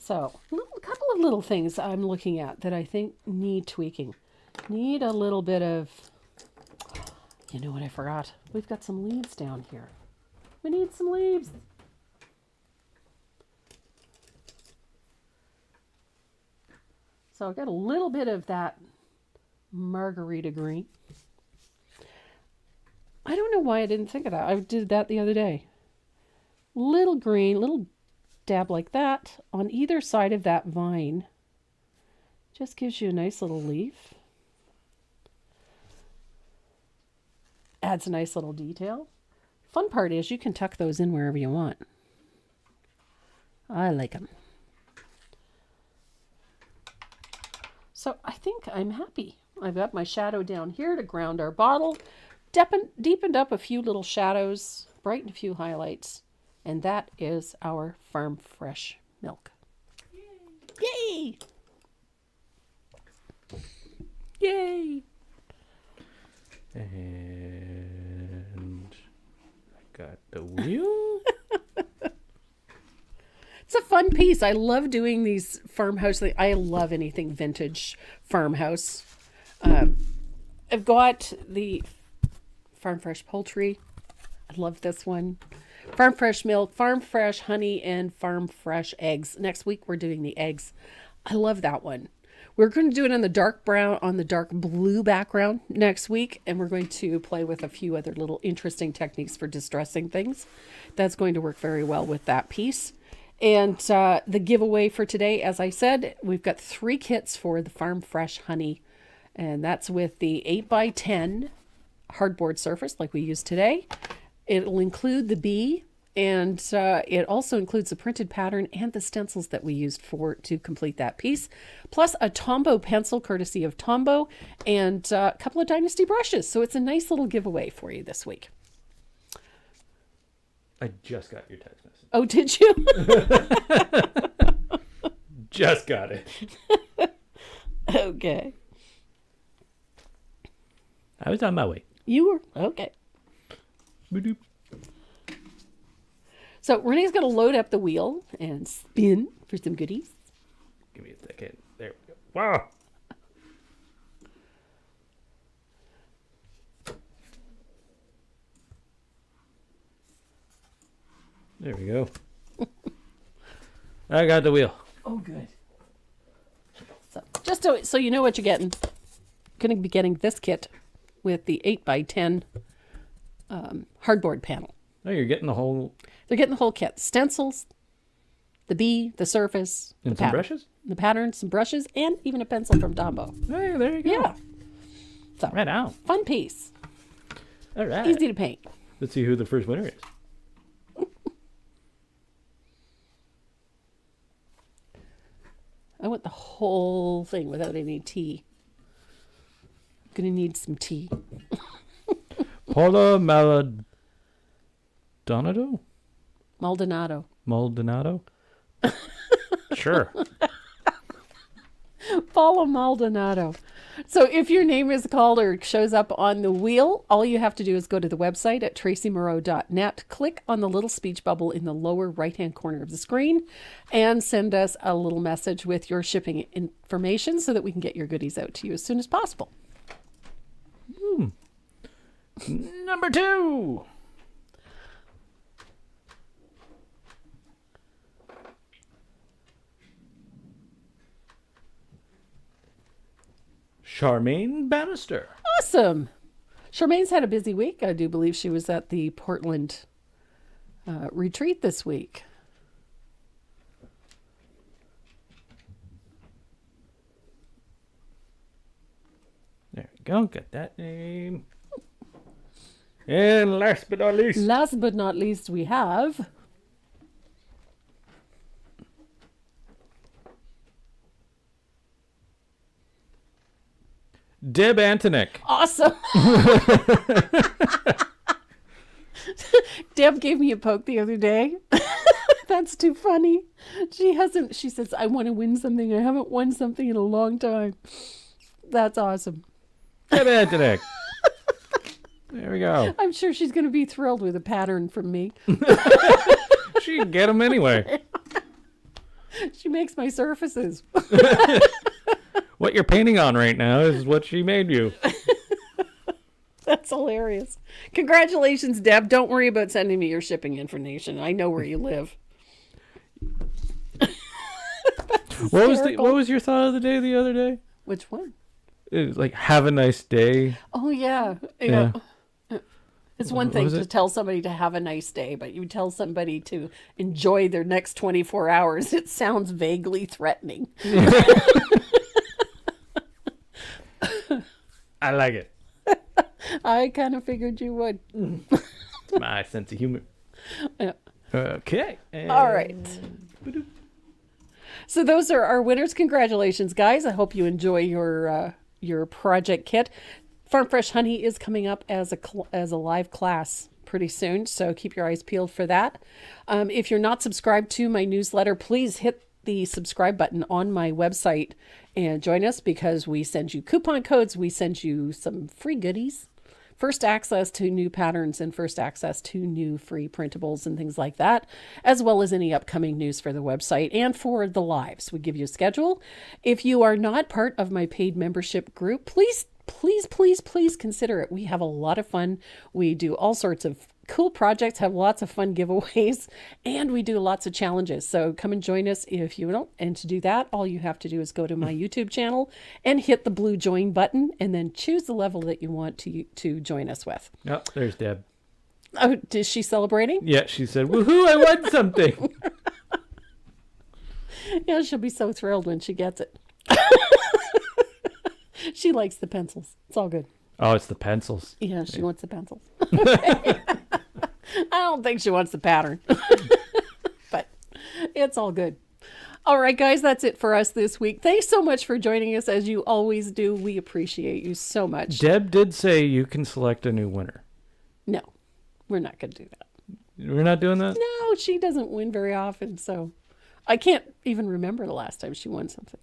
So, a couple of little things I'm looking at that I think need tweaking. Need a little bit of, you know what I forgot? We've got some leaves down here. We need some leaves. So I've got a little bit of that margarita green. I don't know why I didn't think of that. I did that the other day. Little green, little dab like that on either side of that vine. Just gives you a nice little leaf. Adds a nice little detail. Fun part is you can tuck those in wherever you want. I like them. So I think I'm happy. I've got my shadow down here to ground our bottle. Deepened up a few little shadows, brightened a few highlights. And that is our farm fresh milk. Yay! Yay! And I got the wheel. It's a fun piece. I love doing these farmhouse. I love anything vintage farmhouse. I've got the farm fresh poultry. I love this one. Farm fresh milk, farm fresh honey, and farm fresh eggs. Next week we're doing the eggs. I love that one. We're going to do it on the dark brown, on the dark blue background next week, and we're going to play with a few other little interesting techniques for distressing things. That's going to work very well with that piece. And the giveaway for today, as I said, we've got 3 kits for the farm fresh honey, and that's with the 8x10 hardboard surface like we used today. It'll include the bee, and it also includes the printed pattern and the stencils that we used to complete that piece, plus a Tombow pencil courtesy of Tombow, and a couple of Dynasty brushes. So it's a nice little giveaway for you this week. I just got your text message. Oh, did you? Just got it. Okay. I was on my way. You were? Okay. Boop. So Renee's going to load up the wheel and spin for some goodies. Give me a second. There we go. Wow. There we go. I got the wheel. Oh, good. So just so you know what you're getting. Going to be getting this kit with the 8x10 hardboard panel. Oh, you're getting the whole... They're getting the whole kit. Stencils, the bee, the surface, and the some brushes? The pattern, some brushes, and even a pencil from Tombow. Hey, there you go. Yeah. So, right out. Fun piece. All right. Easy to paint. Let's see who the first winner is. I want the whole thing without any tea. I'm going to need some tea. Paula Maldonado? Maldonado? Sure. Paula Maldonado. So if your name is called or shows up on the wheel, all you have to do is go to the website at tracymoreau.net, click on the little speech bubble in the lower right-hand corner of the screen, and send us a little message with your shipping information so that we can get your goodies out to you as soon as possible. Number 2. Charmaine Bannister. Awesome. Charmaine's had a busy week. I do believe she was at the Portland retreat this week. There we go. Got that name. And last but not least. Last but not least, we have... Deb Antonik. Awesome. Deb gave me a poke the other day. That's too funny. She says, I want to win something. I haven't won something in a long time. That's awesome. Deb Antonik. There we go. I'm sure she's going to be thrilled with a pattern from me. She can get them anyway. She makes my surfaces. What you're painting on right now is what she made you. That's hilarious. Congratulations, Deb. Don't worry about sending me your shipping information. I know where you live. What was your thought of the day the other day? Which one? It was like, have a nice day. Oh, yeah. Yeah. It's one thing to tell somebody to have a nice day, but you tell somebody to enjoy their next 24 hours. It sounds vaguely threatening. I like it. I kind of figured you would. My sense of humor. Yeah. Okay. All right. So those are our winners. Congratulations, guys. I hope you enjoy your project kit. Farm Fresh Honey is coming up as a live class pretty soon, so keep your eyes peeled for that. If you're not subscribed to my newsletter, please hit the subscribe button on my website and join us, because we send you coupon codes, we send you some free goodies, first access to new patterns and first access to new free printables and things like that, as well as any upcoming news for the website and for the lives. We give you a schedule. If you are not part of my paid membership group, please consider it. We have a lot of fun. We do all sorts of cool projects, have lots of fun giveaways, and we do lots of challenges. So come and join us if you don't. And to do that, all you have to do is go to my YouTube channel and hit the blue join button, and then choose the level that you want to join us with. Oh, there's Deb. Oh, is she celebrating? Yeah, she said, woohoo, I won something. Yeah, she'll be so thrilled when she gets it. She likes the pencils. It's all good. Oh, it's the pencils. Yeah, she wants the pencils. I don't think she wants the pattern. But it's all good. All right, guys, that's it for us this week. Thanks so much for joining us, as you always do. We appreciate you so much. Deb did say you can select a new winner. No, we're not going to do that. We're not doing that? No, she doesn't win very often, so I can't even remember the last time she won something.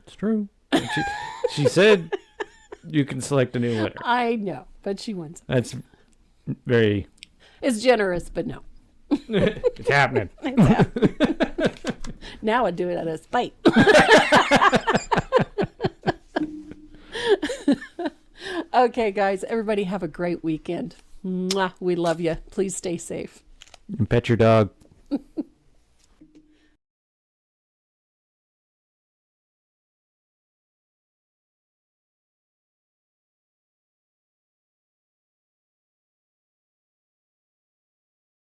It's true. She said you can select a new winner. I know, but she wins. That's very... It's generous, but no. It's happening. It's happening. Now I do it out of spite. Okay, guys, everybody have a great weekend. Mwah, we love you. Please stay safe. And pet your dog.